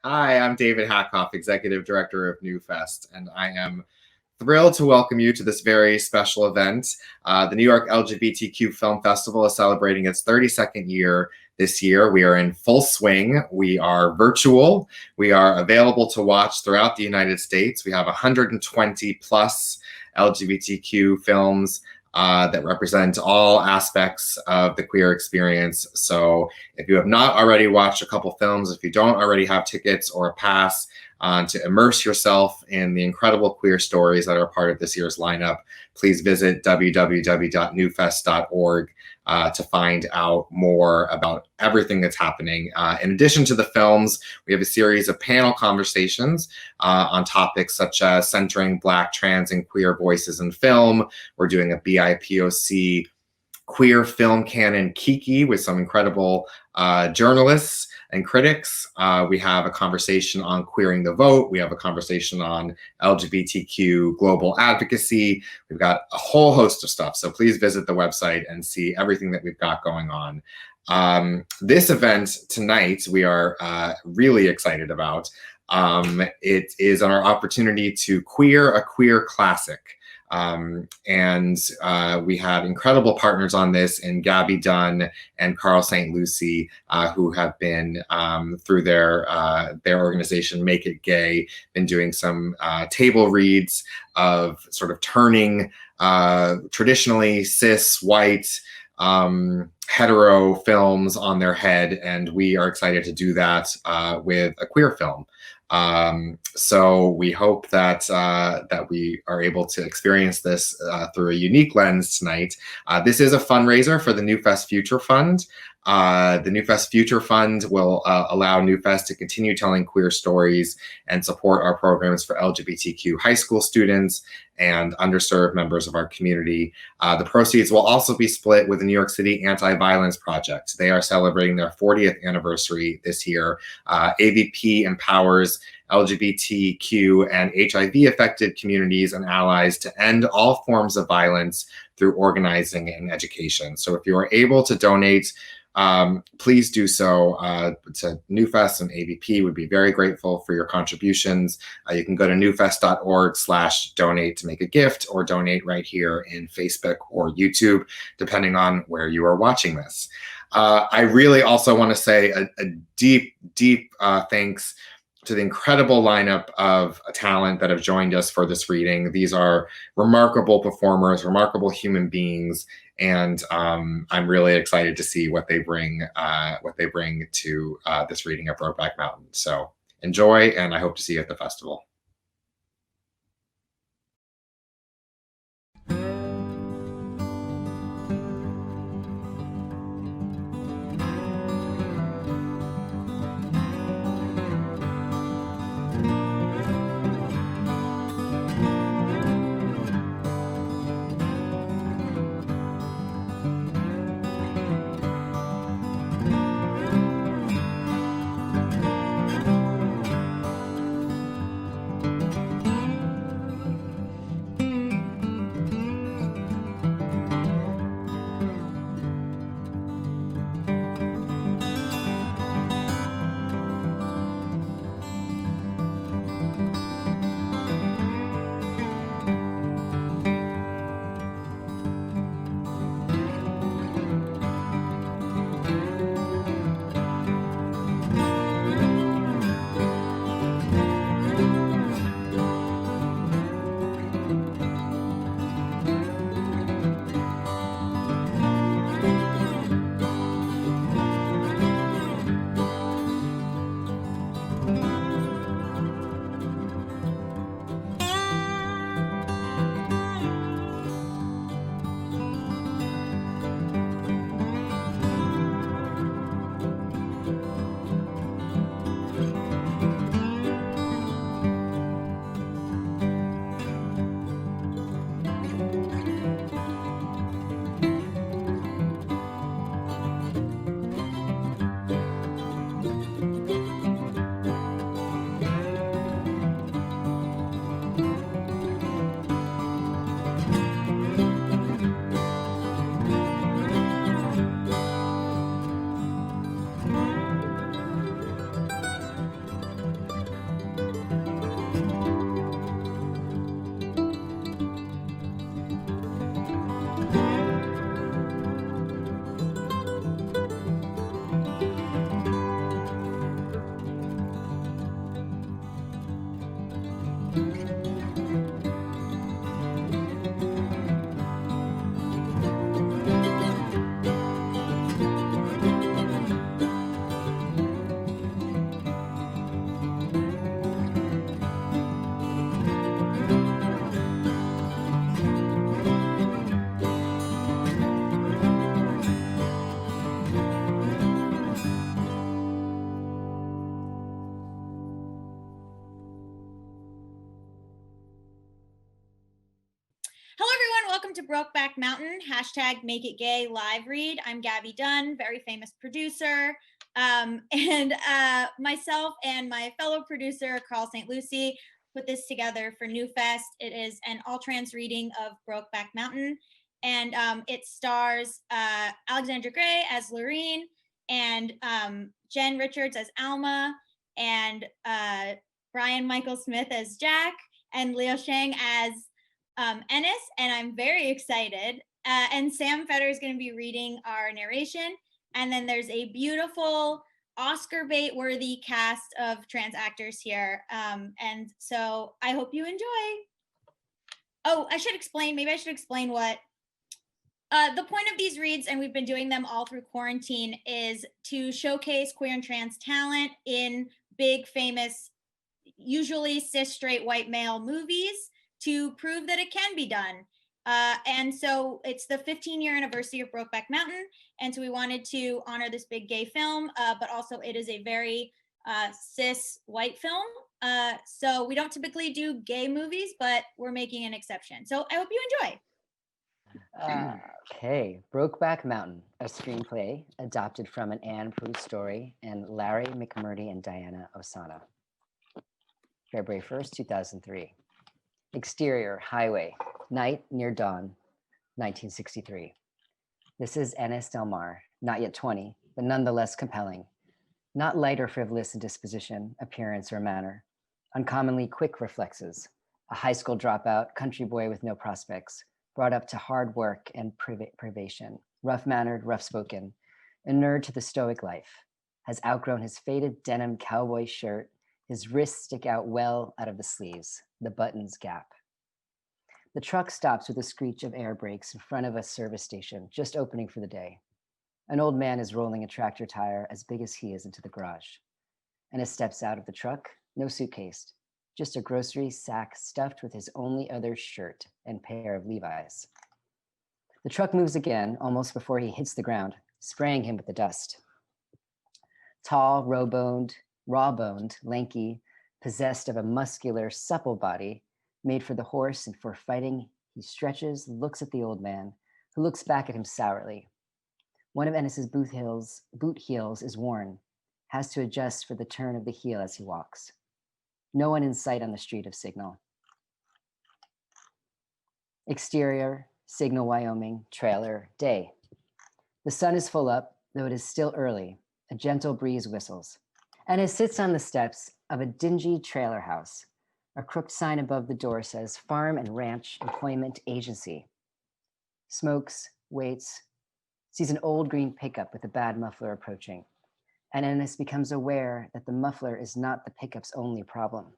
Hi, I'm David Hackoff, Executive Director of NewFest, and I am thrilled to welcome you to this very special event. The New York LGBTQ Film Festival is celebrating its 32nd year this year. We are in full swing. We are virtual. We are available to watch throughout the United States. We have 120 plus LGBTQ films that represent all aspects of the queer experience. So if you have not already watched a couple films, if you don't already have tickets or a pass to immerse yourself in the incredible queer stories that are part of this year's lineup, please visit www.newfest.org to find out more about everything that's happening. In addition to the films, we have a series of panel conversations on topics such as centering Black, trans, and queer voices in film. We're doing a BIPOC queer film canon Kiki with some incredible journalists and critics. We have a conversation on queering the vote. We have a conversation on LGBTQ global advocacy. We've got a whole host of stuff. So please visit the website and see everything that we've got going on. This event tonight, we are really excited about. It is our opportunity to queer a queer classic. We had incredible partners on this in Gaby Dunn and Carl St. Lucie, who have been, through their organization, Make It Gay, been doing some table reads of sort of turning traditionally cis, white, hetero films on their head. And we are excited to do that with a queer film. So we hope that that we are able to experience this through a unique lens tonight. This is a fundraiser for the NewFest Future Fund. The NewFest Future Fund will allow NewFest to continue telling queer stories and support our programs for LGBTQ high school students and underserved members of our community. The proceeds will also be split with the New York City Anti-Violence Project. They are celebrating their 40th anniversary this year. AVP empowers LGBTQ and HIV-affected communities and allies to end all forms of violence through organizing and education. So if you are able to donate, please do so to NewFest and AVP. Would be very grateful for your contributions. You can go to newfest.org/donate to make a gift, or donate right here in Facebook or YouTube, depending on where you are watching this. I really also want to say a deep thanks to the incredible lineup of talent that have joined us for this reading. These are remarkable performers, remarkable human beings, and I'm really excited to see what they bring to this reading of Brokeback Mountain. So enjoy, and I hope to see you at the festival. Brokeback Mountain, hashtag Make It Gay live read. I'm Gaby Dunn, very famous producer. And myself and my fellow producer, Carl St. Lucie, put this together for New Fest. It is an all-trans reading of Brokeback Mountain. And it stars Alexandra Gray as Lurleen, and Jen Richards as Alma, and Brian Michael Smith as Jack, and Leo Sheng as Ennis, and I'm very excited. And Sam Feder is going to be reading our narration. And then there's a beautiful Oscar bait worthy cast of trans actors here. And so I hope you enjoy. Oh, maybe I should explain what the point of these reads, and we've been doing them all through quarantine, is to showcase queer and trans talent in big, famous, usually cis, straight, white male movies to prove that it can be done. And so it's the 15-year anniversary of Brokeback Mountain. And so we wanted to honor this big gay film, but also it is a very cis white film. So we don't typically do gay movies, but we're making an exception. So I hope you enjoy. Okay, Brokeback Mountain, a screenplay adapted from an Anne Proulx story and Larry McMurdy and Diana Osana. February 1st, 2003. Exterior, highway, night near dawn, 1963. This is Ennis Del Mar, not yet 20, but nonetheless compelling. Not light or frivolous in disposition, appearance, or manner. Uncommonly quick reflexes. A high school dropout, country boy with no prospects, brought up to hard work and privation, rough-mannered, rough-spoken, inured to the stoic life, has outgrown his faded denim cowboy shirt. His wrists stick out well out of the sleeves, the buttons gap. The truck stops with a screech of air brakes in front of a service station, just opening for the day. An old man is rolling a tractor tire as big as he is into the garage. Ennis steps out of the truck, no suitcase, just a grocery sack stuffed with his only other shirt and pair of Levi's. The truck moves again, almost before he hits the ground, spraying him with the dust. Tall, raw-boned, lanky, possessed of a muscular, supple body, made for the horse and for fighting, he stretches, looks at the old man, who looks back at him sourly. One of Ennis's boot heels is worn, has to adjust for the turn of the heel as he walks. No one in sight on the street of Signal. Exterior, Signal, Wyoming, trailer, day. The sun is full up, though it is still early. A gentle breeze whistles. Ennis sits on the steps of a dingy trailer house. A crooked sign above the door says Farm and Ranch Employment Agency. Smokes, waits, sees an old green pickup with a bad muffler approaching. And Ennis becomes aware that the muffler is not the pickup's only problem.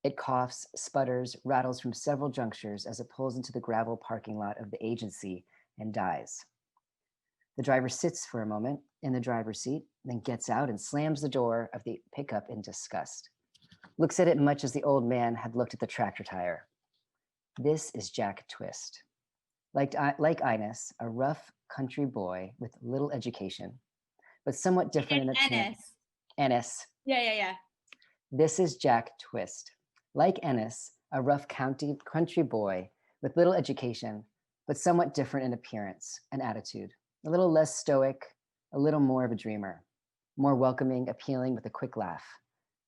It coughs, sputters, rattles from several junctures as it pulls into the gravel parking lot of the agency and dies. The driver sits for a moment in the driver's seat, then gets out and slams the door of the pickup in disgust. Looks at it much as the old man had looked at the tractor tire. This is Jack Twist. Like Ennis, a rough country boy with little education, but somewhat different in appearance. Ennis. Yeah. This is Jack Twist. Like Ennis, a rough country boy with little education, but somewhat different in appearance and attitude. A little less stoic, a little more of a dreamer. More welcoming, appealing with a quick laugh.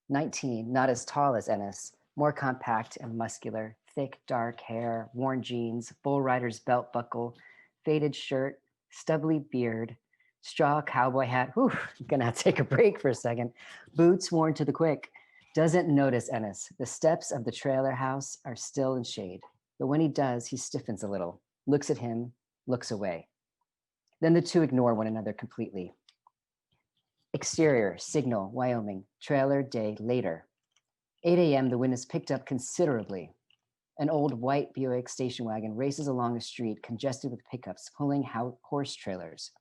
19, not as tall as Ennis, more compact and muscular, thick, dark hair, worn jeans, bull rider's belt buckle, faded shirt, stubbly beard, straw cowboy hat. Whew, I'm gonna have to take a break for a second. Boots worn to the quick. Doesn't notice Ennis. The steps of the trailer house are still in shade, but when he does, he stiffens a little, looks at him, looks away. Then the two ignore one another completely. Exterior, Signal, Wyoming, trailer day later. 8 a.m., the wind is picked up considerably. An old white Buick station wagon races along a street congested with pickups pulling horse trailers.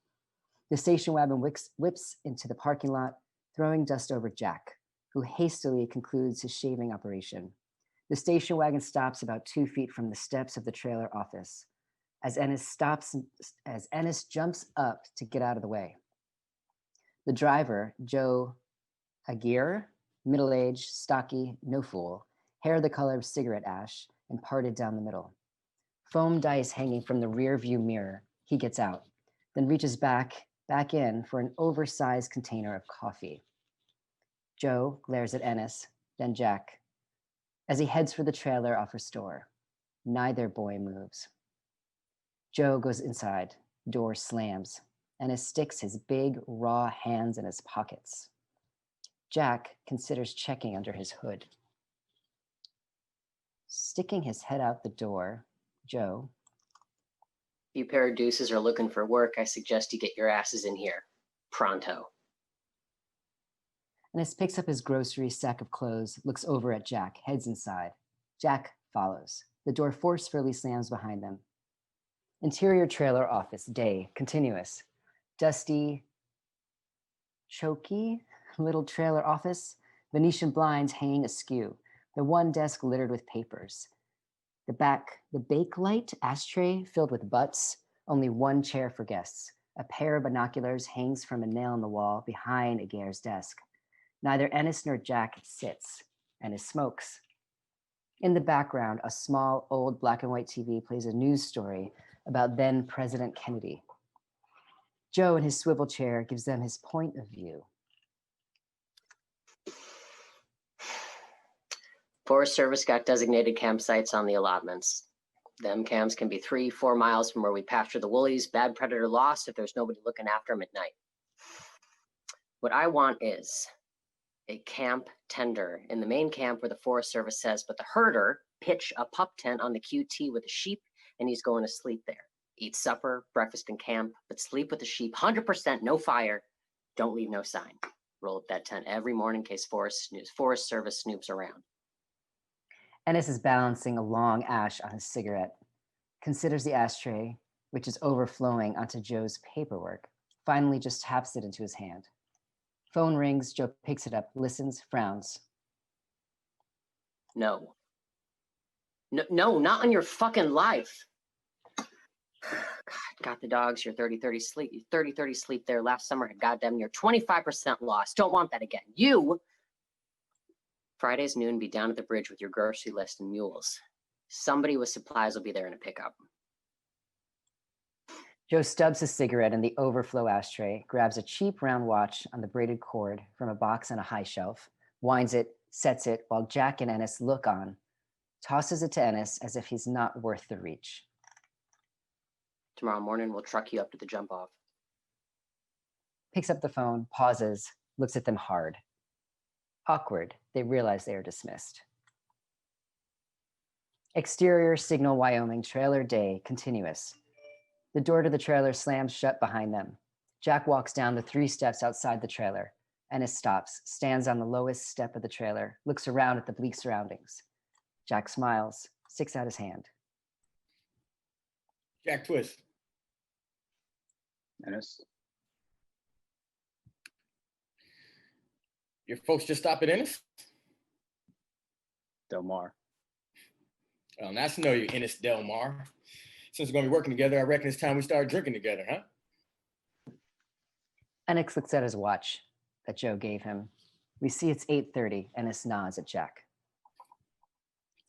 The station wagon whips into the parking lot, throwing dust over Jack, who hastily concludes his shaving operation. The station wagon stops about 2 feet from the steps of the trailer office. As Ennis jumps up to get out of the way. The driver, Joe Aguirre, middle-aged, stocky, no fool, hair the color of cigarette ash and parted down the middle. Foam dice hanging from the rear view mirror. He gets out, then reaches back in for an oversized container of coffee. Joe glares at Ennis, then Jack, as he heads for the trailer off her store. Neither boy moves. Joe goes inside, door slams. Ennis sticks his big, raw hands in his pockets. Jack considers checking under his hood. Sticking his head out the door, Joe. If you pair of deuces are looking for work, I suggest you get your asses in here. Pronto. Ennis picks up his grocery sack of clothes, looks over at Jack, heads inside. Jack follows. The door forcefully slams behind them. Interior trailer office, day, continuous. Dusty, choky little trailer office, Venetian blinds hanging askew, the one desk littered with papers. The bakelite ashtray filled with butts, only one chair for guests. A pair of binoculars hangs from a nail in the wall behind Aguirre's desk. Neither Ennis nor Jack sits. Ennis smokes. In the background, a small, old black and white TV plays a news story about then President Kennedy. Joe in his swivel chair gives them his point of view. Forest Service got designated campsites on the allotments. Them camps can be 3-4 miles from where we pasture the woolies. Bad predator lost if there's nobody looking after them at night. What I want is a camp tender in the main camp where the Forest Service says, but the herder pitch a pup tent on the QT with the sheep and he's going to sleep there. Eat supper, breakfast in camp, but sleep with the sheep, 100%, no fire. Don't leave no sign. Roll up that tent every morning in case Forest Service snoops around. Ennis is balancing a long ash on his cigarette, considers the ashtray, which is overflowing onto Joe's paperwork, finally just taps it into his hand. Phone rings, Joe picks it up, listens, frowns. No, not on your fucking life. God, got the dogs, your 30-30 sleep. Your 30-30 sleep there last summer had goddamn near 25% loss. Don't want that again. You, Friday's noon, be down at the bridge with your grocery list and mules. Somebody with supplies will be there in a pickup. Joe stubs his cigarette in the overflow ashtray, grabs a cheap round watch on the braided cord from a box on a high shelf, winds it, sets it while Jack and Ennis look on, tosses it to Ennis as if he's not worth the reach. Tomorrow morning, we'll truck you up to the jump off. Picks up the phone, pauses, looks at them hard. Awkward, they realize they are dismissed. Exterior Signal, Wyoming, trailer day, continuous. The door to the trailer slams shut behind them. Jack walks down the 3 steps outside the trailer. Ennis stops, stands on the lowest step of the trailer, looks around at the bleak surroundings. Jack smiles, sticks out his hand. Jack Twist. Ennis. Your folks just stop at Ennis? Del Mar. Nice to know you, Ennis Del Mar. Since we're going to be working together, I reckon it's time we start drinking together, huh? Ennis looks at his watch that Joe gave him. We see it's 8:30. Ennis nods at Jack.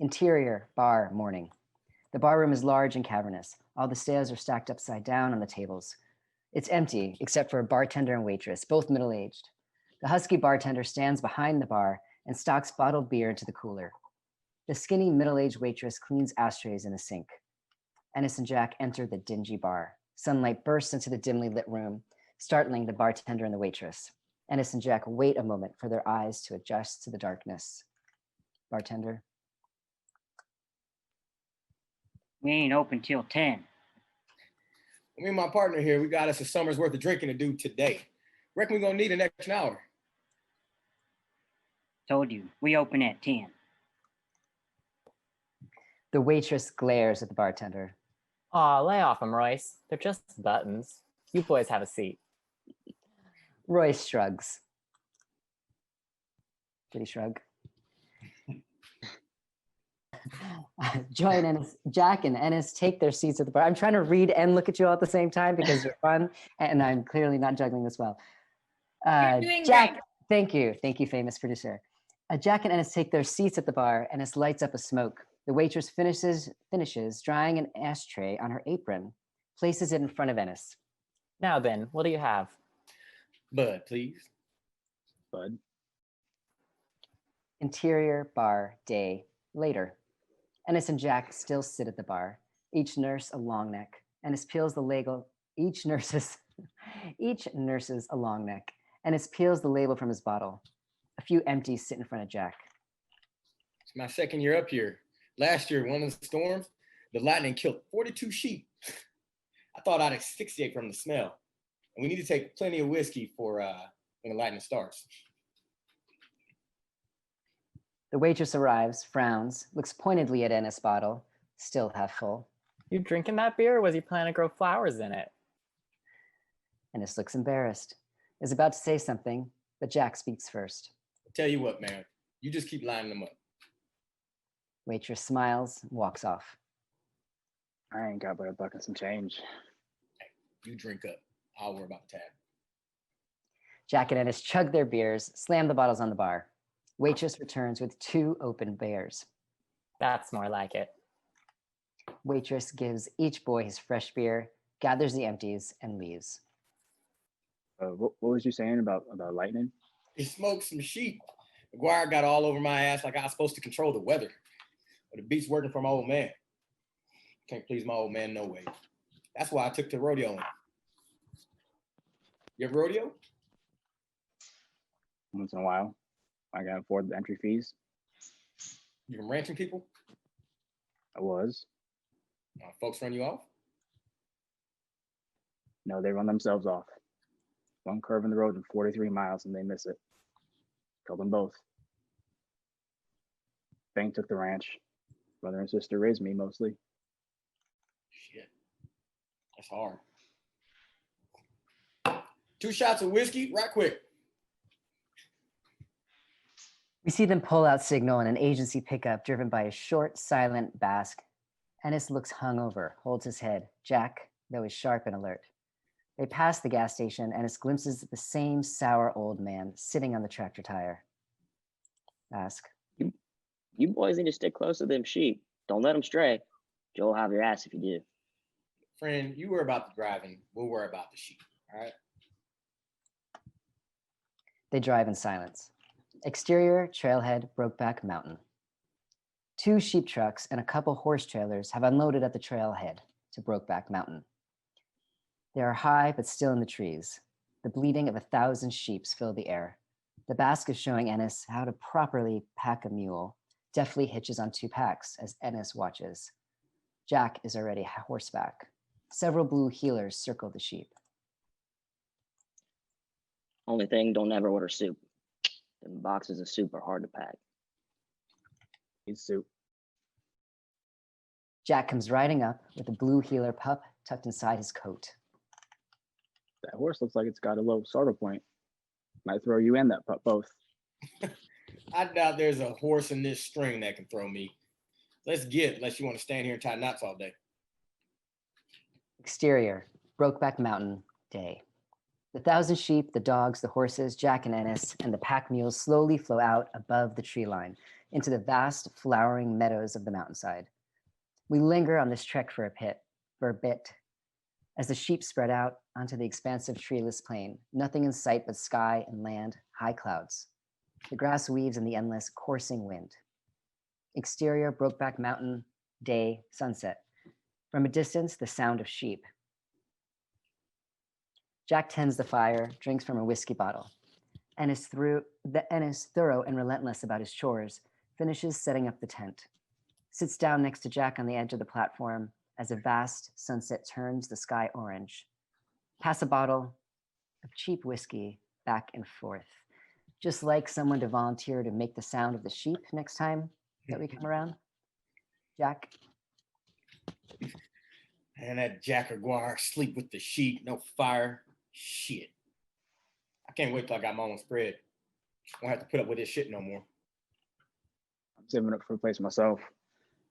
Interior, bar, morning. The bar room is large and cavernous. All the stairs are stacked upside down on the tables. It's empty, except for a bartender and waitress, both middle-aged. The husky bartender stands behind the bar and stocks bottled beer into the cooler. The skinny, middle-aged waitress cleans ashtrays in the sink. Ennis and Jack enter the dingy bar. Sunlight bursts into the dimly lit room, startling the bartender and the waitress. Ennis and Jack wait a moment for their eyes to adjust to the darkness. Bartender. We ain't open till 10. Me and my partner here, we got us a summer's worth of drinking to do today. Reckon we're gonna need an extra hour. Told you, we open at 10. The waitress glares at the bartender. Aw, lay off them, Royce. They're just buttons. You boys have a seat. Royce shrugs. Did he shrug? Joy and Ennis, Jack and Ennis take their seats at the bar. I'm trying to read and look at you all at the same time because you're fun, and I'm clearly not juggling this well. You're doing Jack, great. thank you, famous producer. Jack and Ennis take their seats at the bar. Ennis lights up a smoke. The waitress finishes drying an ashtray on her apron, places it in front of Ennis. Now then, what do you have? Bud, please. Bud. Interior bar day later. Ennis and Jack still sit at the bar, each nurse a long neck. Ennis peels the label. Each nurses a long neck. Ennis peels the label from his bottle. A few empties sit in front of Jack. It's my second year up here. Last year, one of the storms, the lightning killed 42 sheep. I thought I'd asphyxiate from the smell. And we need to take plenty of whiskey for when the lightning starts. The waitress arrives, frowns, looks pointedly at Ennis' bottle, still half full. You drinking that beer, or was he planning to grow flowers in it? Ennis looks embarrassed, is about to say something, but Jack speaks first. I'll tell you what, man, you just keep lining them up. Waitress smiles, walks off. I ain't got but a buck and some change. You drink up. I'll worry about the tab. Jack and Ennis chug their beers, slam the bottles on the bar. Waitress returns with 2 open beers. That's more like it. Waitress gives each boy his fresh beer, gathers the empties, and leaves. What was you saying about lightning? He smoked some sheep. McGuire got all over my ass like I was supposed to control the weather. But it beats working for my old man. Can't please my old man no way. That's why I took to rodeoing. You ever rodeo? Once in a while. I gotta afford the entry fees. You been ranching people? I was. Folks run you off? No, they run themselves off. One curve in the road in 43 miles and they miss it. Killed them both. Bang took the ranch. Brother and sister raised me mostly. Shit. That's hard. 2 shots of whiskey, right quick. We see them pull out signal in an agency pickup driven by a short, silent Basque. Ennis looks hungover, holds his head. Jack, though, is sharp and alert. They pass the gas station. Ennis glimpses the same sour old man sitting on the tractor tire. Basque. You boys need to stick close to them sheep. Don't let them stray. Joe'll have your ass if you do. Friend, you worry about the driving. We'll worry about the sheep, all right? They drive in silence. Exterior, Trailhead, Brokeback Mountain. 2 sheep trucks and a couple horse trailers have unloaded at the trailhead to Brokeback Mountain. They are high but still in the trees. The bleating of 1,000 sheep fill the air. The Basque is showing Ennis how to properly pack a mule, deftly hitches on 2 packs as Ennis watches. Jack is already horseback. Several blue heelers circle the sheep. Only thing, don't ever order soup. Them boxes of soup are hard to pack. Need soup. Jack comes riding up with a blue heeler pup tucked inside his coat. That horse looks like it's got a low starter point. Might throw you and that pup both. I doubt there's a horse in this string that can throw me. Let's get, unless you want to stand here and tie knots all day. Exterior, Brokeback Mountain, day. The 1,000 sheep, the dogs, the horses, Jack and Ennis, and the pack mules slowly flow out above the tree line into the vast flowering meadows of the mountainside. We linger on this trek for a bit, as the sheep spread out onto the expansive treeless plain, nothing in sight but sky and land, high clouds. The grass weaves in the endless coursing wind. Exterior, Brokeback Mountain, day, sunset. From a distance, the sound of sheep. Jack tends the fire, drinks from a whiskey bottle. Ennis, thorough and relentless about his chores, finishes setting up the tent. Sits down next to Jack on the edge of the platform as a vast sunset turns the sky orange. Pass a bottle of cheap whiskey back and forth. Just like someone to volunteer to make the sound of the sheep next time that we come around. Jack? And that Jack Aguirre sleep with the sheep, no fire. Shit. I can't wait till I got my own spread. I won't have to put up with this shit no more. I'm saving up for a place myself.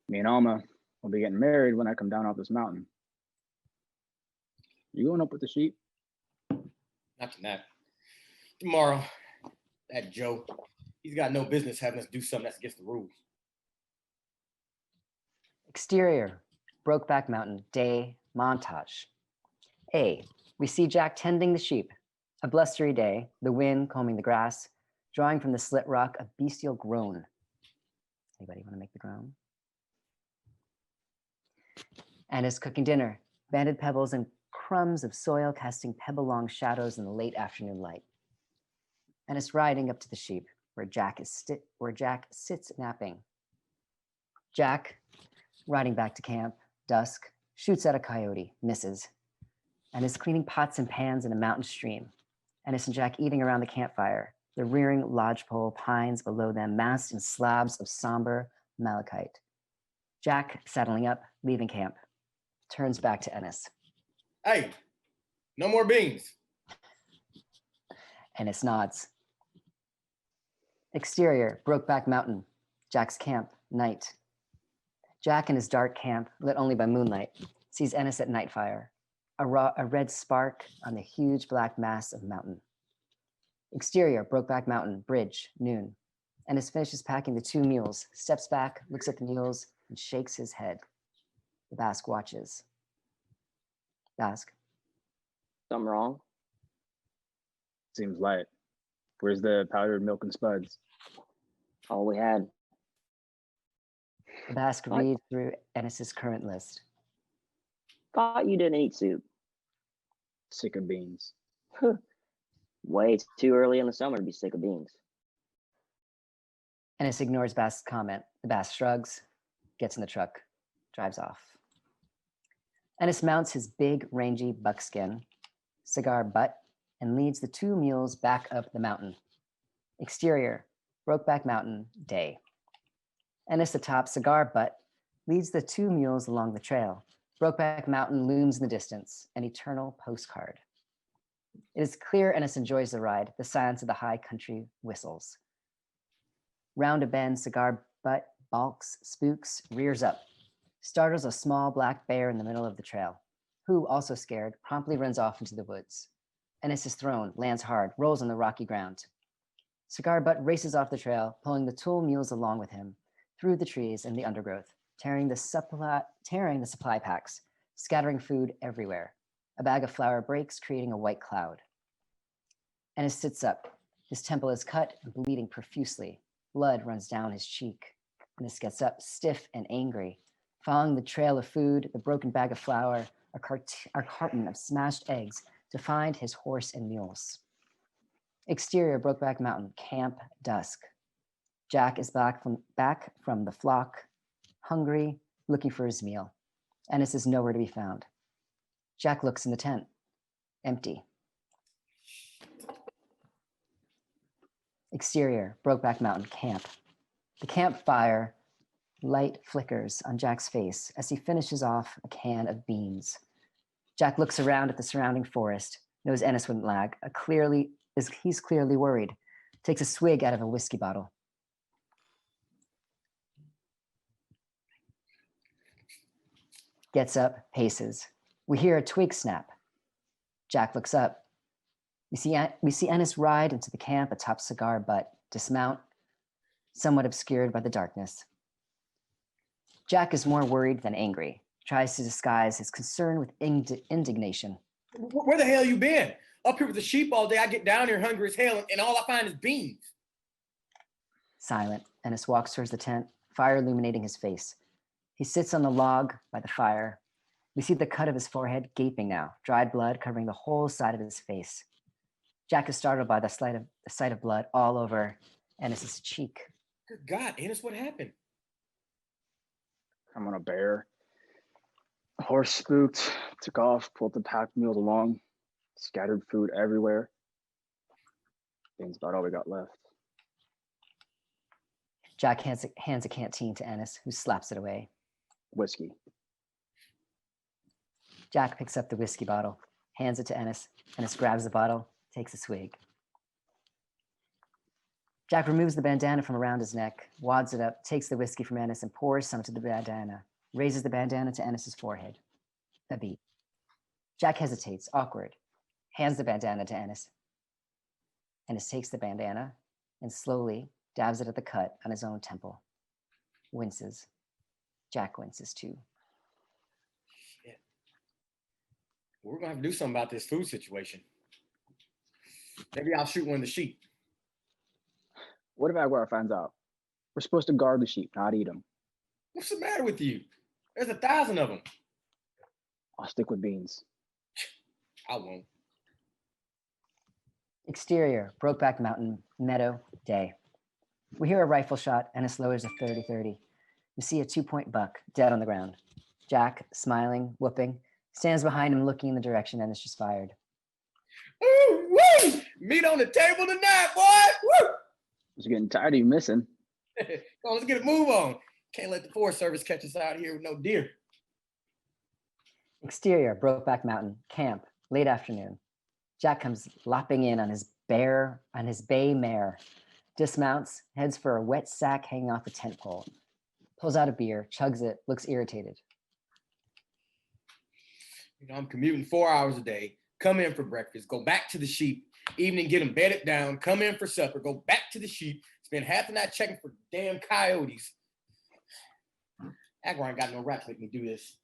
Me and Alma will be getting married when I come down off this mountain. You going up with the sheep? Not tonight. Tomorrow. That Joe, he's got no business having us do something that's against the rules. Exterior, Brokeback Mountain, day, montage. A, we see Jack tending the sheep. A blustery day, the wind combing the grass, drawing from the slit rock a bestial groan. Anybody want to make the groan? Ennis cooking dinner, banded pebbles and crumbs of soil casting pebble-long shadows in the late afternoon light. Ennis riding up to the sheep, where Jack sits napping. Jack, riding back to camp, dusk, shoots at a coyote, misses, and is cleaning pots and pans in a mountain stream. Ennis and Jack eating around the campfire, the rearing lodgepole pines below them massed in slabs of somber malachite. Jack saddling up, leaving camp, turns back to Ennis. Hey, no more beans. Ennis nods. Exterior, Brokeback Mountain, Jack's camp, night. Jack in his dark camp, lit only by moonlight, sees Ennis at nightfire, a red spark on the huge black mass of mountain. Exterior, Brokeback Mountain, bridge, noon. Ennis finishes packing the 2 mules, steps back, looks at the mules, and shakes his head. The Basque watches. Basque. Something wrong? Seems light. Where's the powdered milk and spuds? All we had. The Basque What? reads through Ennis's current list. Thought you didn't eat soup. Sick of beans. Way too early in the summer to be sick of beans. Ennis ignores Basque's comment. The Basque shrugs, gets in the truck, drives off. Ennis mounts his big, rangy buckskin, cigar butt, and leads the 2 mules back up the mountain. Exterior, Brokeback Mountain, day. Ennis atop cigar butt leads the 2 mules along the trail. Brokeback Mountain looms in the distance, an eternal postcard. It is clear Ennis enjoys the ride, the silence of the high country whistles. Round a bend, cigar butt balks, spooks, rears up, startles a small black bear in the middle of the trail, who, also scared, promptly runs off into the woods. Ennis is thrown, lands hard, rolls on the rocky ground. Cigar butt races off the trail, pulling the 2 mules along with him, through the trees and the undergrowth, tearing the supply packs, scattering food everywhere. A bag of flour breaks, creating a white cloud. Ennis sits up. His temple is cut and bleeding profusely. Blood runs down his cheek. Ennis gets up, stiff and angry. Following the trail of food, the broken bag of flour, a carton of smashed eggs to find his horse and mules. Exterior, Brokeback Mountain, camp, dusk. Jack is back from the flock, hungry, looking for his meal. Ennis is nowhere to be found. Jack looks in the tent, empty. Exterior, Brokeback Mountain, camp. The campfire light flickers on Jack's face as he finishes off a can of beans. Jack looks around at the surrounding forest, knows Ennis wouldn't lag. He's clearly worried. Takes a swig out of a whiskey bottle. Gets up, paces. We hear a twig snap. Jack looks up. We see Ennis ride into the camp atop cigar butt, dismount, somewhat obscured by the darkness. Jack is more worried than angry, tries to disguise his concern with indignation. Where the hell you been? Up here with the sheep all day. I get down here hungry as hell, and all I find is beans. Silent, Ennis walks towards the tent, fire illuminating his face. He sits on the log by the fire. We see the cut of his forehead gaping now, dried blood covering the whole side of his face. Jack is startled by the sight of blood all over Ennis's cheek. Good God, Ennis, what happened? I'm on a bear. The horse spooked, took off, pulled the pack mules along, scattered food everywhere. Things about all we got left. Jack hands a canteen to Ennis, who slaps it away. Whiskey. Jack picks up the whiskey bottle, hands it to Ennis. Ennis grabs the bottle, takes a swig. Jack removes the bandana from around his neck, wads it up, takes the whiskey from Ennis and pours some to the bandana, raises the bandana to Ennis's forehead. A beat. Jack hesitates, awkward, hands the bandana to Ennis. Ennis takes the bandana and slowly dabs it at the cut on his own temple. Winces. Jack winces too. We're gonna have to do something about this food situation. Maybe I'll shoot one of the sheep. What if Aguirre finds out? We're supposed to guard the sheep, not eat them. What's the matter with you? There's 1,000 of them. I'll stick with beans. I won't. Exterior, Brokeback Mountain, meadow, day. We hear a rifle shot. Ennis lowers a 30-30. We see a 2-point buck dead on the ground. Jack, smiling, whooping, stands behind him looking in the direction Ennis just fired. Ooh, woo! Meat on the table tonight, boy! Woo! I was getting tired of you missing. Come on, let's get a move on. Can't let the Forest Service catch us out here with no deer. Exterior, Brokeback Mountain, camp, late afternoon. Jack comes lopping in on his bay mare, dismounts, heads for a wet sack hanging off a tent pole, pulls out a beer, chugs it, looks irritated. You know, I'm commuting 4 hours a day, come in for breakfast, go back to the sheep, evening get them bedded down, come in for supper, go back to the sheep, spend half the night checking for damn coyotes. Aguirre ain't got no right to make me do this.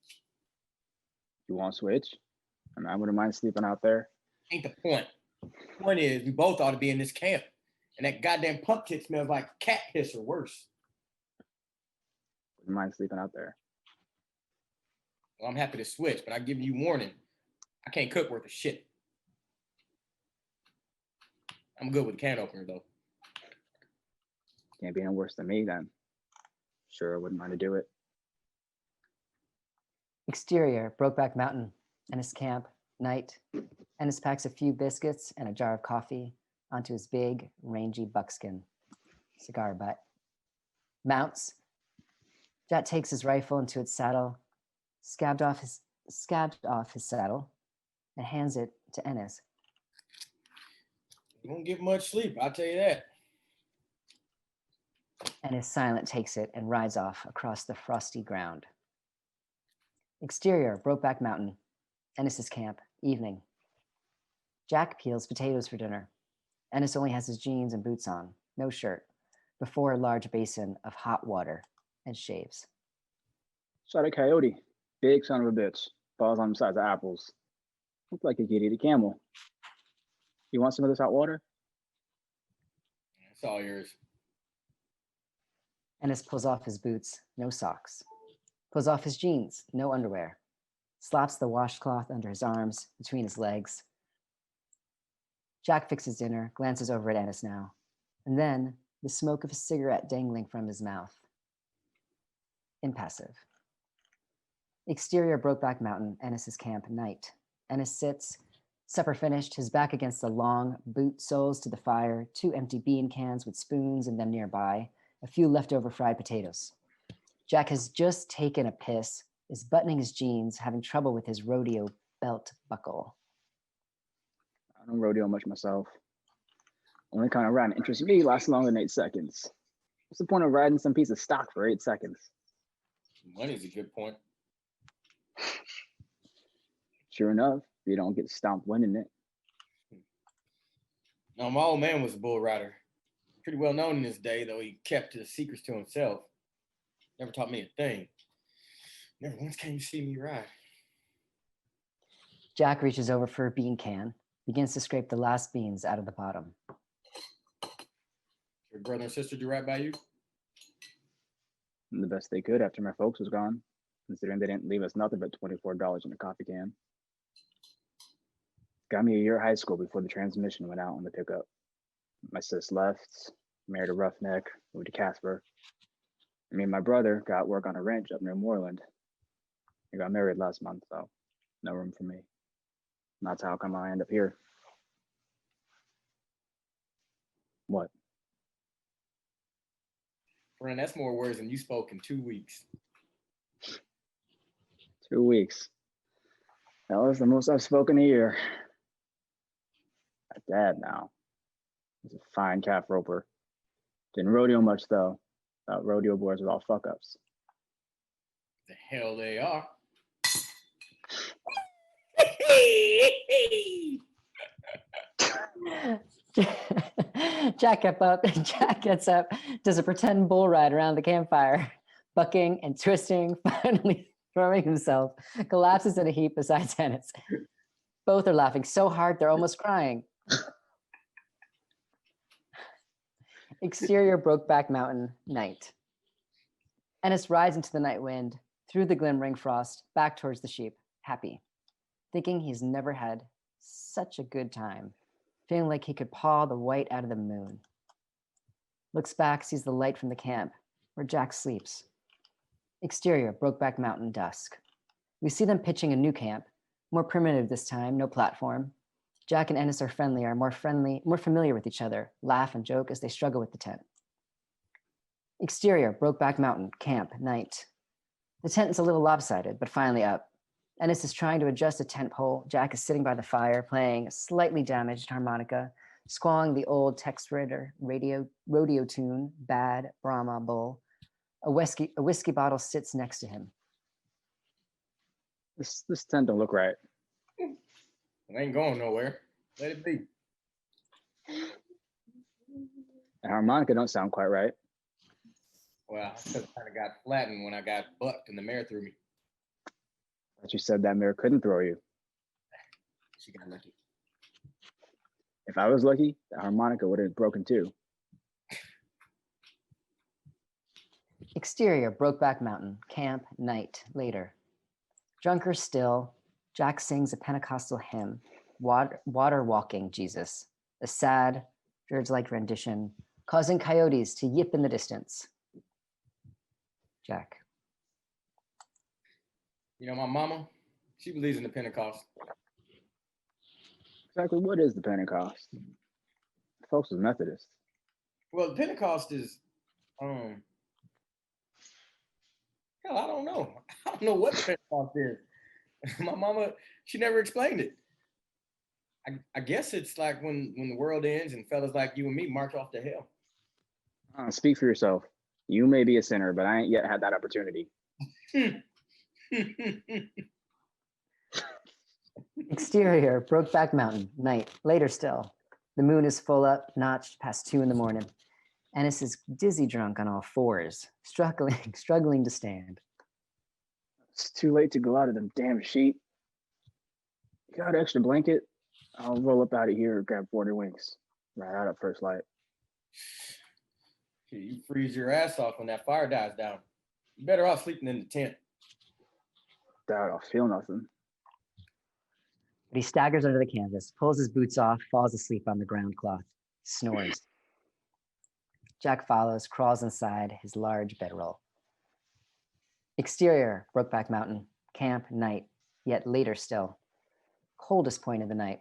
You want to switch? I mean, I wouldn't mind sleeping out there. Ain't the point. The point is, we both ought to be in this camp. And that goddamn pumpkin smells like cat piss or worse. Wouldn't mind sleeping out there. Well, I'm happy to switch, but I give you warning. I can't cook worth a shit. I'm good with a can opener, though. Can't be no worse than me, then. Sure, I wouldn't mind to do it. Exterior, Brokeback Mountain, Ennis camp, night. Ennis packs a few biscuits and a jar of coffee onto his big, rangy buckskin cigar butt. Mounts. Jack takes his rifle into its saddle, scabbed off his saddle, and hands it to Ennis. You won't get much sleep, I'll tell you that. Ennis silent takes it and rides off across the frosty ground. Exterior, Brokeback Mountain, Ennis's camp, evening. Jack peels potatoes for dinner. Ennis only has his jeans and boots on, no shirt, before a large basin of hot water, and shaves. Shot a coyote. Big son of a bitch. Balls on the size of apples. Looked like he could eat a camel. You want some of this hot water? It's all yours. Ennis pulls off his boots, no socks. Pulls off his jeans, no underwear. Slaps the washcloth under his arms, between his legs. Jack fixes dinner, glances over at Ennis now, and then the smoke of a cigarette dangling from his mouth. Impassive. Exterior, Brokeback Mountain, Ennis's camp, night. Ennis sits, supper finished, his back against the long boot soles to the fire, 2 empty bean cans with spoons in them nearby, a few leftover fried potatoes. Jack has just taken a piss, is buttoning his jeans, having trouble with his rodeo belt buckle. I don't rodeo much myself. Only kind of ride that interests me lasts longer than 8 seconds. What's the point of riding some piece of stock for 8 seconds? Money's a good point. Sure enough, you don't get stomped winning it. No, my old man was a bull rider. Pretty well known in his day, though he kept his secrets to himself. Never taught me a thing. Never once came to see me ride. Jack reaches over for a bean can, begins to scrape the last beans out of the bottom. Your brother and sister do right by you? And the best they could after my folks was gone, considering they didn't leave us nothing but $24 in a coffee can. Got me a year of high school before the transmission went out on the pickup. My sis left, married a roughneck, moved to Casper. Me and my brother got work on a ranch up near Moreland. We got married last month, so no room for me. And that's how come I end up here. What? Friend, that's more words than you spoke in 2 weeks. 2 weeks. That was the most I've spoken a year. My dad now. He's a fine calf roper. Didn't rodeo much though. Thought rodeo boys were all fuck ups. The hell they are. Jack gets up, does a pretend bull ride around the campfire, bucking and twisting, finally throwing himself, collapses in a heap beside Ennis. Both are laughing so hard they're almost crying. Exterior Brokeback Mountain, night. Ennis rides into the night wind, through the glimmering frost, back towards the sheep, happy, thinking he's never had such a good time, feeling like he could paw the white out of the moon. Looks back, sees the light from the camp, where Jack sleeps. Exterior Brokeback Mountain, dusk. We see them pitching a new camp, more primitive this time, no platform. Jack and Ennis are more familiar with each other, laugh and joke as they struggle with the tent. Exterior, Brokeback Mountain, camp, night. The tent is a little lopsided, but finally up. Ennis is trying to adjust a tent pole. Jack is sitting by the fire, playing a slightly damaged harmonica, squawing the old text reader rodeo tune, Bad Brahma Bull. A whiskey bottle sits next to him. This tent don't look right. It ain't going nowhere. Let it be. The harmonica don't sound quite right. Well, I kind of got flattened when I got bucked and the mare threw me. But you said that mare couldn't throw you. She got lucky. If I was lucky, the harmonica would have broken too. Exterior, Brokeback Mountain, camp, night, later. Drunker still, Jack sings a Pentecostal hymn, Water Walking Jesus, a sad, dirge-like rendition, causing coyotes to yip in the distance. Jack. You know, my mama, she believes in the Pentecost. Exactly what is the Pentecost? Folks was Methodist. Well, the Pentecost is, hell, I don't know. I don't know what the Pentecost is. My mama, she never explained it. I guess it's like when the world ends and fellas like you and me march off to hell. Speak for yourself. You may be a sinner, but I ain't yet had that opportunity. Exterior, Brokeback Mountain, night, later still. The moon is full up, notched past 2 a.m. Ennis is dizzy drunk on all fours, struggling to stand. It's too late to go out of them damn sheep. You got an extra blanket? I'll roll up out of here and grab 40 winks. Right out at first light. You freeze your ass off when that fire dies down. You better off sleeping in the tent. Doubt I'll feel nothing. But he staggers under the canvas, pulls his boots off, falls asleep on the ground cloth, snores. Jack follows, crawls inside his large bedroll. Exterior, Brokeback Mountain, camp, night, yet later still. Coldest point of the night.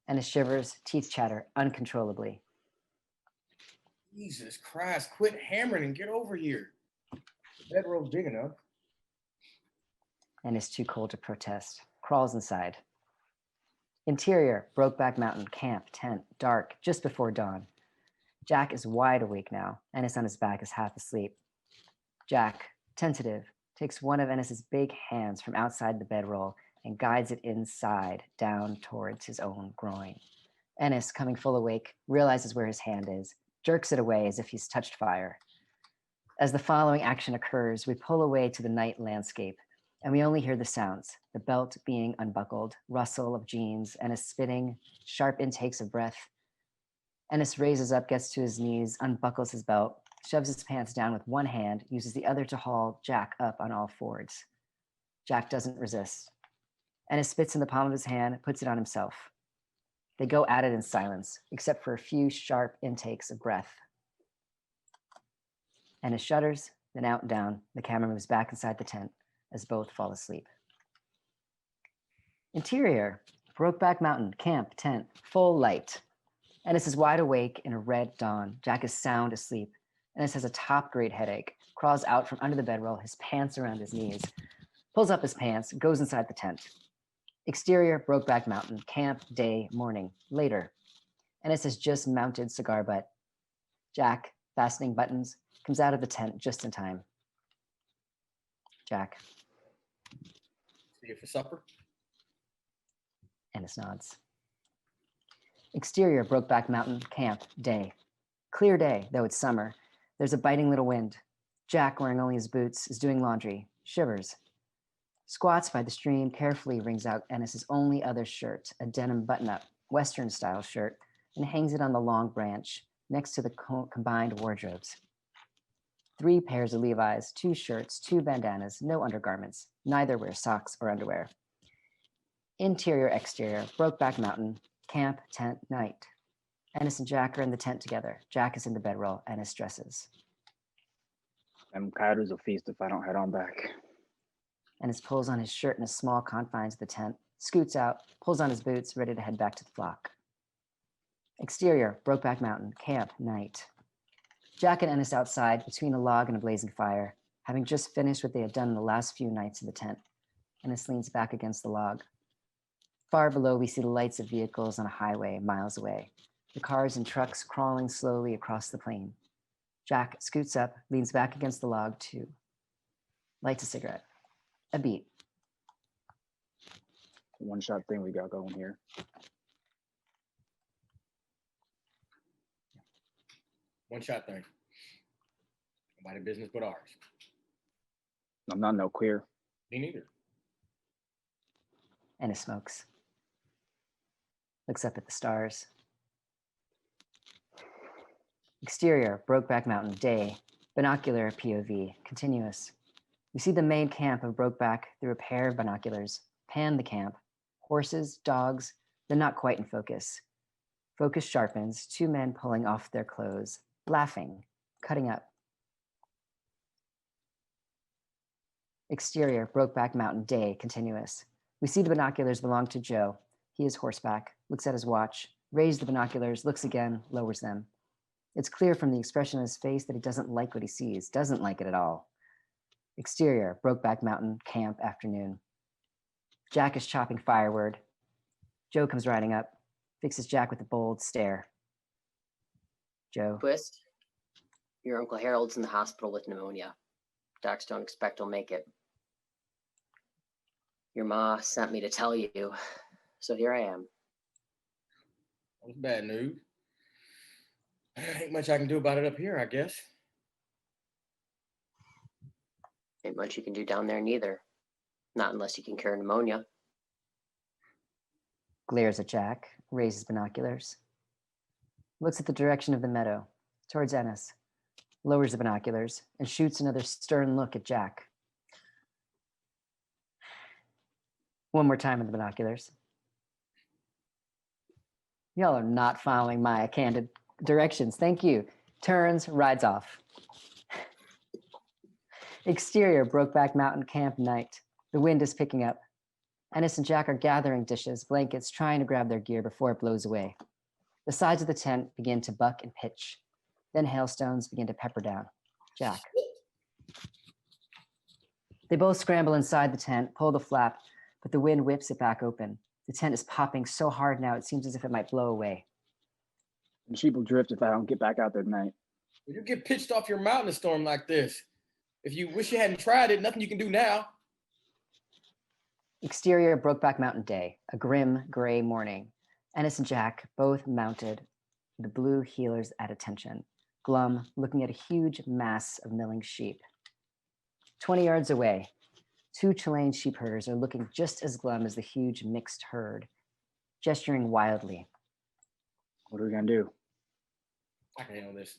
Ennis shivers, teeth chatter uncontrollably. Jesus Christ, quit hammering and get over here. The bedroll's big enough. Ennis too cold to protest, crawls inside. Interior, Brokeback Mountain, camp, tent, dark, just before dawn. Jack is wide awake now. Ennis on his back is half asleep. Jack, tentative, takes one of Ennis's big hands from outside the bedroll and guides it inside, down towards his own groin. Ennis, coming full awake, realizes where his hand is, jerks it away as if he's touched fire. As the following action occurs, we pull away to the night landscape, and we only hear the sounds, the belt being unbuckled, rustle of jeans, Ennis spitting, sharp intakes of breath. Ennis raises up, gets to his knees, unbuckles his belt, shoves his pants down with one hand, uses the other to haul Jack up on all fours. Jack doesn't resist. Ennis spits in the palm of his hand, puts it on himself. They go at it in silence, except for a few sharp intakes of breath. Ennis shudders, then out and down. The camera moves back inside the tent as both fall asleep. Interior, Brokeback Mountain, camp, tent, full light. Ennis is wide awake in a red dawn. Jack is sound asleep. Ennis has a top-grade headache, crawls out from under the bedroll, his pants around his knees, pulls up his pants, goes inside the tent. Exterior, Brokeback Mountain, camp, day, morning, later. Ennis has just mounted cigar butt. Jack, fastening buttons, comes out of the tent just in time. Jack. See you for supper? Ennis nods. Exterior, Brokeback Mountain, camp, day. Clear day, though it's summer. There's a biting little wind. Jack, wearing only his boots, is doing laundry, shivers. Squats by the stream, carefully wrings out Ennis's only other shirt, a denim button-up, Western-style shirt, and hangs it on the long branch next to the combined wardrobes. 3 pairs of Levi's, 2 shirts, 2 bandanas, no undergarments. Neither wear socks or underwear. Interior, exterior, Brokeback Mountain, camp, tent, night. Ennis and Jack are in the tent together. Jack is in the bedroll. Ennis dresses. Them coyotes will feast if I don't head on back. Ennis pulls on his shirt in a small confines of the tent, scoots out, pulls on his boots, ready to head back to the flock. Exterior, Brokeback Mountain, camp, night. Jack and Ennis outside, between a log and a blazing fire, having just finished what they had done in the last few nights in the tent. Ennis leans back against the log. Far below, we see the lights of vehicles on a highway miles away, the cars and trucks crawling slowly across the plain. Jack scoots up, leans back against the log too. Lights a cigarette. A beat. One-shot thing we got going here. One-shot thing. Nobody business but ours. I'm not no queer. Me neither. Ennis smokes. Looks up at the stars. Exterior, Brokeback Mountain, day. Binocular POV, continuous. We see the main camp of Brokeback through a pair of binoculars. Pan the camp. Horses, dogs, they're not quite in focus. Focus sharpens, 2 men pulling off their clothes, laughing, cutting up. Exterior, Brokeback Mountain, day, continuous. We see the binoculars belong to Joe. He is horseback, looks at his watch, raises the binoculars, looks again, lowers them. It's clear from the expression on his face that he doesn't like what he sees, doesn't like it at all. Exterior, Brokeback Mountain, camp, afternoon. Jack is chopping firewood. Joe comes riding up, fixes Jack with a bold stare. Joe. Twist. Your Uncle Harold's in the hospital with pneumonia. Docs don't expect he'll make it. Your ma sent me to tell you, so here I am. That was bad news. Ain't much I can do about it up here, I guess. Ain't much you can do down there neither. Not unless you can cure pneumonia. Glares at Jack, raises binoculars. Looks at the direction of the meadow, towards Ennis. Lowers the binoculars and shoots another stern look at Jack. One more time in the binoculars. Y'all are not following my candid directions. Thank you. Turns, rides off. Exterior, Brokeback Mountain, camp, night. The wind is picking up. Ennis and Jack are gathering dishes, blankets, trying to grab their gear before it blows away. The sides of the tent begin to buck and pitch. Then hailstones begin to pepper down. Jack. They both scramble inside the tent, pull the flap, but the wind whips it back open. The tent is popping so hard now it seems as if it might blow away. The sheep will drift if I don't get back out there tonight. Well, you get pitched off your mountain in a storm like this. If you wish you hadn't tried it, nothing you can do now. Exterior, Brokeback Mountain, day. A grim, gray morning. Ennis and Jack, both mounted, the blue heelers at attention. Blum looking at a huge mass of milling sheep. 20 yards away, 2 Chilean sheep herders are looking just as glum as the huge mixed herd, gesturing wildly. What are we gonna do? I can handle this.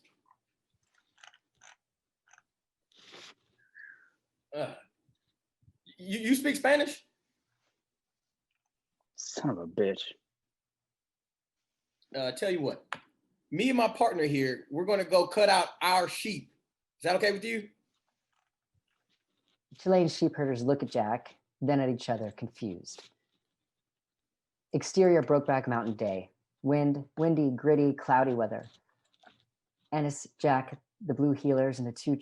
You speak Spanish? Son of a bitch. Tell you what, me and my partner here, we're going to go cut out our sheep. Is that okay with you? Chilean sheep herders look at Jack, then at each other, confused. Exterior, Brokeback Mountain, day. Wind, windy, gritty, cloudy weather. Ennis, Jack, the blue heelers, and the two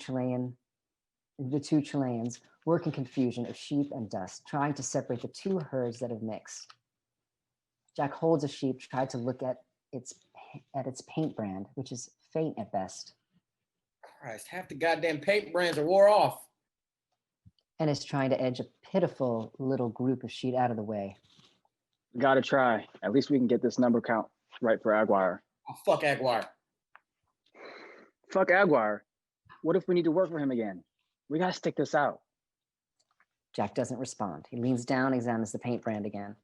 Chileans work in confusion of sheep and dust, trying to separate the 2 herds that have mixed. Jack holds a sheep, tried to look at its paint brand, which is faint at best. Christ, half the goddamn paint brands are wore off. Ennis trying to edge a pitiful little group of sheep out of the way. Gotta try. At least we can get this number count right for Aguirre. Oh, fuck Aguirre. Fuck Aguirre. What if we need to work for him again? We gotta stick this out. Jack doesn't respond. He leans down, examines the paint brand again.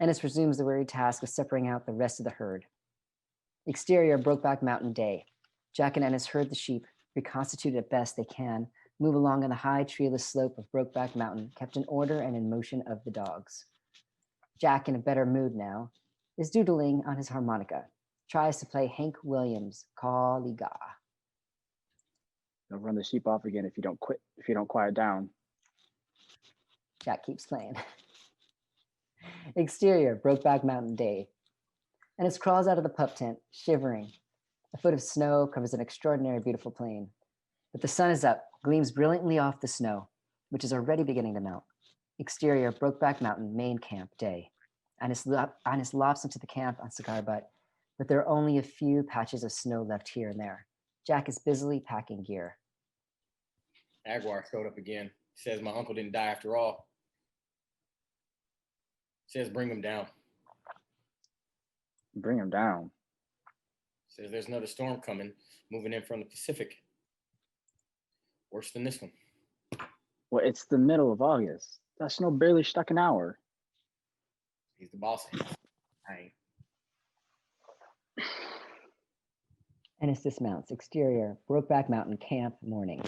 Ennis resumes the weary task of separating out the rest of the herd. Exterior, Brokeback Mountain day. Jack and Ennis herd the sheep, reconstituted at best they can, move along on the high treeless slope of Brokeback Mountain, kept in order and in motion of the dogs. Jack, in a better mood now, is doodling on his harmonica, tries to play Hank Williams' Call-Liga. They'll run the sheep off again if you don't quiet down. Jack keeps playing. Exterior, Brokeback Mountain day. Ennis crawls out of the pup tent, shivering. A foot of snow covers an extraordinary beautiful plain. But the sun is up, gleams brilliantly off the snow, which is already beginning to melt. Exterior, Brokeback Mountain main camp day. Ennis lops into the camp on cigar butt, but there are only a few patches of snow left here and there. Jack is busily packing gear. Aguar showed up again. Says my uncle didn't die after all. Says bring him down. Bring him down. Says there's another storm coming, moving in from the Pacific. Worse than this one. Well, it's the middle of August. That snow barely stuck an hour. He's the boss. I ain't. Ennis dismounts. Exterior, Brokeback Mountain camp morning.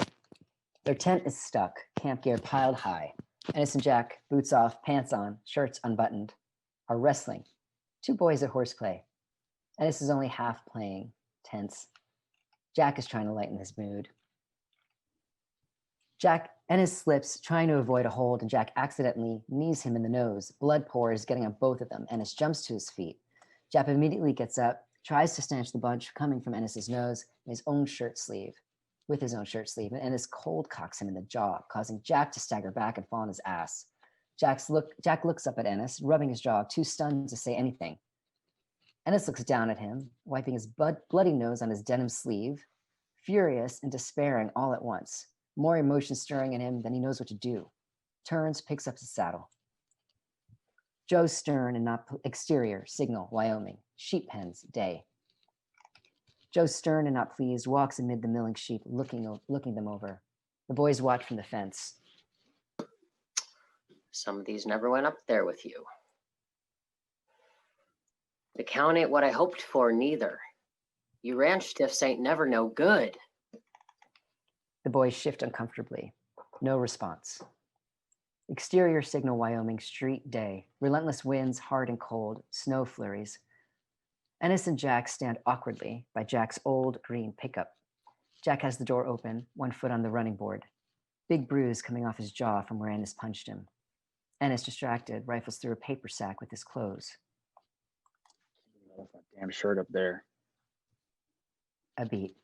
Their tent is stuck, camp gear piled high. Ennis and Jack, boots off, pants on, shirts unbuttoned, are wrestling. Two boys at horseplay. Ennis is only half playing, tense. Jack is trying to lighten his mood. Ennis slips, trying to avoid a hold, and Jack accidentally knees him in the nose. Blood pours, getting on both of them. Ennis jumps to his feet. Jack immediately gets up, tries to snatch the bunch coming from Ennis's nose in his own shirt sleeve, and Ennis cold cocks him in the jaw, causing Jack to stagger back and fall on his ass. Jack looks up at Ennis, rubbing his jaw, too stunned to say anything. Ennis looks down at him, wiping his bloody nose on his denim sleeve, furious and despairing all at once, more emotion stirring in him than he knows what to do. Turns, picks up his saddle. Joe Stern and not exterior, Signal, Wyoming, sheep pens, day. Joe Stern and not pleased walks amid the milling sheep, looking them over. The boys watch from the fence. Some of these never went up there with you. The count ain't what I hoped for, neither. You ranch stiffs ain't never no good. The boys shift uncomfortably. No response. Exterior, Signal, Wyoming, street, day. Relentless winds, hard and cold, snow flurries. Ennis and Jack stand awkwardly by Jack's old green pickup. Jack has the door open, one foot on the running board. Big bruise coming off his jaw from where Ennis punched him. Ennis, distracted, rifles through a paper sack with his clothes. Left that damn shirt up there. A beat.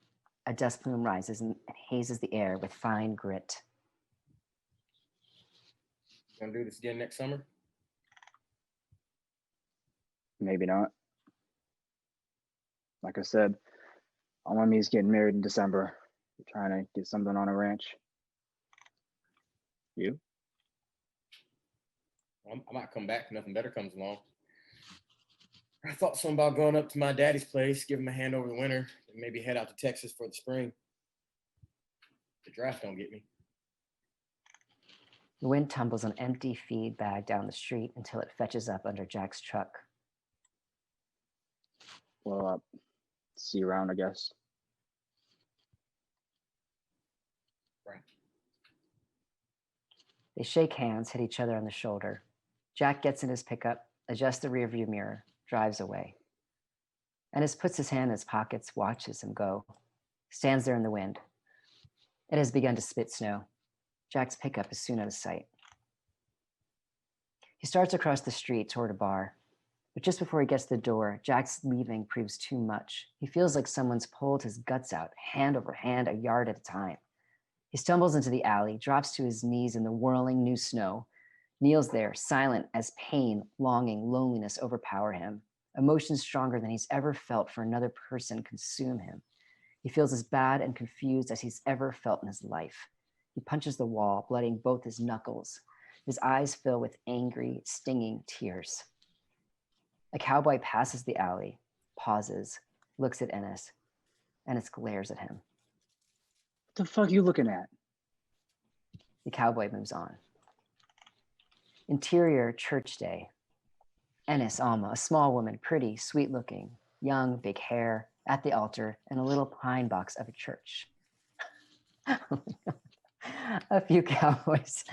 A dust plume rises and hazes the air with fine grit. Gonna do this again next summer? Maybe not. Like I said, all my me's getting married in December. We're trying to get something on a ranch. You? I might come back if nothing better comes along. I thought something about going up to my daddy's place, give him a hand over the winter, and maybe head out to Texas for the spring. The draft don't get me. The wind tumbles an empty feed bag down the street until it fetches up under Jack's truck. Well, see you around, I guess. Right. They shake hands, hit each other on the shoulder. Jack gets in his pickup, adjusts the rearview mirror, drives away. Ennis puts his hand in his pockets, watches him go, stands there in the wind. It has begun to spit snow. Jack's pickup is soon out of sight. He starts across the street toward a bar, but just before he gets to the door, Jack's leaving proves too much. He feels like someone's pulled his guts out, hand over hand, a yard at a time. He stumbles into the alley, drops to his knees in the whirling new snow, kneels there, silent as pain, longing, loneliness overpower him. Emotions stronger than he's ever felt for another person consume him. He feels as bad and confused as he's ever felt in his life. He punches the wall, blooding both his knuckles. His eyes fill with angry, stinging tears. A cowboy passes the alley, pauses, looks at Ennis. Ennis glares at him. The fuck you looking at? The cowboy moves on. Interior church day. Ennis, Alma, a small woman, pretty, sweet looking, young, big hair, at the altar in a little pine box of a church. A few cowboys.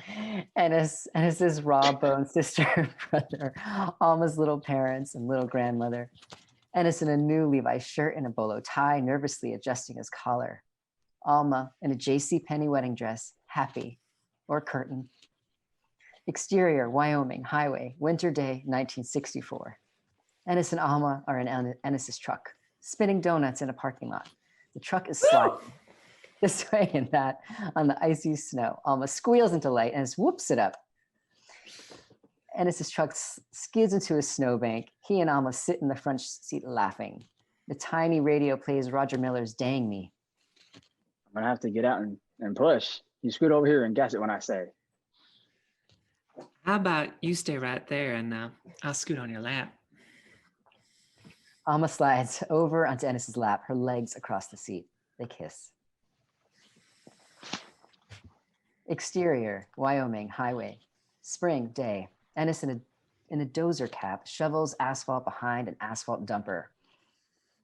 Ennis's raw bone sister and brother, Alma's little parents and little grandmother. Ennis in a new Levi shirt and a bolo tie, nervously adjusting his collar. Alma in a J.C. Penney wedding dress, happy, or curtain. Exterior, Wyoming, highway, winter day, 1964. Ennis and Alma are in Ennis's truck, spinning donuts in a parking lot. The truck is sliding this way and that on the icy snow. Alma squeals into light and whoops it up. Ennis's truck skids into a snowbank. He and Alma sit in the front seat laughing. The tiny radio plays Roger Miller's Dang Me. I'm gonna have to get out and push. You scoot over here and gas it when I say. How about you stay right there and I'll scoot on your lap. Alma slides over onto Ennis's lap, her legs across the seat. They kiss. Exterior, Wyoming, highway, spring day. Ennis in a dozer cap shovels asphalt behind an asphalt dumper.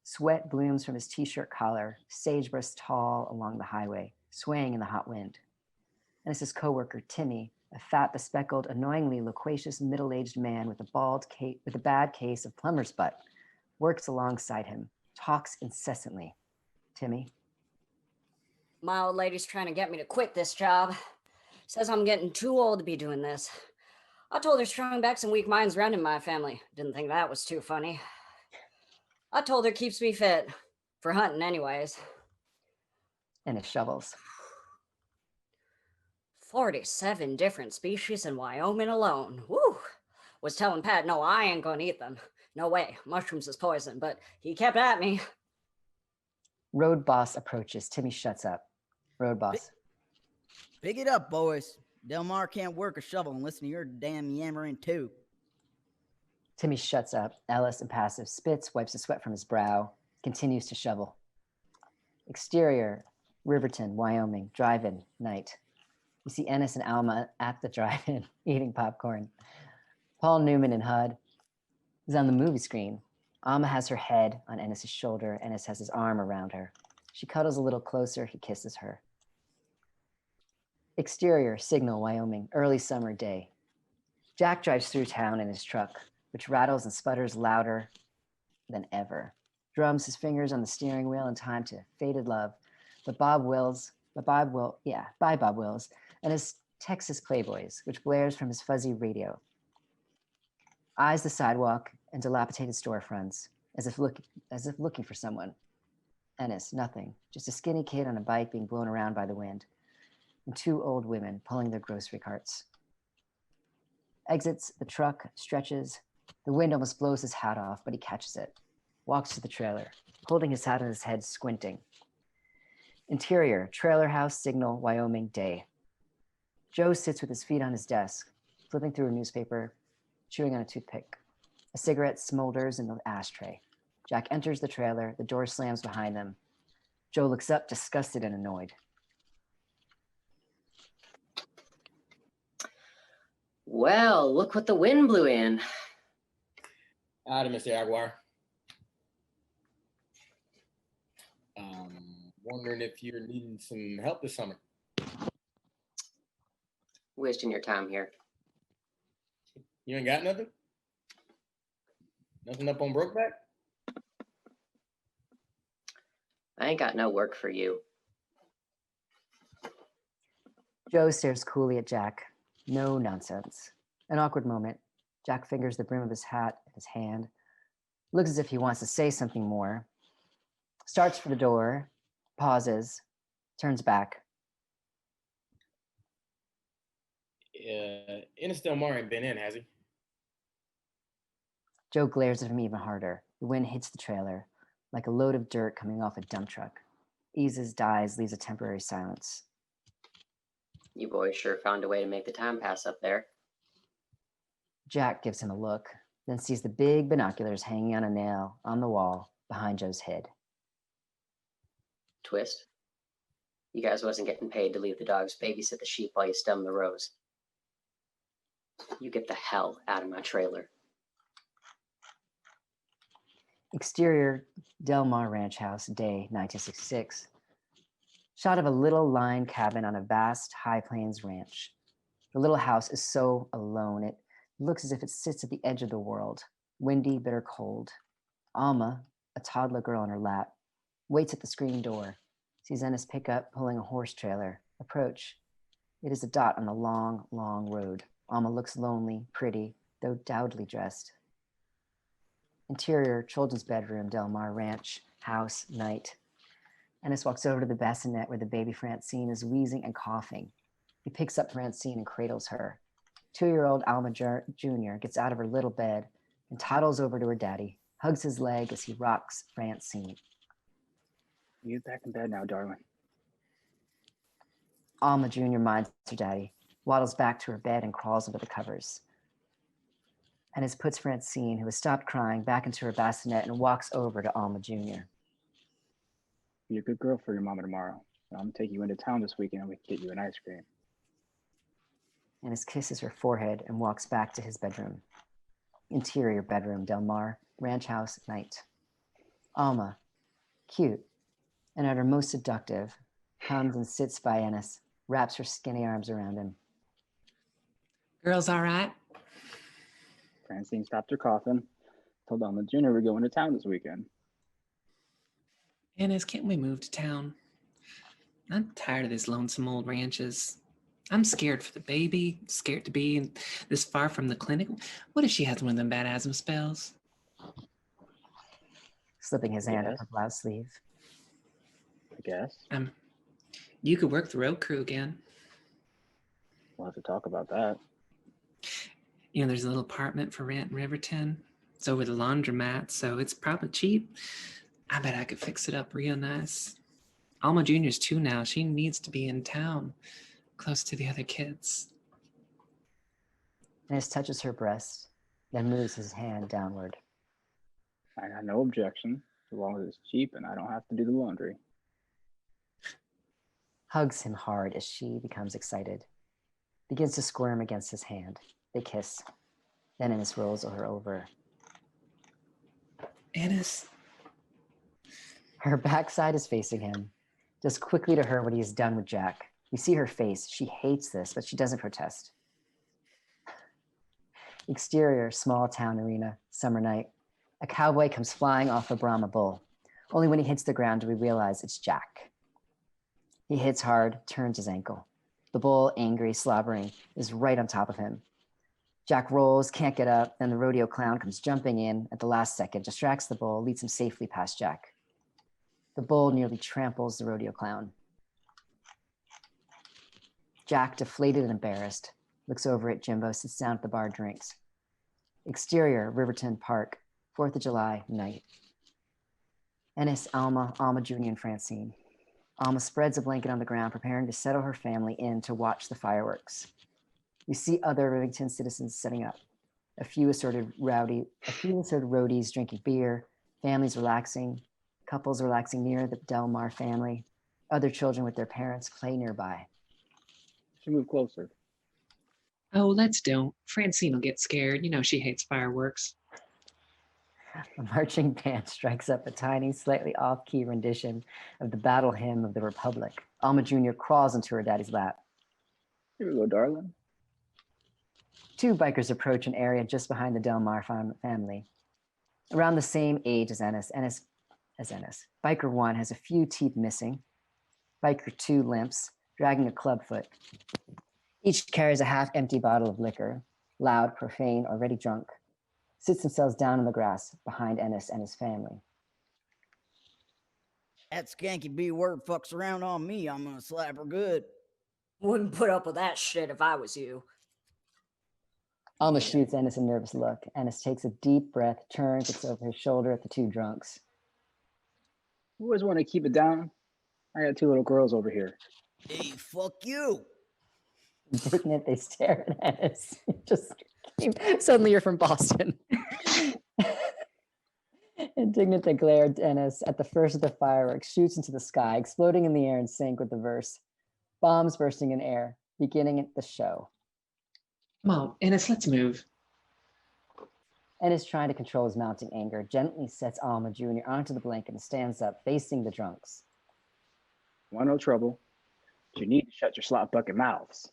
Sweat blooms from his t-shirt collar, sagebrush tall along the highway, swaying in the hot wind. Ennis's coworker, Timmy, a fat, bespectacled, annoyingly loquacious middle-aged man with a bad case of plumber's butt, works alongside him, talks incessantly. Timmy. My old lady's trying to get me to quit this job. Says I'm getting too old to be doing this. I told her strong backs and weak minds run in my family. Didn't think that was too funny. I told her keeps me fit. For hunting anyways. Ennis shovels. 47 different species in Wyoming alone. Woo! Was telling Pat, no, I ain't gonna eat them. No way, mushrooms is poison, but he kept at me. Road boss approaches. Timmy shuts up. Road boss. Pick it up, boys. Delmar can't work a shovel and listen to your damn yammering too. Timmy shuts up. Ellis, impassive, spits, wipes the sweat from his brow, continues to shovel. Exterior, Riverton, Wyoming, drive-in, night. You see Ennis and Alma at the drive-in eating popcorn. Paul Newman and HUD is on the movie screen. Alma has her head on Ennis's shoulder. Ennis has his arm around her. She cuddles a little closer. He kisses her. Exterior, Signal, Wyoming, early summer day. Jack drives through town in his truck, which rattles and sputters louder than ever. Drums his fingers on the steering wheel in time to Faded Love, by Bob Wills, and his Texas Playboys, which blares from his fuzzy radio. Eyes the sidewalk and dilapidated storefronts, as if looking for someone. Ennis, nothing, just a skinny kid on a bike being blown around by the wind, and two old women pulling their grocery carts. Exits the truck, stretches. The wind almost blows his hat off, but he catches it. Walks to the trailer, holding his hat on his head, squinting. Interior, trailer house, Signal, Wyoming, day. Joe sits with his feet on his desk, flipping through a newspaper, chewing on a toothpick. A cigarette smolders in the ashtray. Jack enters the trailer, the door slams behind them. Joe looks up, disgusted and annoyed. Well, look what the wind blew in. Howdy, Mr. Aguiar. Wondering if you're needing some help this summer. Wasting your time here. You ain't got nothing? Nothing up on Brokeback? I ain't got no work for you. Joe stares coolly at Jack. No nonsense. An awkward moment. Jack fingers the brim of his hat in his hand. Looks as if he wants to say something more. Starts for the door. Pauses. Turns back. Ennis Delmar ain't been in, has he? Joe glares at him even harder. The wind hits the trailer like a load of dirt coming off a dump truck. Eases, dies, leaves a temporary silence. You boys sure found a way to make the time pass up there. Jack gives him a look, then sees the big binoculars hanging on a nail on the wall behind Joe's head. Twist. You guys wasn't getting paid to leave the dogs babysit the sheep while you stem the rows. You get the hell out of my trailer. Exterior Del Mar Ranch House, day 1966. Shot of a little line cabin on a vast High Plains ranch. The little house is so alone, it looks as if it sits at the edge of the world, windy, bitter cold. Alma, a toddler girl on her lap, waits at the screen door, sees Ennis pick up, pulling a horse trailer. Approach. It is a dot on the long, long road. Alma looks lonely, pretty, though dowdily dressed. Interior, children's bedroom, Del Mar Ranch, house, night. Ennis walks over to the bassinet where the baby Francine is wheezing and coughing. He picks up Francine and cradles her. 2-year-old Alma Jr. gets out of her little bed and toddles over to her daddy, hugs his leg as he rocks Francine. Get back in bed now, darling. Alma Jr. minds her daddy, waddles back to her bed and crawls under the covers. Ennis puts Francine, who has stopped crying, back into her bassinet and walks over to Alma Jr. Be a good girl for your mama tomorrow. I'm gonna take you into town this weekend and we can get you an ice cream. Ennis kisses her forehead and walks back to his bedroom. Interior bedroom, Del Mar, ranch house, night. Alma, cute, and at her most seductive, comes and sits by Ennis, wraps her skinny arms around him. Girls all right? Francine stopped her coughing. Told Alma Jr. we're going to town this weekend. Ennis, can't we move to town? I'm tired of these lonesome old ranches. I'm scared for the baby, scared to be this far from the clinic. What if she has one of them bad asthma spells? Slipping his hand Yes. up her blouse sleeve. I guess. You could work the road crew again. We'll have to talk about that. You know, there's a little apartment for rent in Riverton. It's over the laundromat, so it's probably cheap. I bet I could fix it up real nice. Alma Jr.'s 2 now. She needs to be in town, close to the other kids. Ennis touches her breast, then moves his hand downward. I got no objection, as long as it's cheap and I don't have to do the laundry. Hugs him hard as she becomes excited. Begins to squirm against his hand. They kiss. Then Ennis rolls her over. Ennis. Her backside is facing him. Does quickly to her what he has done with Jack. You see her face. She hates this, but she doesn't protest. Exterior, small town arena, summer night. A cowboy comes flying off a Brahma bull. Only when he hits the ground do we realize it's Jack. He hits hard, turns his ankle. The bull, angry, slobbering, is right on top of him. Jack rolls, can't get up, then the rodeo clown comes jumping in at the last second, distracts the bull, leads him safely past Jack. The bull nearly tramples the rodeo clown. Jack, deflated and embarrassed, looks over at Jimbo, sits down at the bar, drinks. Exterior, Riverton Park, 4th of July, night. Ennis, Alma Jr., and Francine. Alma spreads a blanket on the ground, preparing to settle her family in to watch the fireworks. We see other Rivington citizens setting up. A few assorted roadies drinking beer, families relaxing, couples relaxing near the Del Mar family. Other children with their parents play nearby. Should move closer. Oh, let's don't. Francine will get scared. You know she hates fireworks. A marching band strikes up a tiny, slightly off-key rendition of the battle hymn of the Republic. Alma Jr. crawls into her daddy's lap. Here we go, darling. 2 bikers approach an area just behind the Del Mar family. Around the same age as Ennis. Biker 1 has a few teeth missing. Biker 2 limps, dragging a clubfoot. Each carries a half-empty bottle of liquor, loud, profane, already drunk. Sits themselves down on the grass behind Ennis and his family. That skanky B word fucks around on me, I'm gonna slap her good. Wouldn't put up with that shit if I was you. Alma shoots Ennis a nervous look. Ennis takes a deep breath, turns, looks over his shoulder at the 2 drunks. You always want to keep it down. I got 2 little girls over here. Hey, fuck you. Indignant, they stare at Ennis. Suddenly you're from Boston. Indignant they glare at Ennis at the first of the fireworks shoots into the sky, exploding in the air in sync with the verse. Bombs bursting in air, beginning the show. Come on, Ennis, let's move. Ennis, trying to control his mounting anger, gently sets Alma Jr. onto the blanket and stands up, facing the drunks. Want no trouble. But you need to shut your slot bucket mouths.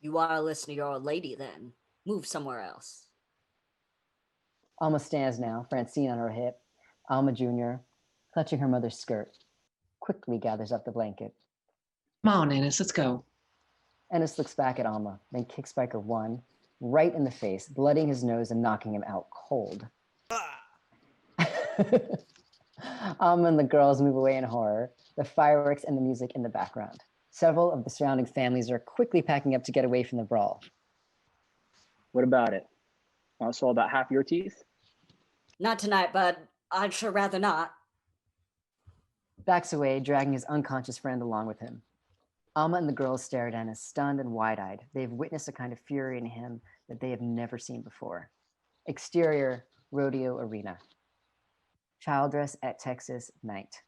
You want to listen to your old lady then? Move somewhere else. Alma stands now, Francine on her hip. Alma Jr., clutching her mother's skirt, quickly gathers up the blanket. Come on, Ennis, let's go. Ennis looks back at Alma, then kicks Biker 1 right in the face, blooding his nose and knocking him out cold. Alma and the girls move away in horror, the fireworks and the music in the background. Several of the surrounding families are quickly packing up to get away from the brawl. What about it? Want to swallow about half your teeth? Not tonight, bud. I'd sure rather not. Backs away, dragging his unconscious friend along with him. Alma and the girls stare at Ennis, stunned and wide-eyed. They have witnessed a kind of fury in him that they have never seen before. Exterior, rodeo arena. Childress at Texas night.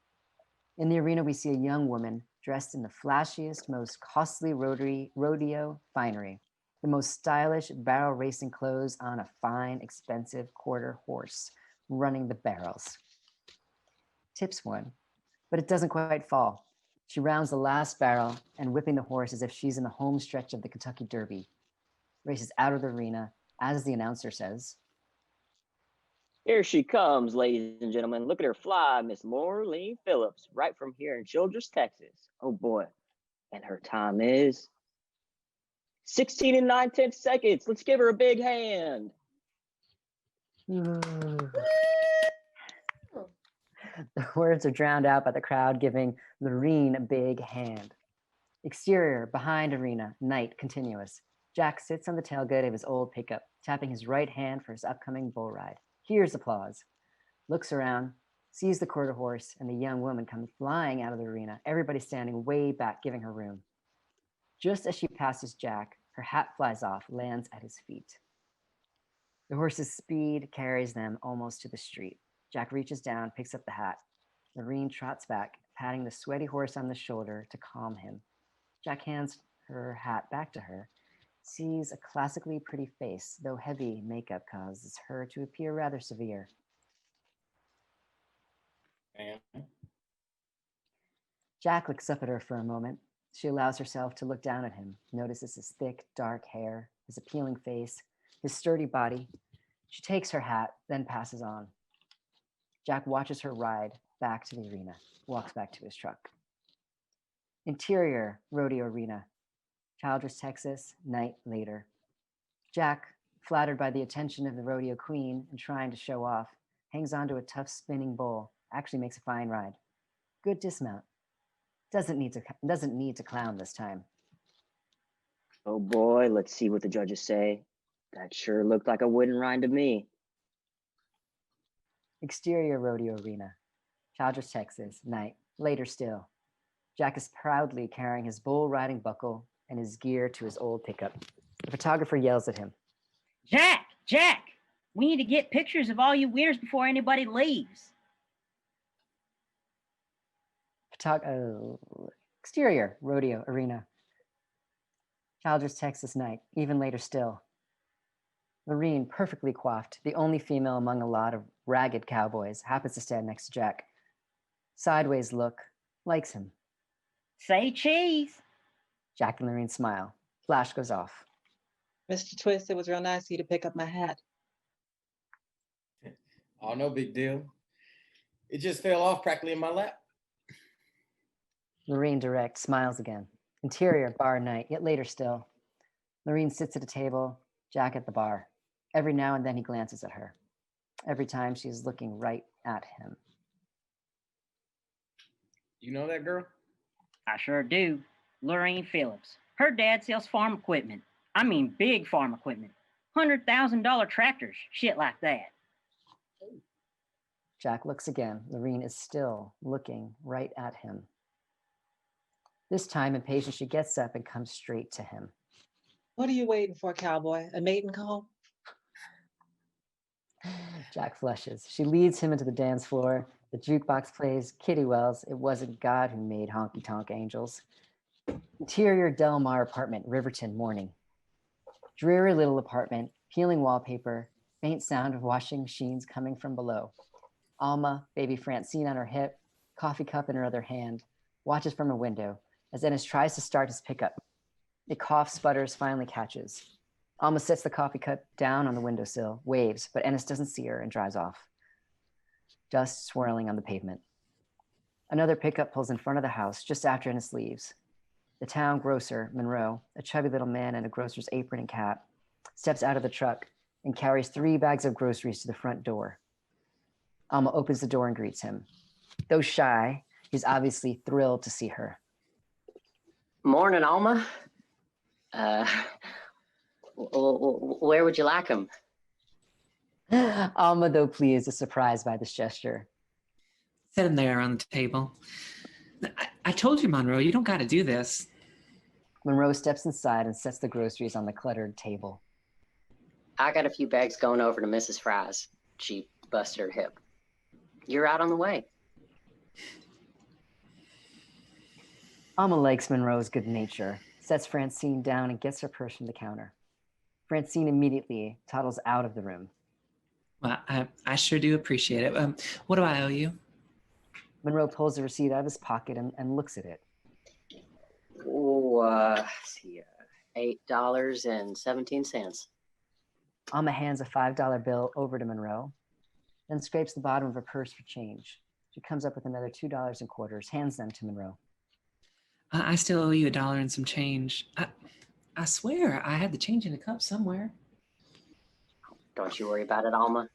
In the arena, we see a young woman dressed in the flashiest, most costly rodeo finery, the most stylish barrel racing clothes on a fine, expensive quarter horse, running the barrels. Tips one, but it doesn't quite fall. She rounds the last barrel and whipping the horse as if she's in the home stretch of the Kentucky Derby. Races out of the arena, as the announcer says. Here she comes, ladies and gentlemen. Look at her fly, Miss Lurleen Phillips, right from here in Childress, Texas. Oh boy. And her time is 16 and 9/10 seconds. Let's give her a big hand. The words are drowned out by the crowd giving Lurleen a big hand. Exterior, behind arena, night, continuous. Jack sits on the tailgate of his old pickup, tapping his right hand for his upcoming bull ride. Hears applause. Looks around, sees the quarter horse and the young woman come flying out of the arena, everybody standing way back, giving her room. Just as she passes Jack, her hat flies off, lands at his feet. The horse's speed carries them almost to the street. Jack reaches down, picks up the hat. Lurleen trots back, patting the sweaty horse on the shoulder to calm him. Jack hands her hat back to her, sees a classically pretty face, though heavy makeup causes her to appear rather severe. Man. Jack looks up at her for a moment. She allows herself to look down at him, notices his thick, dark hair, his appealing face, his sturdy body. She takes her hat, then passes on. Jack watches her ride back to the arena, walks back to his truck. Interior, rodeo arena. Childress, Texas, night later. Jack, flattered by the attention of the rodeo queen and trying to show off, hangs onto a tough spinning bull, actually makes a fine ride. Good dismount. Doesn't need to clown this time. Oh boy, let's see what the judges say. That sure looked like a wooden ride to me. Exterior rodeo arena. Childress, Texas, night, later still. Jack is proudly carrying his bull riding buckle and his gear to his old pickup. The photographer yells at him. Jack, we need to get pictures of all you winners before anybody leaves. Exterior rodeo arena. Childress, Texas night, even later still. Lurleen, perfectly coiffed, the only female among a lot of ragged cowboys, happens to stand next to Jack. Sideways look, likes him. Say cheese. Jack and Lurleen smile. Flash goes off. Mr. Twist, it was real nice of you to pick up my hat. Oh, no big deal. It just fell off practically in my lap. Lurleen direct, smiles again. Interior, bar night, yet later still. Lurleen sits at a table, Jack at the bar. Every now and then he glances at her. Every time she is looking right at him. You know that girl? I sure do. Lurleen Phillips. Her dad sells farm equipment. I mean big farm equipment. $100,000 tractors, shit like that. Jack looks again. Lurleen is still looking right at him. This time, impatient, she gets up and comes straight to him. What are you waiting for, cowboy? A mating call? Jack flushes. She leads him into the dance floor. The jukebox plays Kitty Wells. It wasn't God who made honky tonk angels. Interior Del Mar apartment, Riverton, morning. Dreary little apartment, peeling wallpaper, faint sound of washing machines coming from below. Alma, baby Francine on her hip, coffee cup in her other hand, watches from a window as Ennis tries to start his pickup. It coughs, sputters, finally catches. Alma sets the coffee cup down on the windowsill, waves, but Ennis doesn't see her and drives off. Dust swirling on the pavement. Another pickup pulls in front of the house just after Ennis leaves. The town grocer, Monroe, a chubby little man in a grocer's apron and cap, steps out of the truck and carries 3 bags of groceries to the front door. Alma opens the door and greets him. Though shy, he's obviously thrilled to see her. Morning, Alma. Where would you like them? Alma, though pleased, is surprised by this gesture. Set them there on the table. I told you, Monroe, you don't got to do this. Monroe steps inside and sets the groceries on the cluttered table. I got a few bags going over to Mrs. Fry's. She busted her hip. You're out on the way. Alma likes Monroe's good nature, sets Francine down and gets her purse from the counter. Francine immediately toddles out of the room. Well, I sure do appreciate it. What do I owe you? Monroe pulls the receipt out of his pocket and looks at it. Oh, see, $8.17. Alma hands a $5 bill over to Monroe, then scrapes the bottom of her purse for change. She comes up with another $2 in quarters, hands them to Monroe. I still owe you $1 and some change. I swear I had the change in a cup somewhere. Don't you worry about it, Alma.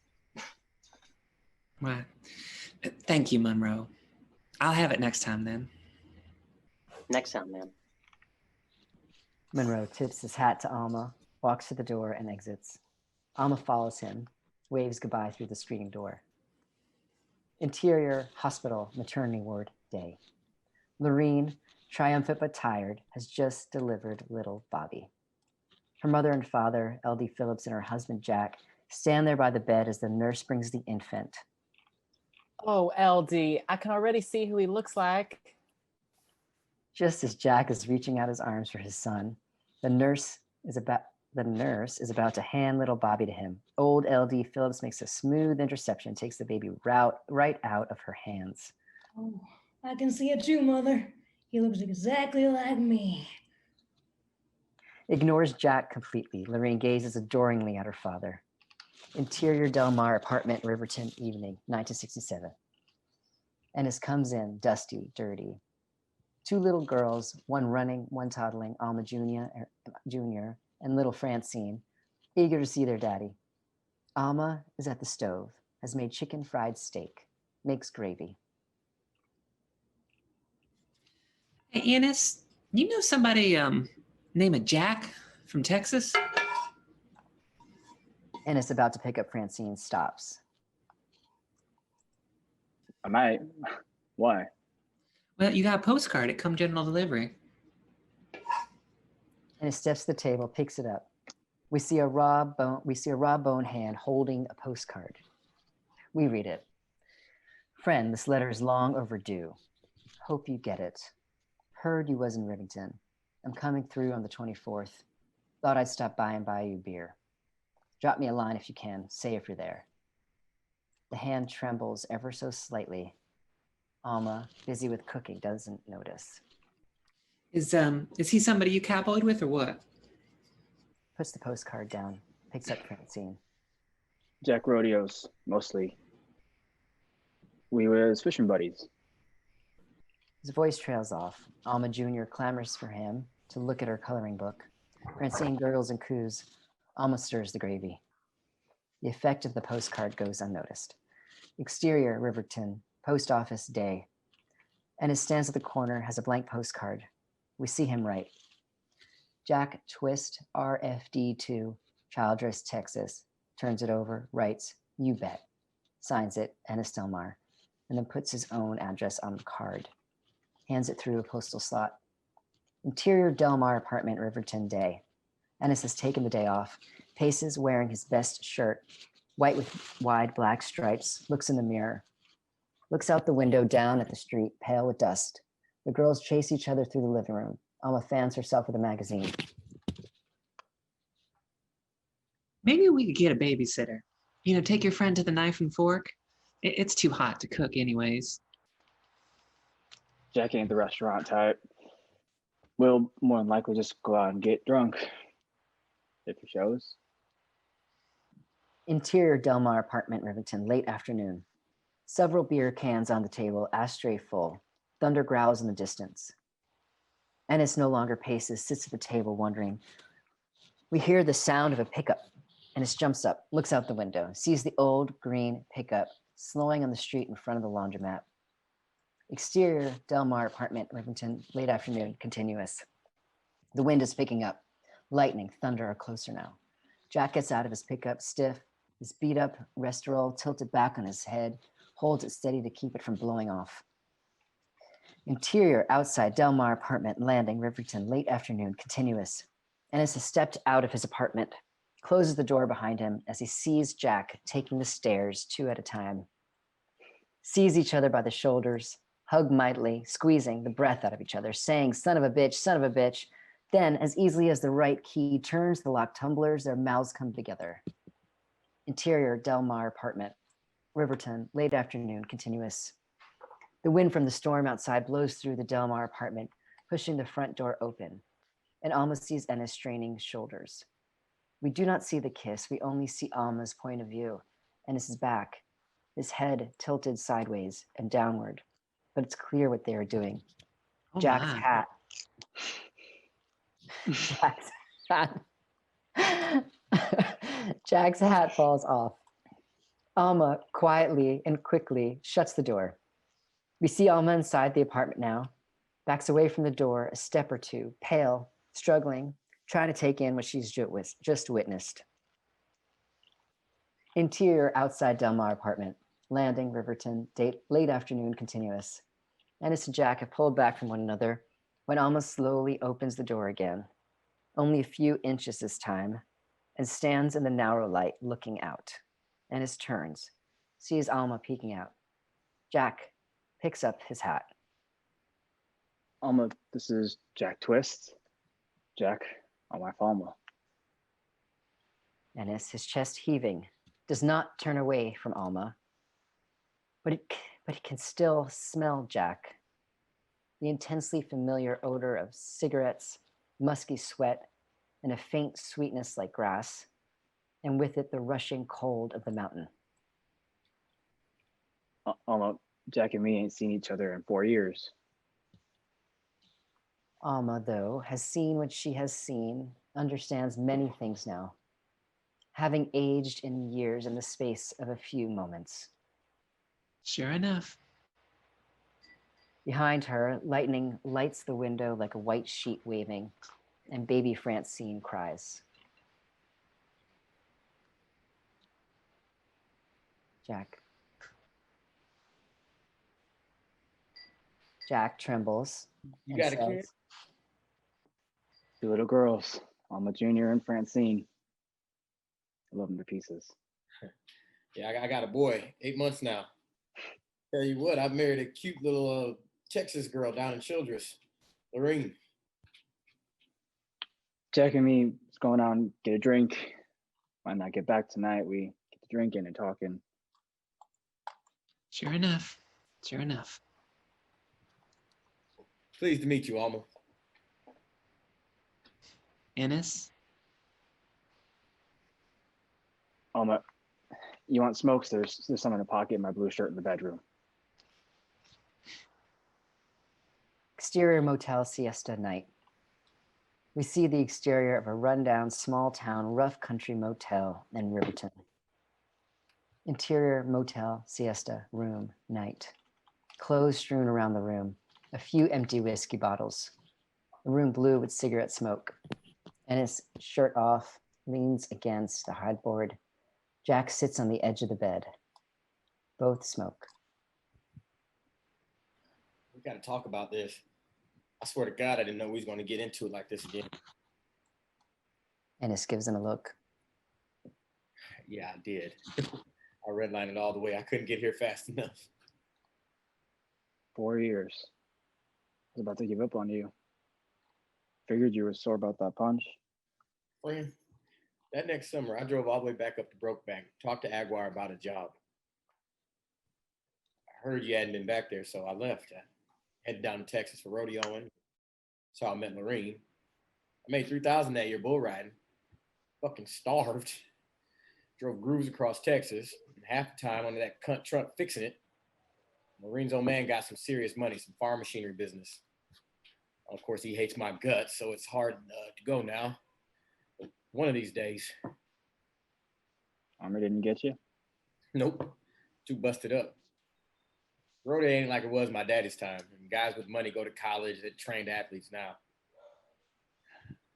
Well, thank you, Monroe. I'll have it next time then. Next time, man. Monroe tips his hat to Alma, walks to the door and exits. Alma follows him, waves goodbye through the screening door. Interior hospital maternity ward day. Lurleen, triumphant but tired, has just delivered little Bobby. Her mother and father, L.D. Phillips and her husband Jack, stand there by the bed as the nurse brings the infant. Oh, LD, I can already see who he looks like. Just as Jack is reaching out his arms for his son, the nurse is about to hand little Bobby to him. Old L.D. Phillips makes a smooth interception, takes the baby right out of her hands. Oh, I can see it too, Mother. He looks exactly like me. Ignores Jack completely. Lorraine gazes adoringly at her father. Interior Del Mar apartment, Riverton, evening, 1967. Ennis comes in, dusty, dirty. 2 little girls, one running, one toddling, Alma Jr. and little Francine, eager to see their daddy. Alma is at the stove, has made chicken fried steak, makes gravy. Hey, Ennis, you know somebody named Jack from Texas? Ennis, about to pick up Francine, stops. I might. Why? Well, you got a postcard at Come General Delivery. Ennis steps to the table, picks it up. We see a raw bone hand holding a postcard. We read it. Friend, this letter is long overdue. Hope you get it. Heard you was in Rivington. I'm coming through on the 24th. Thought I'd stop by and buy you beer. Drop me a line if you can. Say if you're there. The hand trembles ever so slightly. Alma, busy with cooking, doesn't notice. Is he somebody you cowboyed with or what? Puts the postcard down, picks up Francine. Jack rodeos, mostly. We were fishing buddies. His voice trails off. Alma Jr. clamors for him to look at her coloring book. Francine gurgles and coos. Alma stirs the gravy. The effect of the postcard goes unnoticed. Exterior, Riverton, post office day. Ennis stands at the corner, has a blank postcard. We see him write. Jack Twist, RFD2, Childress, Texas. Turns it over, writes, you bet. Signs it, Ennis Del Mar, and then puts his own address on the card. Hands it through a postal slot. Interior Del Mar apartment, Riverton day. Ennis has taken the day off, paces wearing his best shirt, white with wide black stripes, looks in the mirror, looks out the window down at the street, pale with dust. The girls chase each other through the living room. Alma fans herself with a magazine. Maybe we could get a babysitter. You know, take your friend to the knife and fork. It's too hot to cook anyways. Jack ain't the restaurant type. We'll more than likely just go out and get drunk. If it shows. Interior Del Mar apartment, Rivington, late afternoon. Several beer cans on the table, ashtray full. Thunder growls in the distance. Ennis no longer paces, sits at the table wondering. We hear the sound of a pickup. Ennis jumps up, looks out the window, sees the old green pickup slowing on the street in front of the laundromat. Exterior Del Mar apartment, Rivington, late afternoon, continuous. The wind is picking up. Lightning, thunder are closer now. Jack gets out of his pickup, stiff, his beat up restorol tilted back on his head, holds it steady to keep it from blowing off. Interior outside Del Mar apartment, landing, Rivington, late afternoon, continuous. Ennis has stepped out of his apartment, closes the door behind him as he sees Jack taking the stairs 2 at a time. Sees each other by the shoulders, hug mightily, squeezing the breath out of each other, saying, son of a bitch, son of a bitch. Then, as easily as the right key turns the locked tumblers, their mouths come together. Interior Del Mar apartment, Riverton, late afternoon, continuous. The wind from the storm outside blows through the Del Mar apartment, pushing the front door open, and Alma sees Ennis straining shoulders. We do not see the kiss, we only see Alma's point of view. Ennis's back, his head tilted sideways and downward, but it's clear what they are doing. Oh Jack's my. hat. Jack's hat. Jack's hat falls off. Alma quietly and quickly shuts the door. We see Alma inside the apartment now, backs away from the door a step or two, pale, struggling, trying to take in what she's just witnessed. Interior outside Del Mar apartment, landing, Riverton, late afternoon, continuous. Ennis and Jack have pulled back from one another when Alma slowly opens the door again, only a few inches this time, and stands in the narrow light looking out. Ennis turns, sees Alma peeking out. Jack picks up his hat. Alma, this is Jack Twist. Jack, my wife Alma. Ennis, his chest heaving, does not turn away from Alma, but he can still smell Jack. The intensely familiar odor of cigarettes, musky sweat, and a faint sweetness like grass, and with it the rushing cold of the mountain. Alma, Jack and me ain't seen each other in 4 years. Alma, though, has seen what she has seen, understands many things now, having aged in years in the space of a few moments. Sure enough. Behind her, lightning lights the window like a white sheet waving, and baby Francine cries. Jack trembles. You got a says, kid? 2 little girls, Alma Jr. and Francine. I love them to pieces. Yeah, I got a boy, 8 months now. Tell you what, I married a cute little Texas girl down in Childress, Lurleen. Jack and me is going out and get a drink. Might not get back tonight. We get to drinking and talking. Sure enough. Sure enough. Pleased to meet you, Alma. Ennis? Alma, you want smokes? There's some in the pocket in my blue shirt in the bedroom. Exterior motel siesta night. We see the exterior of a rundown small town rough country motel in Riverton. Interior motel siesta room night. Clothes strewn around the room. A few empty whiskey bottles. The room blue with cigarette smoke. Ennis, shirt off, leans against the headboard. Jack sits on the edge of the bed. Both smoke. We got to talk about this. I swear to God, I didn't know we was going to get into it like this again. Ennis gives him a look. Yeah, I did. I redlined it all the way. I couldn't get here fast enough. 4 years. I was about to give up on you. Figured you were sore about that punch. Friend, that next summer, I drove all the way back up to Brokeback, talked to Aguirre about a job. I heard you hadn't been back there, so I left. I headed down to Texas for rodeoing. So I met Lurleen. I made $3,000 that year bull riding. Fucking starved. Drove grooves across Texas, and half the time under that cunt truck fixing it. Lurleen's old man got some serious money, some farm machinery business. Of course, he hates my guts, so it's hard to go now. But one of these days. Armor didn't get you? Nope. Too busted up. Road ain't like it was my daddy's time. And guys with money go to college that trained athletes now.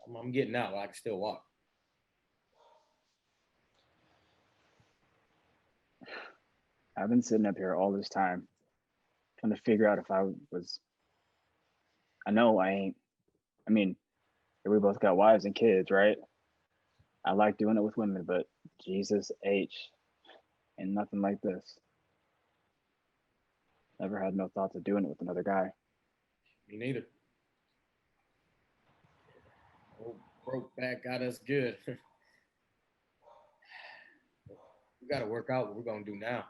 I'm getting out while I can still walk. I've been sitting up here all this time, trying to figure out if I was. I know I ain't. I mean, we both got wives and kids, right? I like doing it with women, but Jesus H, ain't nothing like this. Never had no thoughts of doing it with another guy. Me neither. Old Brokeback got us good. We got to work out what we're going to do now.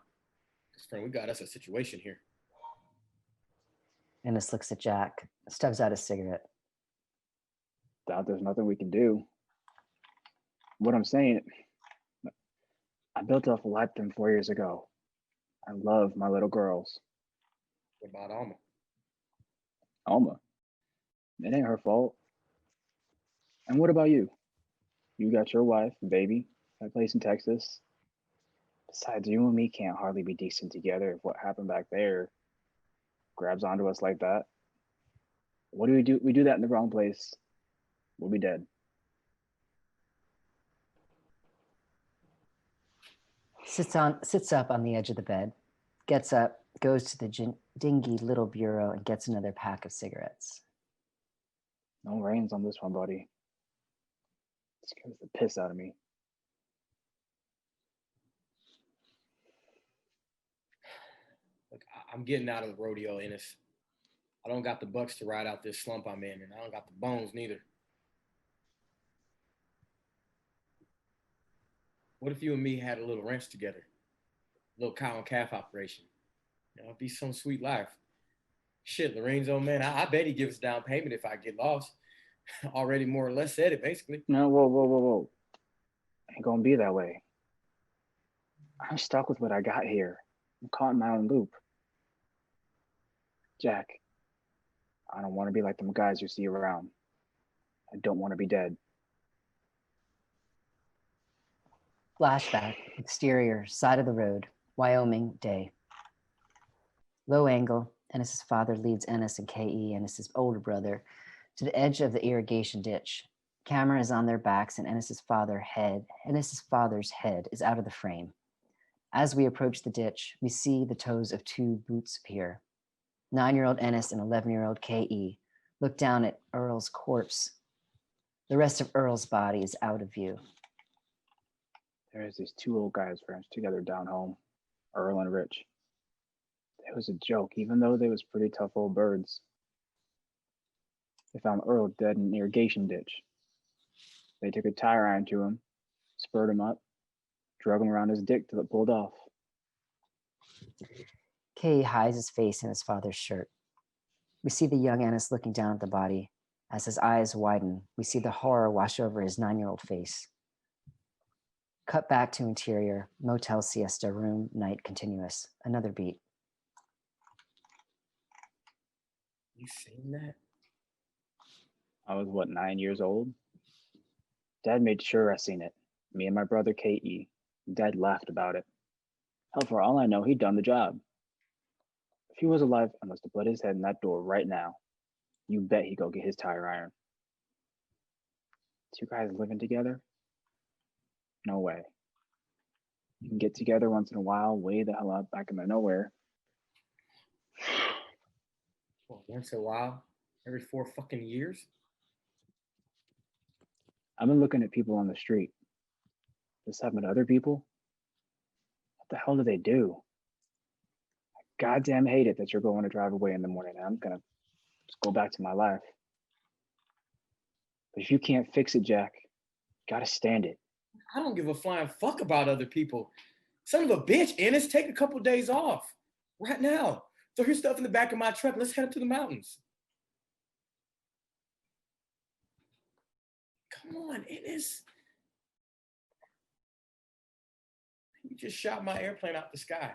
Because, friend, we got us a situation here. Ennis looks at Jack, stubs out a cigarette. Doubt there's nothing we can do. What I'm saying, I built off a life them 4 years ago. I love my little girls. What about Alma? Alma? It ain't her fault. And what about you? You got your wife and baby, that place in Texas. Besides, you and me can't hardly be decent together if what happened back there grabs onto us like that. What do? We do that in the wrong place. We'll be dead. Sits up on the edge of the bed, gets up, goes to the dingy little bureau and gets another pack of cigarettes. No reins on this one, buddy. It scares the piss out of me. Look, I'm getting out of the rodeo, Ennis. I don't got the bucks to ride out this slump I'm in, and I don't got the bones neither. What if you and me had a little ranch together? A little cow and calf operation. You know, it'd be some sweet life. Shit, Lorraine's old man, I bet he gives down payment if I get lost. Already more or less said it, basically. No, whoa. Ain't gonna be that way. I'm stuck with what I got here. I'm caught in my own loop. Jack, I don't want to be like them guys you see around. I don't want to be dead. Flashback, exterior, side of the road, Wyoming, day. Low angle, Ennis's father leads Ennis and K.E., Ennis's older brother, to the edge of the irrigation ditch. Camera is on their backs and Ennis's father's head is out of the frame. As we approach the ditch, we see the toes of two boots appear. 9-year-old Ennis and 11-year-old K.E. look down at Earl's corpse. The rest of Earl's body is out of view. There's these two old guys ranched together down home, Earl and Rich. It was a joke, even though they was pretty tough old birds. They found Earl dead in an irrigation ditch. They took a tire iron to him, spurred him up, drug him around his dick till it pulled off. Kay hides his face in his father's shirt. We see the young Ennis looking down at the body. As his eyes widen, we see the horror wash over his 9-year-old face. Cut back to interior, motel siesta, room, night, continuous. Another beat. You seen that? I was, 9 years old? Dad made sure I seen it. Me and my brother K.E. Dad laughed about it. Hell, for all I know, he'd done the job. If he was alive, I must have put his head in that door right now. You bet he'd go get his tire iron. Two guys living together? No way. You can get together once in a while, way the hell out back in the nowhere. Well, once in a while, every 4 fucking years. I've been looking at people on the street. This happen to other people? What the hell do they do? I goddamn hate it that you're going to drive away in the morning. I'm gonna just go back to my life. But if you can't fix it, Jack, you gotta stand it. I don't give a flying fuck about other people. Son of a bitch, Ennis, take a couple days off. Right now. Throw your stuff in the back of my truck. Let's head up to the mountains. Come on, Ennis. You just shot my airplane out the sky.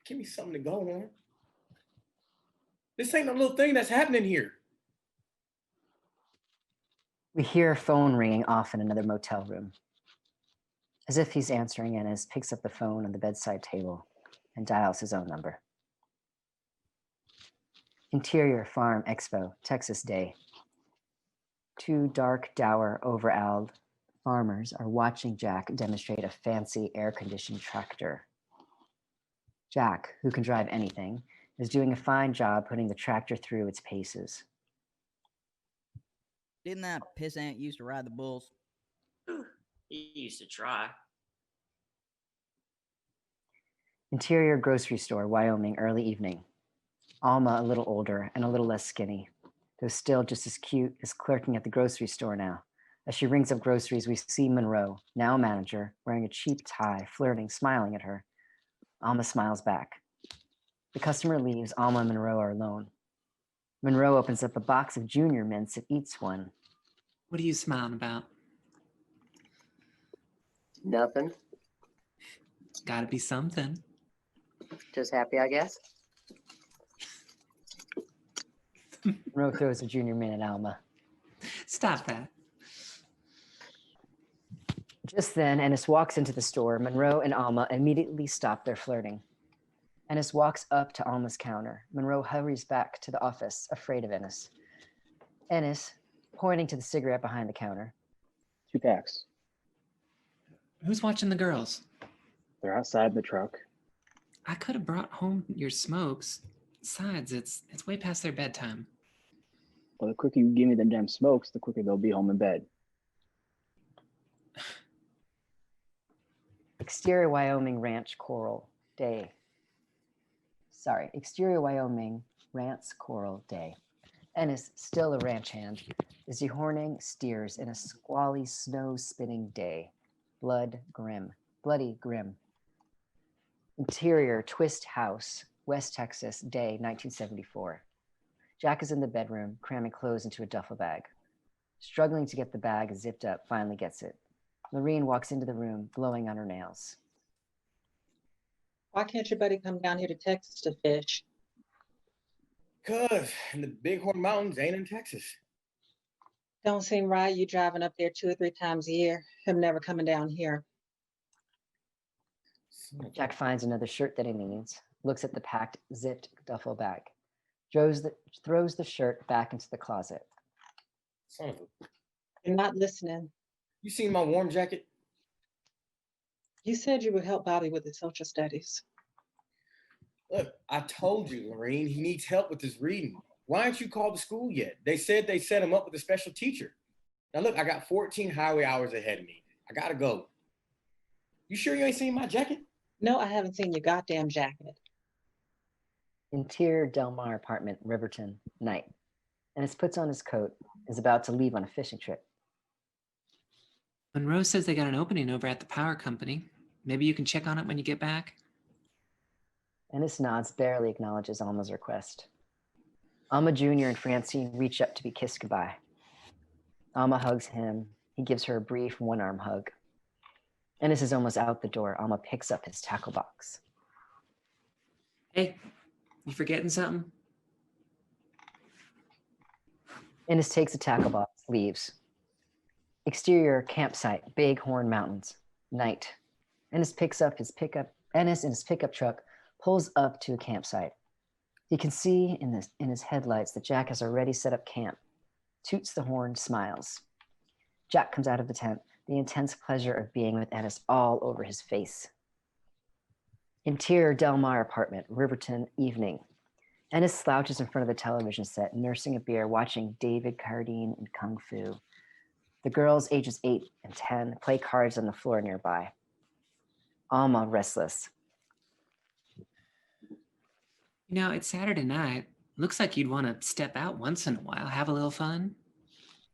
Give me something to go on. This ain't no little thing that's happening here. We hear a phone ringing off in another motel room. As if he's answering, Ennis picks up the phone on the bedside table and dials his own number. Interior Farm Expo, Texas Day. Two dark, dour, overowled farmers are watching Jack demonstrate a fancy air-conditioned tractor. Jack, who can drive anything, is doing a fine job putting the tractor through its paces. Didn't that pissant used to ride the bulls? He used to try. Interior grocery store, Wyoming, early evening. Alma, a little older and a little less skinny, though still just as cute, is clerking at the grocery store now. As she rings up groceries, we see Monroe, now a manager, wearing a cheap tie, flirting, smiling at her. Alma smiles back. The customer leaves. Alma and Monroe are alone. Monroe opens up a box of Junior Mints and eats one. What are you smiling about? Nothing. Gotta be something. Just happy, I guess. Monroe throws a Junior Mint at Alma. Stop that. Just then, Ennis walks into the store. Monroe and Alma immediately stop their flirting. Ennis walks up to Alma's counter. Monroe hurries back to the office, afraid of Ennis. Ennis, pointing to the cigarette behind the counter. 2 packs. Who's watching the girls? They're outside the truck. I could have brought home your smokes. Besides, it's way past their bedtime. Well, the quicker you give me them damn smokes, the quicker they'll be home in bed. Exterior Wyoming Ranch Coral Day. Exterior Wyoming Ranch Coral Day. Ennis, still a ranch hand, is dehorning steers in a squally, snow-spinning day. Bloody grim. Interior Twist House, West Texas, day 1974. Jack is in the bedroom, cramming clothes into a duffel bag. Struggling to get the bag zipped up, finally gets it. Lurleen walks into the room, blowing on her nails. Why can't your buddy come down here to Texas to fish? Cause the Bighorn Mountains ain't in Texas. Don't seem right. You driving up there 2 or 3 times a year. Him never coming down here. Jack finds another shirt that he needs, looks at the packed, zipped duffel bag, throws the shirt back into the closet. Son of a... You're not listening. You seen my warm jacket? You said you would help Bobby with his social studies. Look, I told you, Lurleen, he needs help with his reading. Why aren't you called the school yet? They said they set him up with a special teacher. Now look, I got 14 highway hours ahead of me. I gotta go. You sure you ain't seen my jacket? No, I haven't seen your goddamn jacket. Interior Del Mar apartment, Riverton, night. Ennis puts on his coat, is about to leave on a fishing trip. Monroe says they got an opening over at the power company. Maybe you can check on it when you get back. Ennis nods, barely acknowledges Alma's request. Alma Jr. and Francine reach up to be kissed goodbye. Alma hugs him. He gives her a brief one-arm hug. Ennis is almost out the door. Alma picks up his tackle box. Hey, you forgetting something? Ennis takes the tackle box, leaves. Exterior campsite, Bighorn Mountains, night. Ennis in his pickup truck pulls up to a campsite. He can see in his headlights that Jack has already set up camp. Toots the horn, smiles. Jack comes out of the tent, the intense pleasure of being with Ennis all over his face. Interior Del Mar apartment, Riverton, evening. Ennis slouches in front of the television set, nursing a beer, watching David Carradine in Kung Fu. The girls, ages 8 and 10, play cards on the floor nearby. Alma, restless. You know, it's Saturday night. Looks like you'd want to step out once in a while, have a little fun.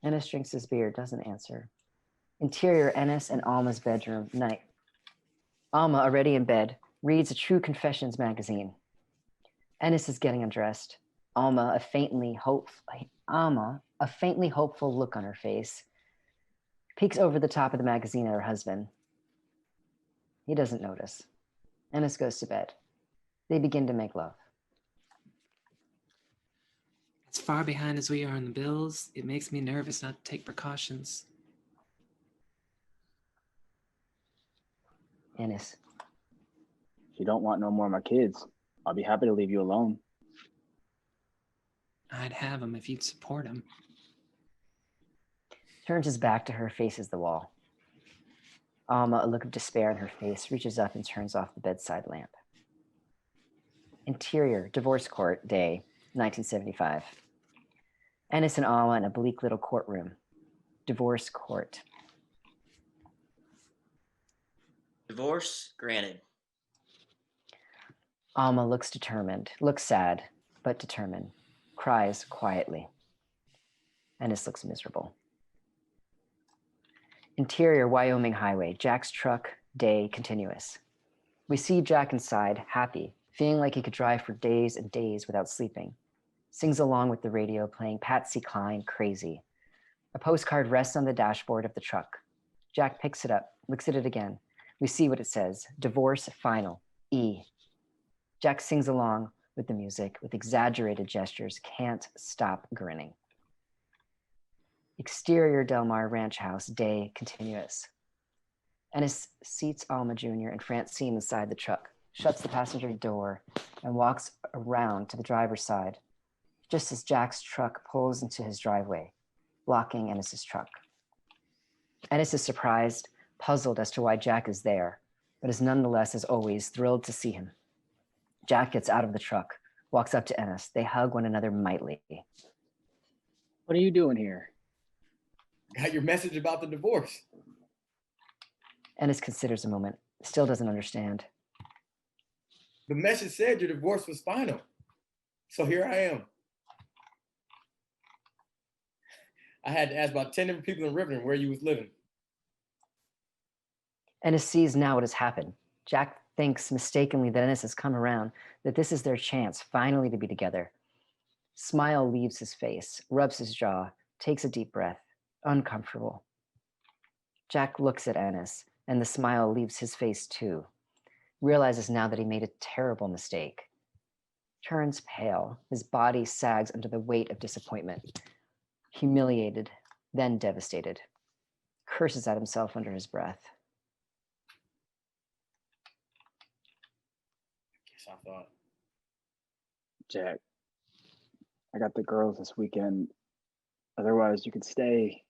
Ennis drinks his beer, doesn't answer. Interior, Ennis and Alma's bedroom, night. Alma, already in bed, reads a True Confessions magazine. Ennis is getting undressed. Alma, a faintly hopeful look on her face, peeks over the top of the magazine at her husband. He doesn't notice. Ennis goes to bed. They begin to make love. As far behind as we are in the bills, it makes me nervous not to take precautions. Ennis. If you don't want no more of my kids, I'll be happy to leave you alone. I'd have them if you'd support them. Turns his back to her, faces the wall. Alma, a look of despair on her face, reaches up and turns off the bedside lamp. Interior, divorce court, day, 1975. Ennis and Alma in a bleak little courtroom. Divorce court. Divorce granted. Alma looks determined, looks sad, but determined. Cries quietly. Ennis looks miserable. Interior, Wyoming highway. Jack's truck, day, continuous. We see Jack inside, happy, feeling like he could drive for days and days without sleeping. Sings along with the radio, playing Patsy Cline, Crazy. A postcard rests on the dashboard of the truck. Jack picks it up, looks at it again. We see what it says, divorce final, E. Jack sings along with the music, with exaggerated gestures, can't stop grinning. Exterior, Del Mar Ranch House, day, continuous. Ennis seats Alma Jr. and Francine inside the truck, shuts the passenger door, and walks around to the driver's side, just as Jack's truck pulls into his driveway, blocking Ennis's truck. Ennis is surprised, puzzled as to why Jack is there, but is nonetheless, as always, thrilled to see him. Jack gets out of the truck, walks up to Ennis. They hug one another mightily. What are you doing here? Got your message about the divorce. Ennis considers a moment, still doesn't understand. The message said your divorce was final. So here I am. I had to ask about 10 different people in Riverton where you was living. Ennis sees now what has happened. Jack thinks mistakenly that Ennis has come around, that this is their chance finally to be together. Smile leaves his face, rubs his jaw, takes a deep breath, uncomfortable. Jack looks at Ennis, and the smile leaves his face too. Realizes now that he made a terrible mistake. Turns pale, his body sags under the weight of disappointment. Humiliated, then devastated. Curses at himself under his breath. I thought. Jack, I got the girls this weekend. Otherwise, you could stay.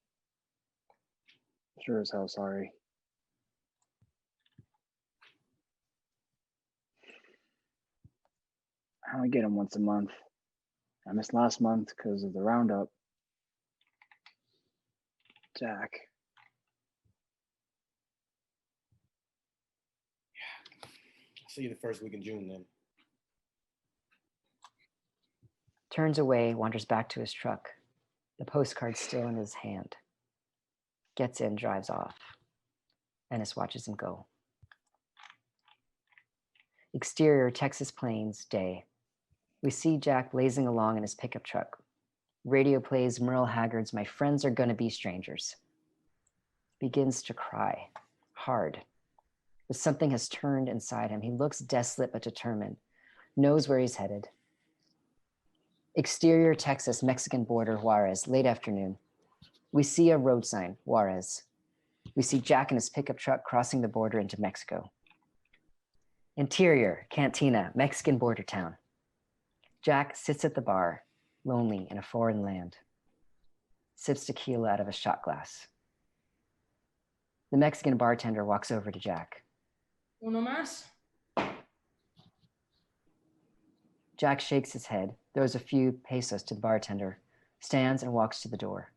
Sure as hell sorry. I only get them once a month. I missed last month because of the roundup. Jack. I'll see you the first week in June then. Turns away, wanders back to his truck. The postcard still in his hand. Gets in, drives off. Ennis watches him go. Exterior, Texas Plains, day. We see Jack blazing along in his pickup truck. Radio plays Merle Haggard's My Friends Are Gonna Be Strangers. Begins to cry, hard. But something has turned inside him. He looks desolate but determined. Knows where he's headed. Exterior, Texas, Mexican border, Juarez, late afternoon. We see a road sign, Juarez. We see Jack in his pickup truck crossing the border into Mexico. Interior, Cantina, Mexican border town. Jack sits at the bar, lonely in a foreign land. Sips tequila out of a shot glass. The Mexican bartender walks over to Jack. Uno más? Jack shakes his head, throws a few pesos to the bartender, stands and walks to the door.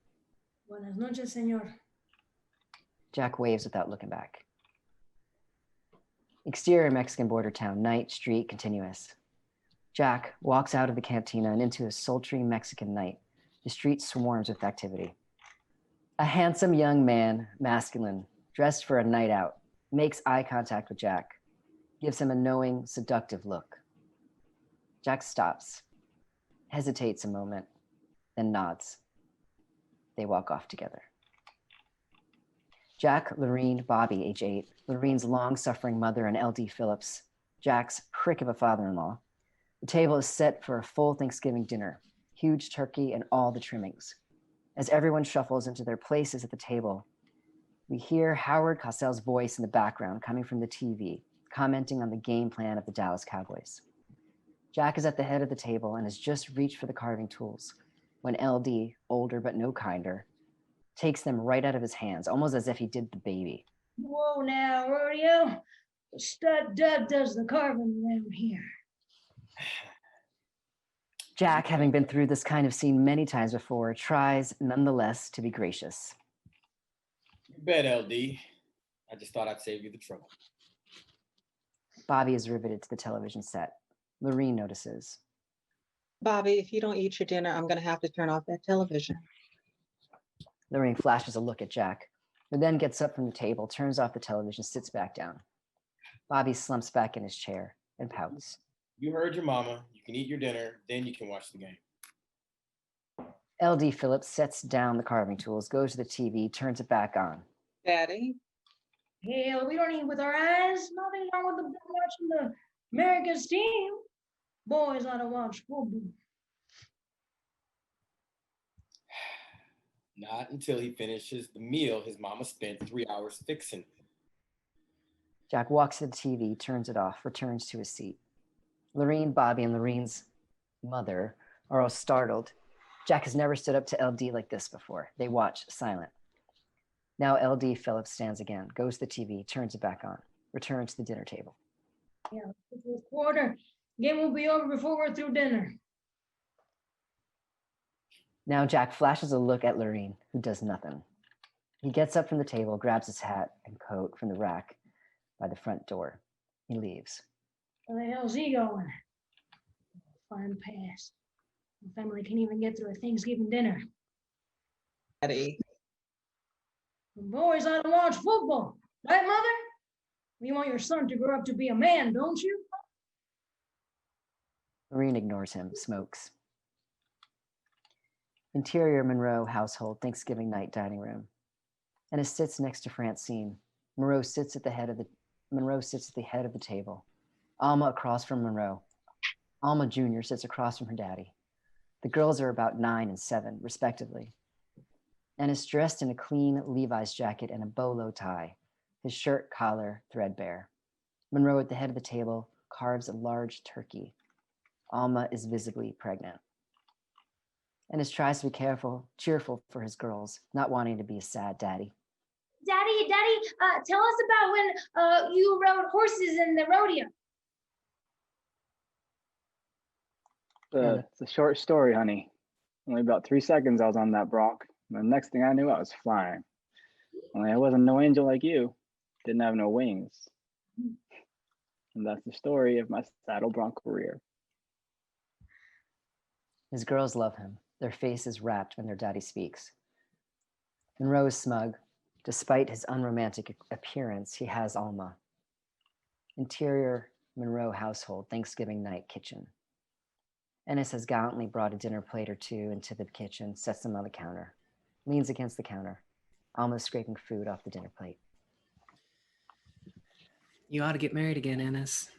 Buenas noches, señor. Jack waves without looking back. Exterior Mexican border town, night, street, continuous. Jack walks out of the cantina and into a sultry Mexican night. The street swarms with activity. A handsome young man, masculine, dressed for a night out, makes eye contact with Jack, gives him a knowing, seductive look. Jack stops, hesitates a moment, then nods. They walk off together. Jack, Lurleen, Bobby, age 8, Lureen's long-suffering mother, and L.D. Phillips, Jack's prick of a father-in-law. The table is set for a full Thanksgiving dinner, huge turkey and all the trimmings. As everyone shuffles into their places at the table, we hear Howard Cosell's voice in the background coming from the TV, commenting on the game plan of the Dallas Cowboys. Jack is at the head of the table and has just reached for the carving tools when LD, older but no kinder, takes them right out of his hands, almost as if he did the baby. Whoa now, Rodeo. The stud dub does the carving around here. Jack, having been through this kind of scene many times before, tries nonetheless to be gracious. You bet, LD. I just thought I'd save you the trouble. Bobby is riveted to the television set. Lurleen notices. Bobby, if you don't eat your dinner, I'm going to have to turn off that television. Lurleen flashes a look at Jack, who then gets up from the table, turns off the television, sits back down. Bobby slumps back in his chair and pouts. You heard your mama. You can eat your dinner, then you can watch the game. LD Phillips sets down the carving tools, goes to the TV, turns it back on. Daddy? Hell, we don't eat with our eyes. Nothing wrong with them watching the America's team. Boys ought to watch football. Not until he finishes the meal his mama spent 3 hours fixing. Jack walks to the TV, turns it off, returns to his seat. Lurleen, Bobby, and Lureen's mother are all startled. Jack has never stood up to LD like this before. They watch, silent. Now LD Phillips stands again, goes to the TV, turns it back on, returns to the dinner table. Yeah, fourth quarter. Game will be over before we're through dinner. Now Jack flashes a look at Lurleen, who does nothing. He gets up from the table, grabs his hat and coat from the rack by the front door. He leaves. Where the hell's he going? Fine pass. The family can't even get through a Thanksgiving dinner. Daddy? The boys ought to watch football. Right, Mother? You want your son to grow up to be a man, don't you? Lurleen ignores him, smokes. Interior Monroe household, Thanksgiving night dining room. Ennis sits next to Francine. Monroe sits at the head of the table. Alma across from Monroe. Alma Jr. sits across from her daddy. The girls are about 9 and 7, respectively. Ennis dressed in a clean Levi's jacket and a bolo tie, his shirt collar threadbare. Monroe at the head of the table carves a large turkey. Alma is visibly pregnant. Ennis tries to be cheerful for his girls, not wanting to be a sad daddy. Daddy, tell us about when you rode horses in the rodeo. It's a short story, honey. Only about 3 seconds I was on that bronc. The next thing I knew, I was flying. Only I wasn't no angel like you. Didn't have no wings. And that's the story of my saddle bronc career. His girls love him. Their faces rapt when their daddy speaks. Monroe is smug. Despite his unromantic appearance, he has Alma. Interior Monroe household, Thanksgiving night kitchen. Ennis has gallantly brought a dinner plate or two into the kitchen, sets them on the counter, leans against the counter. Alma is scraping food off the dinner plate. You ought to get married again, Ennis.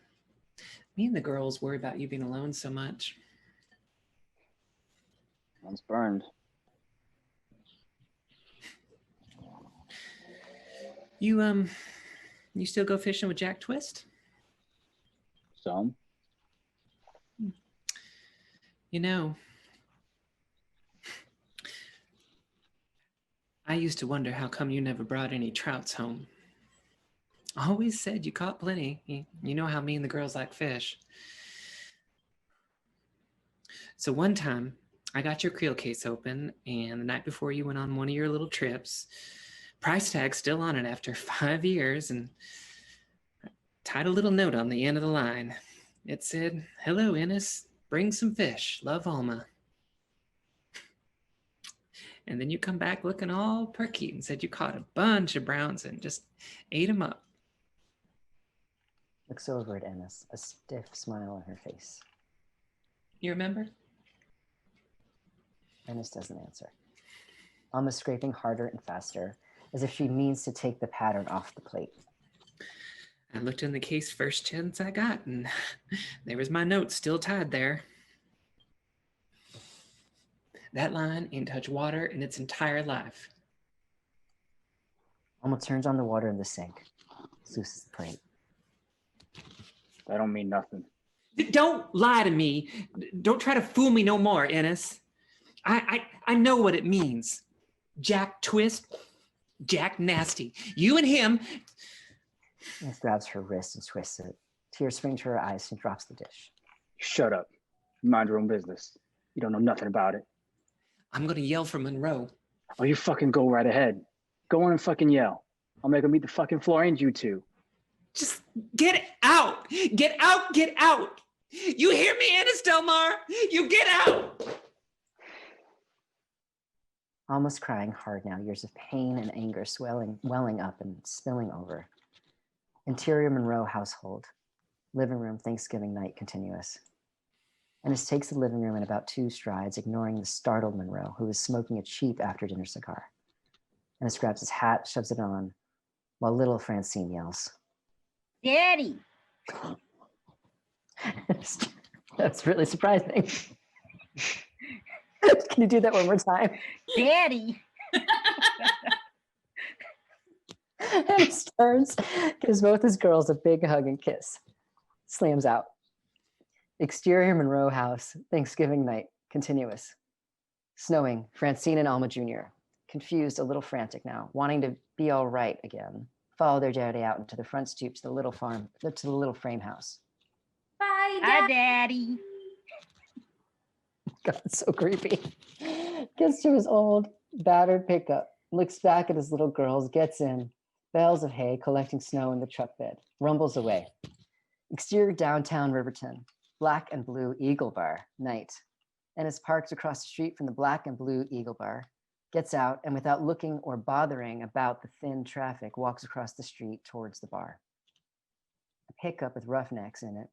Me and the girls worry about you being alone so much. One's burned. You still go fishing with Jack Twist? Some. You know, I used to wonder how come you never brought any trouts home. I always said you caught plenty. You know how me and the girls like fish. So one time, I got your creel case open, and the night before you went on one of your little trips, Price tag's still on it after 5 years, and I tied a little note on the end of the line. It said, "Hello, Ennis. Bring some fish. Love, Alma." And then you come back looking all perky and said you caught a bunch of browns and just ate them up. Looks over at Ennis, a stiff smile on her face. You remember? Ennis doesn't answer. Alma's scraping harder and faster, as if she means to take the pattern off the plate. I looked in the case first chance I got, and there was my note still tied there. That line ain't touched water in its entire life. Alma turns on the water in the sink, sluices the plate. That don't mean nothing. Don't lie to me. Don't try to fool me no more, Ennis. I know what it means. Jack Twist, Jack Nasty. You and him. Ennis grabs her wrist and twists it. Tears spring to her eyes and drops the dish. Shut up. Mind your own business. You don't know nothing about it. I'm gonna yell for Monroe. Oh, you fucking go right ahead. Go on and fucking yell. I'll make him eat the fucking floor and you too. Just get out. Get out. Get out. You hear me, Ennis Delmar? You get out. Almost crying hard now, years of pain and anger welling up and spilling over. Interior Monroe household. Living room, Thanksgiving night continuous. Ennis takes the living room in about 2 strides, ignoring the startled Monroe, who is smoking a cheap after-dinner cigar. Ennis grabs his hat, shoves it on, while little Francine yells, Daddy! That's really surprising. Can you do that one more time? Daddy! Ennis turns, gives both his girls a big hug and kiss. Slams out. Exterior Monroe house, Thanksgiving night, continuous. Snowing, Francine and Alma Jr., confused, a little frantic now, wanting to be all right again, follow their daddy out into the front stoop to the little farm, to the little frame house. Bye, Hi, Daddy. God, it's so creepy. Gets to his old, battered pickup, looks back at his little girls, gets in, bales of hay collecting snow in the truck bed, rumbles away. Exterior downtown Riverton, black and blue Eagle Bar, night. Ennis parks across the street from the black and blue Eagle Bar, gets out, and without looking or bothering about the thin traffic, walks across the street towards the bar. A pickup with roughnecks in it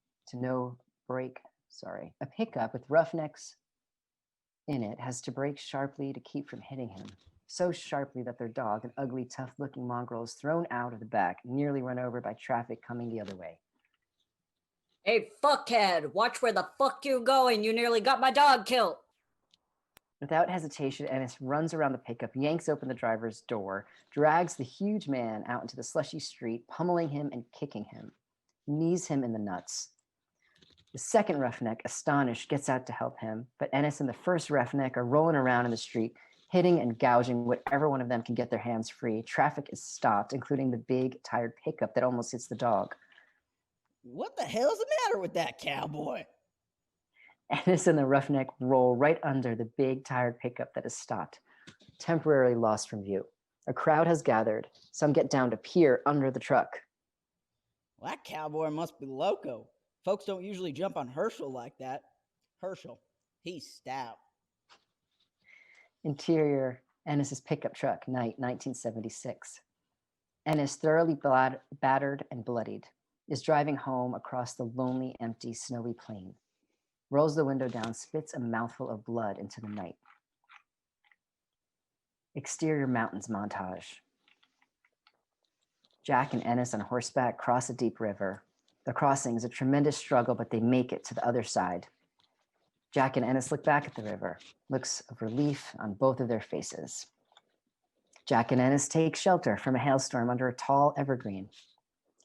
a pickup with roughnecks in it has to brake sharply to keep from hitting him. So sharply that their dog, an ugly, tough-looking mongrel, is thrown out of the back, nearly run over by traffic coming the other way. Hey, fuckhead, watch where the fuck you going. You nearly got my dog killed. Without hesitation, Ennis runs around the pickup, yanks open the driver's door, drags the huge man out into the slushy street, pummeling him and kicking him, knees him in the nuts. The second roughneck, astonished, gets out to help him, but Ennis and the first roughneck are rolling around in the street, hitting and gouging whatever one of them can get their hands free. Traffic is stopped, including the big, tired pickup that almost hits the dog. What the hell's the matter with that cowboy? Ennis and the roughneck roll right under the big, tired pickup that is stopped, temporarily lost from view. A crowd has gathered. Some get down to peer under the truck. Well, that cowboy must be loco. Folks don't usually jump on Herschel like that. Herschel, he's stout. Interior, Ennis's pickup truck, night 1976. Ennis, thoroughly battered and bloodied, is driving home across the lonely, empty, snowy plain. Rolls the window down, spits a mouthful of blood into the night. Exterior mountains montage. Jack and Ennis on horseback cross a deep river. The crossing is a tremendous struggle, but they make it to the other side. Jack and Ennis look back at the river, looks of relief on both of their faces. Jack and Ennis take shelter from a hailstorm under a tall evergreen.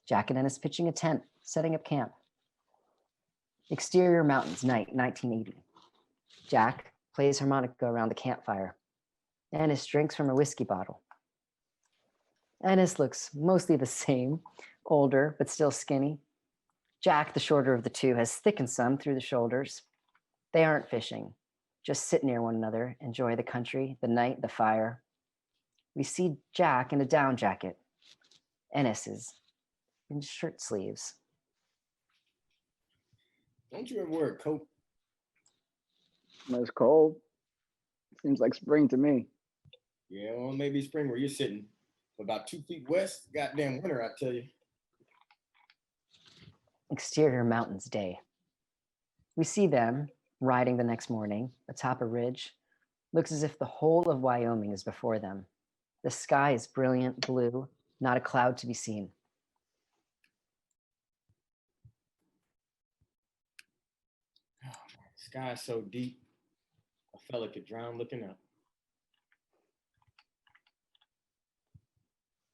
Jack and Ennis pitching a tent, setting up camp. Exterior mountains, night 1980. Jack plays harmonica around the campfire. Ennis drinks from a whiskey bottle. Ennis looks mostly the same, older, but still skinny. Jack, the shorter of the two, has thickened some through the shoulders. They aren't fishing, just sit near one another, enjoy the country, the night, the fire. We see Jack in a down jacket. Ennis is in shirt sleeves. Don't you ever wear a coat? When it's cold, seems like spring to me. Yeah, well, maybe spring where you're sitting. But about 2 feet west, goddamn winter, I tell you. Exterior mountains day. We see them riding the next morning atop a ridge. Looks as if the whole of Wyoming is before them. The sky is brilliant blue, not a cloud to be seen. The sky's so deep, a fella could drown looking up.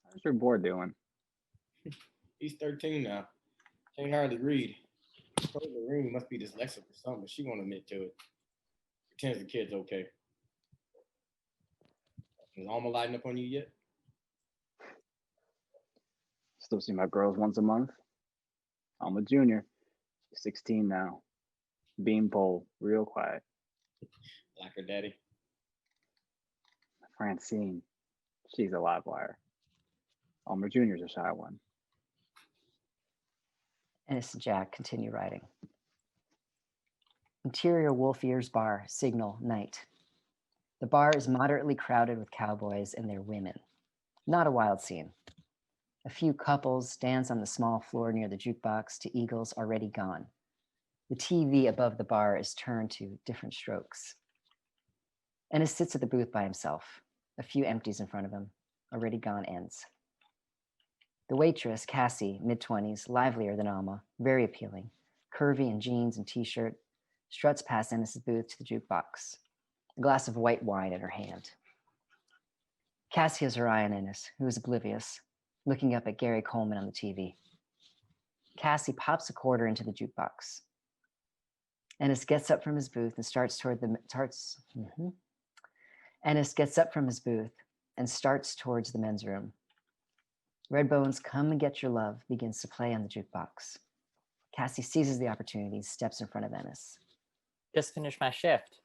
How's your boy doing? He's 13 now. Can't hardly read. Told Lurleen must be dyslexic or something, but she won't admit to it. Pretends the kid's okay. Is Alma lighting up on you yet? Still see my girls once a month. I'm a junior. She's 16 now. Beanpole, real quiet. Like her daddy. Francine, she's a live wire. Alma Jr.'s a shy one. Ennis and Jack continue riding. Interior Wolf Ears Bar, signal, night. The bar is moderately crowded with cowboys and their women. Not a wild scene. A few couples dance on the small floor near the jukebox to Eagles Already Gone. The TV above the bar is turned to different strokes. Ennis sits at the booth by himself. A few empties in front of him. Already Gone ends. The waitress, Cassie, mid-20s, livelier than Alma, very appealing, curvy in jeans and t-shirt, struts past Ennis's booth to the jukebox, a glass of white wine in her hand. Cassie has her eye on Ennis, who is oblivious, looking up at Gary Coleman on the TV. Cassie pops a quarter into the jukebox. Ennis gets up from his booth and Ennis gets up from his booth and starts towards the men's room. Redbone's Come and Get Your Love begins to play on the jukebox. Cassie seizes the opportunity, steps in front of Ennis. Just finished my shift.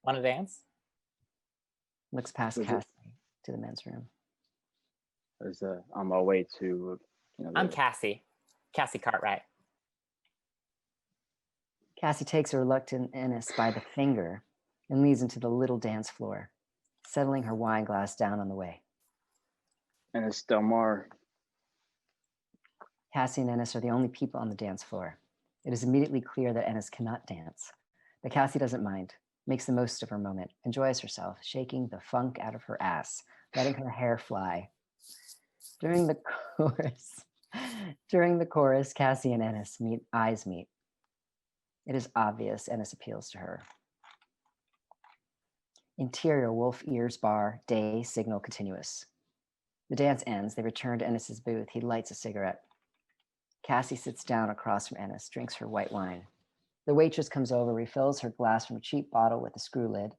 Want to dance? Looks past Cassie to the men's room. There's on my way to, I'm Cassie. Cassie Cartwright. Cassie takes a reluctant Ennis by the finger and leads into the little dance floor, settling her wine glass down on the way. Ennis Delmar. Cassie and Ennis are the only people on the dance floor. It is immediately clear that Ennis cannot dance, but Cassie doesn't mind, makes the most of her moment, enjoys herself, shaking the funk out of her ass, letting her hair fly. During the chorus, Cassie and Ennis eyes meet. It is obvious Ennis appeals to her. Interior Wolf Ears Bar, day, signal continuous. The dance ends. They return to Ennis's booth. He lights a cigarette. Cassie sits down across from Ennis, drinks her white wine. The waitress comes over, refills her glass from a cheap bottle with a screw lid.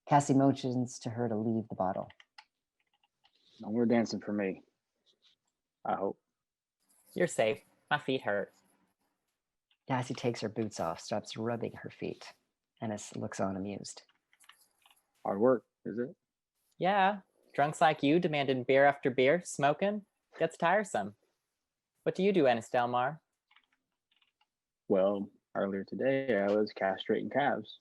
Cassie motions to her to leave the bottle. No more dancing for me. I hope. You're safe. My feet hurt. Cassie takes her boots off, starts rubbing her feet. Ennis looks on amused. Hard work, is it? Yeah. Drunks like you demanding beer after beer, smoking, gets tiresome. What do you do, Ennis Delmar? Well, earlier today, I was castrating calves.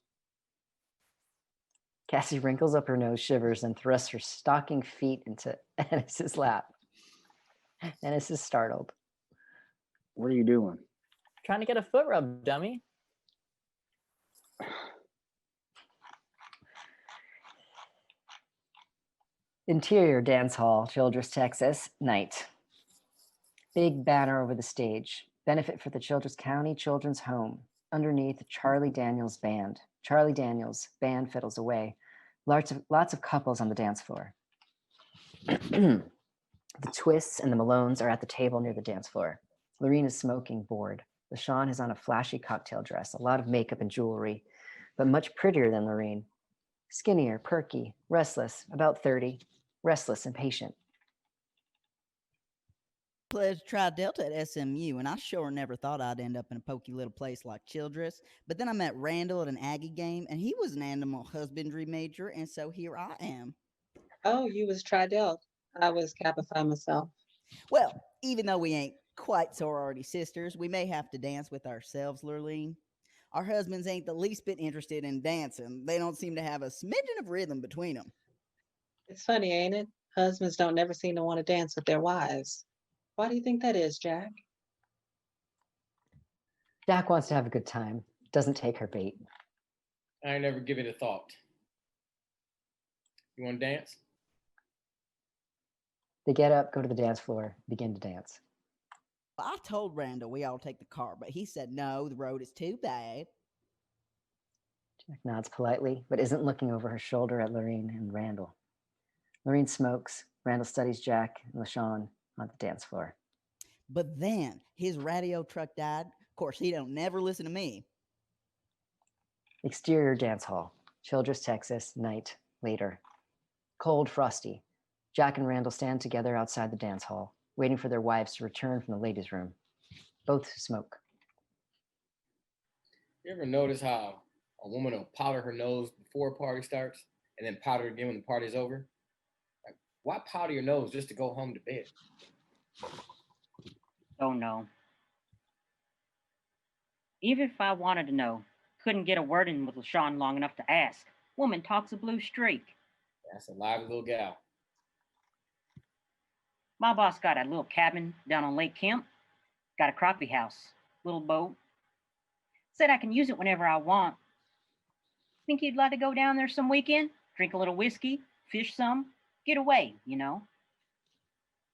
Cassie wrinkles up her nose, shivers, and thrusts her stocking feet into Ennis's lap. Ennis is startled. What are you doing? Trying to get a foot rub, dummy. Interior dance hall, Childress, Texas, night. Big banner over the stage. Benefit for the Childress County Children's Home. Underneath, Charlie Daniels Band. Charlie Daniels, band fiddles away. Lots of couples on the dance floor. The Twists and the Malones are at the table near the dance floor. Lurleen is smoking, bored. LaShawn is on a flashy cocktail dress, a lot of makeup and jewelry, but much prettier than Lurleen. Skinnier, perky, restless, about 30, restless and patient. Pledged Tri Delta at SMU, and I sure never thought I'd end up in a pokey little place like Childress. But then I met Randall at an Aggie game, and he was an animal husbandry major, and so here I am. Oh, you was Tridel. I was Kappa Phi myself. Well, even though we ain't quite sorority sisters, we may have to dance with ourselves, Lurleen. Our husbands ain't the least bit interested in dancing. They don't seem to have a smidgen of rhythm between them. It's funny, ain't it? Husbands don't never seem to want to dance with their wives. Why do you think that is, Jack? Jack wants to have a good time, doesn't take her bait. I ain't never give it a thought. You want to dance? They get up, go to the dance floor, begin to dance. I told Randall we ought to take the car, but he said no, the road is too bad. Jack nods politely, but isn't looking over her shoulder at Lurleen and Randall. Lurleen smokes. Randall studies Jack and LaShawn on the dance floor. But then his radio truck died. Of course, he don't never listen to me. Exterior dance hall. Childress, Texas, night, later. Cold, frosty. Jack and Randall stand together outside the dance hall, waiting for their wives to return from the ladies' room. Both smoke. You ever notice how a woman will powder her nose before a party starts and then powder again when the party's over? Like, why powder your nose just to go home to bed? Oh no. Even if I wanted to know, couldn't get a word in with LaShawn long enough to ask. Woman talks a blue streak. That's a lively little gal. My boss got a little cabin down on Lake Kemp. Got a crappie house, little boat. Said I can use it whenever I want. Think you'd like to go down there some weekend? Drink a little whiskey, fish some, get away, you know?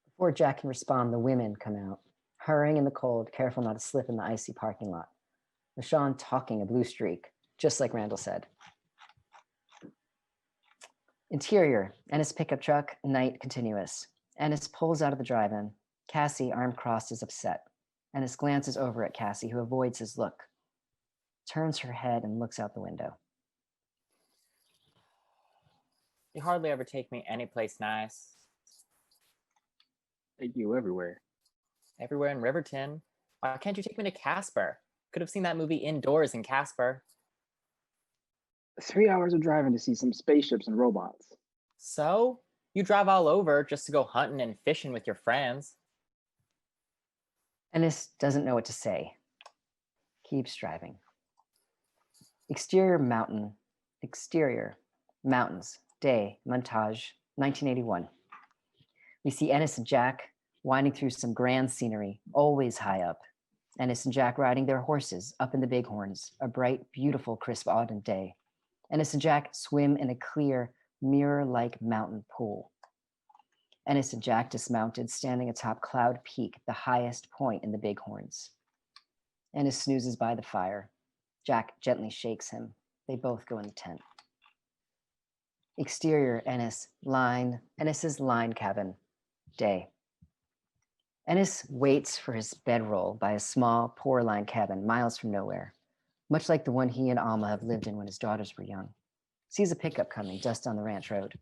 Before Jack can respond, the women come out, hurrying in the cold, careful not to slip in the icy parking lot. LaShawn talking a blue streak, just like Randall said. Interior, Ennis pickup truck, night continuous. Ennis pulls out of the drive-in. Cassie, arm crossed, is upset. Ennis glances over at Cassie, who avoids his look. Turns her head and looks out the window. You hardly ever take me anyplace nice. Take you everywhere. Everywhere in Riverton. Why can't you take me to Casper? Could have seen that movie indoors in Casper. 3 hours of driving to see some spaceships and robots. So? You drive all over just to go hunting and fishing with your friends. Ennis doesn't know what to say. Keeps driving. Exterior mountain. Exterior. Mountains. Day. Montage. 1981. We see Ennis and Jack winding through some grand scenery, always high up. Ennis and Jack riding their horses up in the bighorns, a bright, beautiful, crisp autumn day. Ennis and Jack swim in a clear, mirror-like mountain pool. Ennis and Jack dismounted, standing atop Cloud Peak, the highest point in the bighorns. Ennis snoozes by the fire. Jack gently shakes him. They both go in the tent. Exterior, Ennis's line cabin. Day. Ennis waits for his bedroll by a small, poor-line cabin miles from nowhere, much like the one he and Alma have lived in when his daughters were young. Sees a pickup coming just on the ranch road.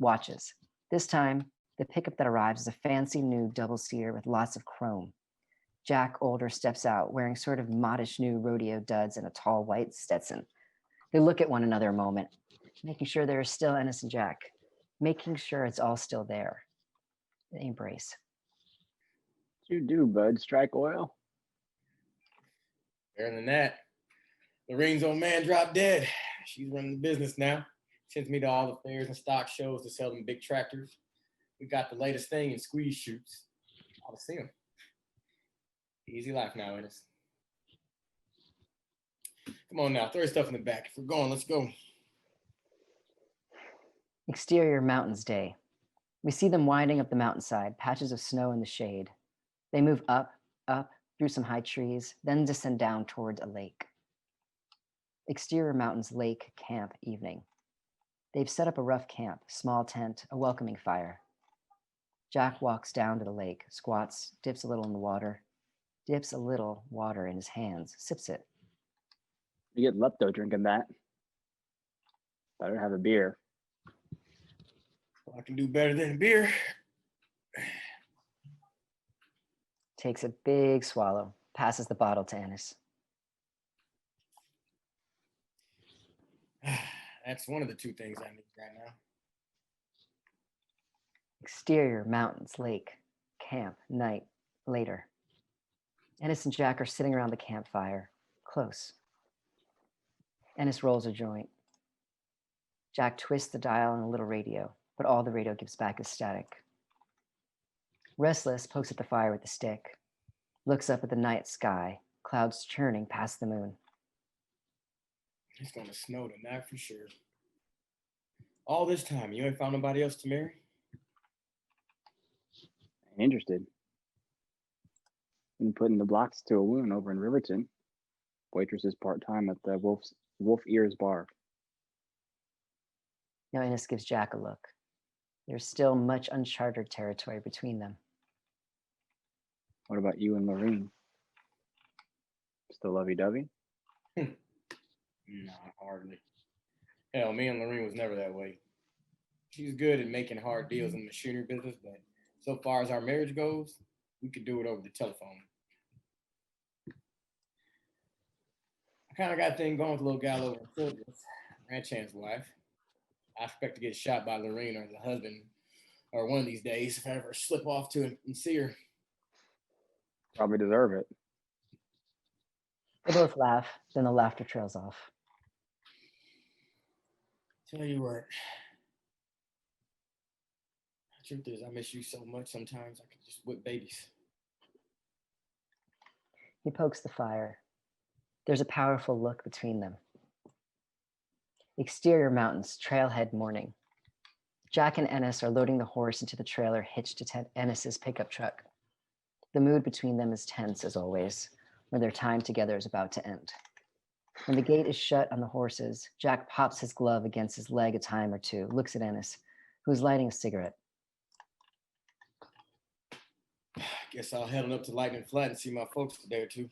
Watches. This time, the pickup that arrives is a fancy new double-seater with lots of chrome. Jack, older, steps out, wearing sort of modish new rodeo duds and a tall white Stetson. They look at one another a moment, making sure there is still Ennis and Jack, making sure it's all still there. They embrace. What you do, bud? Strike oil? Better than that. Lorraine's old man dropped dead. She's running the business now. Sends me to all the fairs and stock shows to sell them big tractors. We got the latest thing in squeeze shoots. I'll see them. Easy life now, Ennis. Come on now, throw your stuff in the back. If we're going, let's go. Exterior mountains day. We see them winding up the mountainside, patches of snow in the shade. They move up, through some high trees, then descend down towards a lake. Exterior mountains, lake, camp, evening. They've set up a rough camp, small tent, a welcoming fire. Jack walks down to the lake, squats, dips a little in the water, dips a little water in his hands, sips it. You get lepto drinking that. Better have a beer. I can do better than a beer. Takes a big swallow, passes the bottle to Ennis. That's one of the two things I need right now. Exterior, mountains, lake, camp, night, later. Ennis and Jack are sitting around the campfire, close. Ennis rolls a joint. Jack twists the dial on a little radio, but all the radio gives back is static. Restless pokes at the fire with a stick, looks up at the night sky, clouds churning past the moon. It's gonna snow tonight for sure. All this time, you ain't found nobody else to marry? Ain't interested. Been putting the blocks to a wound over in Riverton. Waitress is part-time at the Wolf Ears Bar. Now Ennis gives Jack a look. There's still much uncharted territory between them. What about you and Lurleen? Still lovey-dovey? Nah, hardly. Hell, me and Lurleen was never that way. She's good at making hard deals in the machinery business, but so far as our marriage goes, we could do it over the telephone. I kind of got a thing going with a little gal over in Childress, ranch hand's wife. I expect to get shot by Lurleen or the husband, or one of these days if I ever slip off to and see her. Probably deserve it. They both laugh, then the laughter trails off. Tell you what, the truth is I miss you so much sometimes I could just whip babies. He pokes the fire. There's a powerful look between them. Exterior mountains, trailhead morning. Jack and Ennis are loading the horse into the trailer hitched to Ennis's pickup truck. The mood between them is tense as always, when their time together is about to end. When the gate is shut on the horses, Jack pops his glove against his leg a time or two, looks at Ennis, who is lighting a cigarette. Guess I'll head on up to Lightning Flat and see my folks today or two.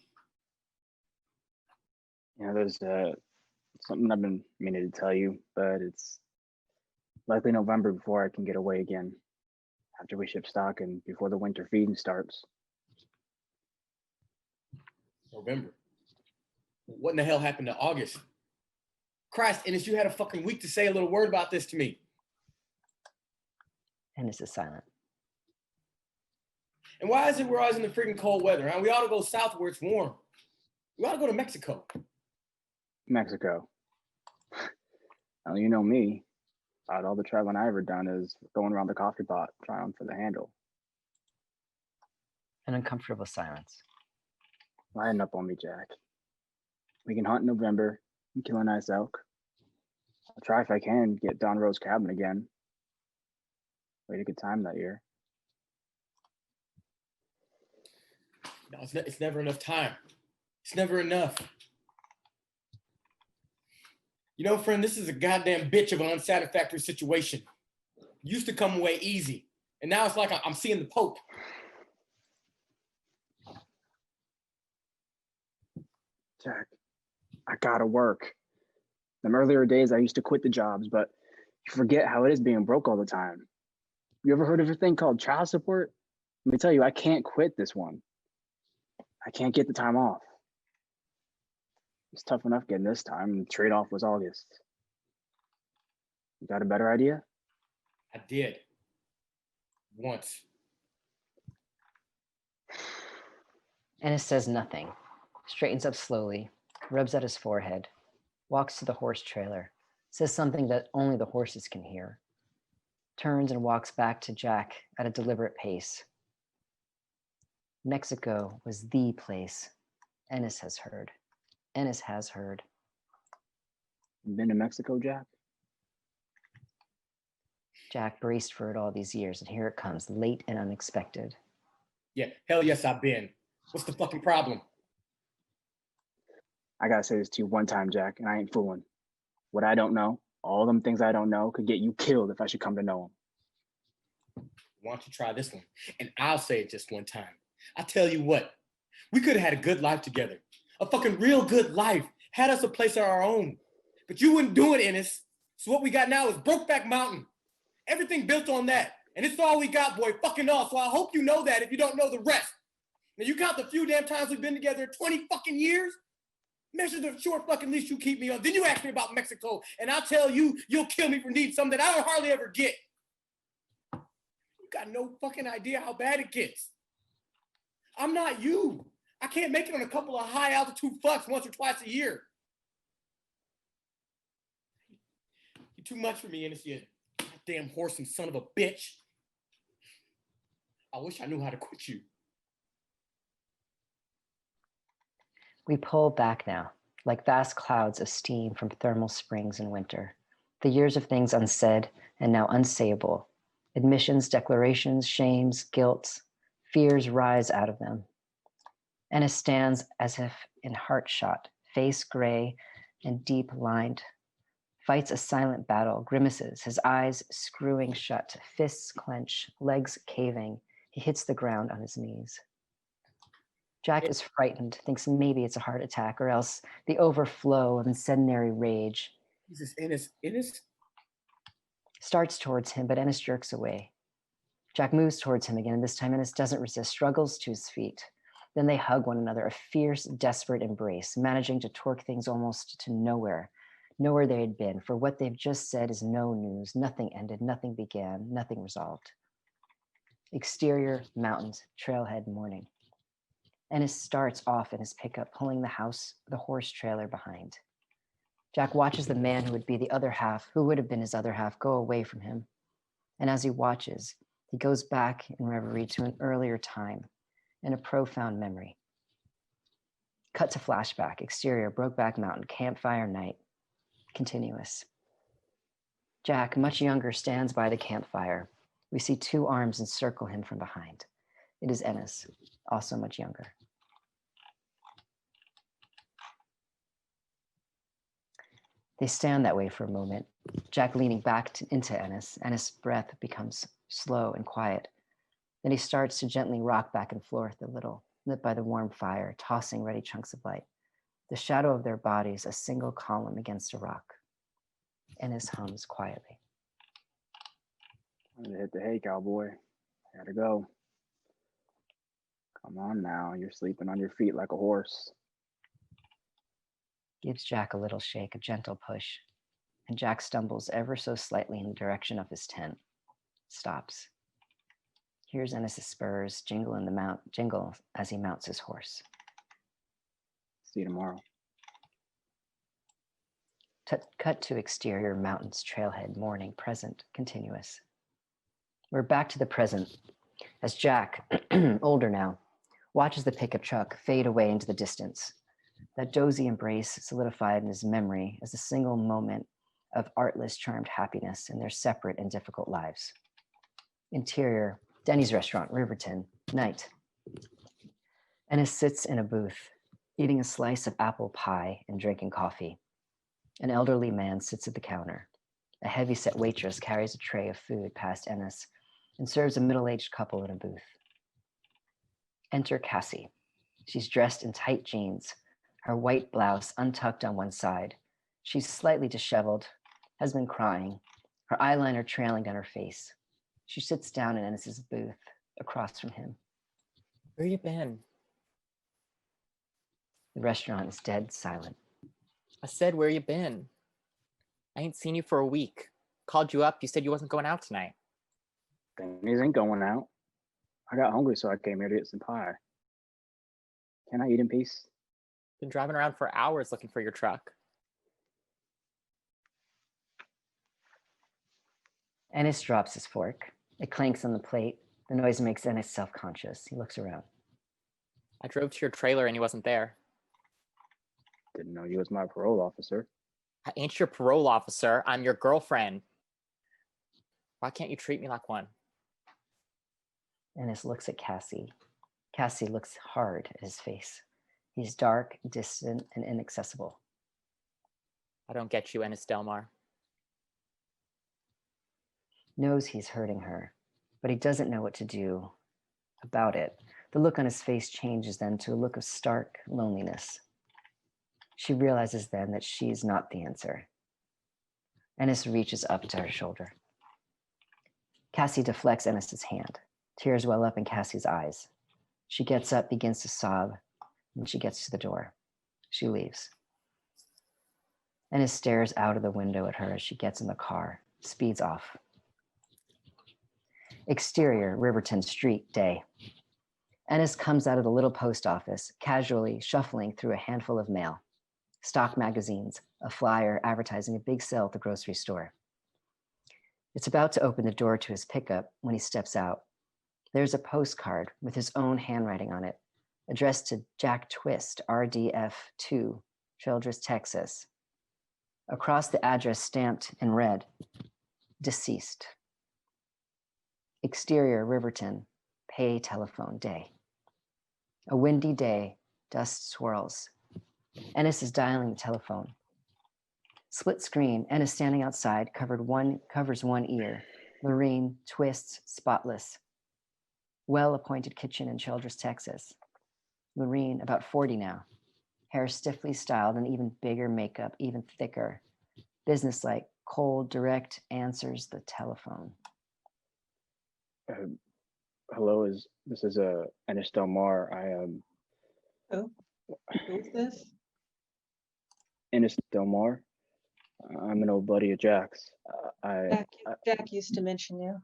You know, there's something I've been meaning to tell you, but it's likely November before I can get away again. After we ship stock and before the winter feeding starts. November? What in the hell happened to August? Christ, Ennis, you had a fucking week to say a little word about this to me. Ennis is silent. And why is it we're always in the freaking cold weather? Huh? We ought to go south where it's warm. We ought to go to Mexico. Mexico. Well, you know me. About all the traveling I ever done is going around the coffee pot, trying for the handle. An uncomfortable silence. Lighten up on me, Jack. We can hunt in November and kill a nice elk. I'll try if I can get Don Rowe's cabin again. We had a good time that year. No, it's never enough time. It's never enough. You know, friend, this is a goddamn bitch of an unsatisfactory situation. Used to come away easy, and now it's like I'm seeing the Pope. Jack, I gotta work. Them earlier days, I used to quit the jobs, but you forget how it is being broke all the time. You ever heard of a thing called child support? Let me tell you, I can't quit this one. I can't get the time off. It's tough enough getting this time, and the trade-off was August. You got a better idea? I did. Once. Ennis says nothing, straightens up slowly, rubs at his forehead, walks to the horse trailer, says something that only the horses can hear, turns and walks back to Jack at a deliberate pace. Mexico was the place. Ennis has heard. Ennis has heard. Been to Mexico, Jack? Jack braced for it all these years, and here it comes, late and unexpected. Yeah, hell yes, I've been. What's the fucking problem? I gotta say this to you one time, Jack, and I ain't fooling. What I don't know, all them things I don't know, could get you killed if I should come to know them. Why don't you try this one? And I'll say it just one time. I tell you what, we could have had a good life together. A fucking real good life. Had us a place of our own. But you wouldn't do it, Ennis. So what we got now is Brokeback Mountain. Everything built on that. And it's all we got, boy. Fucking all. So I hope you know that if you don't know the rest. Now you count the few damn times we've been together, 20 fucking years? Measure the short fucking leash you keep me on. Then you ask me about Mexico. And I'll tell you, you'll kill me for needing something that I don't hardly ever get. You got no fucking idea how bad it gets. I'm not you. I can't make it on a couple of high altitude fucks once or twice a year. You're too much for me, Ennis, you goddamn horse and son of a bitch. I wish I knew how to quit you. We pull back now, like vast clouds of steam from thermal springs in winter. The years of things unsaid and now unsayable. Admissions, declarations, shames, guilt, fears rise out of them. Ennis stands as if in heart shot, face gray and deep lined, fights a silent battle, grimaces, his eyes screwing shut, fists clench, legs caving. He hits the ground on his knees. Jack is frightened, thinks maybe it's a heart attack or else the overflow of incendiary rage. Jesus, Ennis? Starts towards him, but Ennis jerks away. Jack moves towards him again, and this time Ennis doesn't resist, struggles to his feet. Then they hug one another, a fierce, desperate embrace, managing to torque things almost to nowhere they had been, for what they've just said is no news. Nothing ended, nothing began, nothing resolved. Exterior, mountains, trailhead, morning. Ennis starts off in his pickup, pulling the horse trailer behind. Jack watches the man who would have been his other half, go away from him. And as he watches, he goes back in reverie to an earlier time and a profound memory. Cut to flashback, exterior, Brokeback Mountain, campfire night, continuous. Jack, much younger, stands by the campfire. We see two arms encircle him from behind. It is Ennis, also much younger. They stand that way for a moment, Jack leaning back into Ennis. Ennis' breath becomes slow and quiet. Then he starts to gently rock back and forth a little, lit by the warm fire, tossing ready chunks of light. The shadow of their bodies, a single column against a rock. Ennis hums quietly. I'm gonna hit the hay, cowboy. Gotta go. Come on now, you're sleeping on your feet like a horse. Gives Jack a little shake, a gentle push, and Jack stumbles ever so slightly in the direction of his tent. Stops. Hears Ennis' spurs jingle as he mounts his horse. See you tomorrow. Cut to exterior, mountains, trailhead, morning, present, continuous. We're back to the present as Jack, older now, watches the pickup truck fade away into the distance. That dozy embrace solidified in his memory as a single moment of artless, charmed happiness in their separate and difficult lives. Interior, Denny's restaurant, Riverton, night. Ennis sits in a booth, eating a slice of apple pie and drinking coffee. An elderly man sits at the counter. A heavy-set waitress carries a tray of food past Ennis and serves a middle-aged couple in a booth. Enter Cassie. She's dressed in tight jeans, her white blouse untucked on one side. She's slightly disheveled, has been crying, her eyeliner trailing down her face. She sits down in Ennis's booth across from him. Where you been? The restaurant is dead silent. I said, where you been? I ain't seen you for a week. Called you up, you said you wasn't going out tonight. Things ain't going out. I got hungry, so I came here to get some pie. Can I eat in peace? Been driving around for hours looking for your truck. Ennis drops his fork. It clanks on the plate. The noise makes Ennis self-conscious. He looks around. I drove to your trailer and you wasn't there. Didn't know you was my parole officer. I ain't your parole officer. I'm your girlfriend. Why can't you treat me like one? Ennis looks at Cassie. Cassie looks hard at his face. He's dark, distant, and inaccessible. I don't get you, Ennis Delmar. Knows he's hurting her, but he doesn't know what to do about it. The look on his face changes then to a look of stark loneliness. She realizes then that she's not the answer. Ennis reaches up to her shoulder. Cassie deflects Ennis's hand. Tears well up in Cassie's eyes. She gets up, begins to sob, and she gets to the door. She leaves. Ennis stares out of the window at her as she gets in the car, speeds off. Exterior, Riverton Street, day. Ennis comes out of the little post office, casually shuffling through a handful of mail. Stock magazines, a flyer advertising a big sale at the grocery store. It's about to open the door to his pickup when he steps out. There's a postcard with his own handwriting on it, addressed to Jack Twist, RDF 2, Childress, Texas. Across the address stamped in red, deceased. Exterior, Riverton, pay telephone, day. A windy day, dust swirls. Ennis is dialing the telephone. Split screen, Ennis standing outside, covers one ear. Lurleen, Twists, spotless. Well-appointed kitchen in Childress, Texas. Lurleen, about 40 now. Hair stiffly styled and even bigger makeup, even thicker. Businesslike, cold, direct, answers the telephone. Hello, this is Ennis Del Mar. Who? Who's this? Ennis Del Mar. I'm an old buddy of Jack's. Jack used to mention you.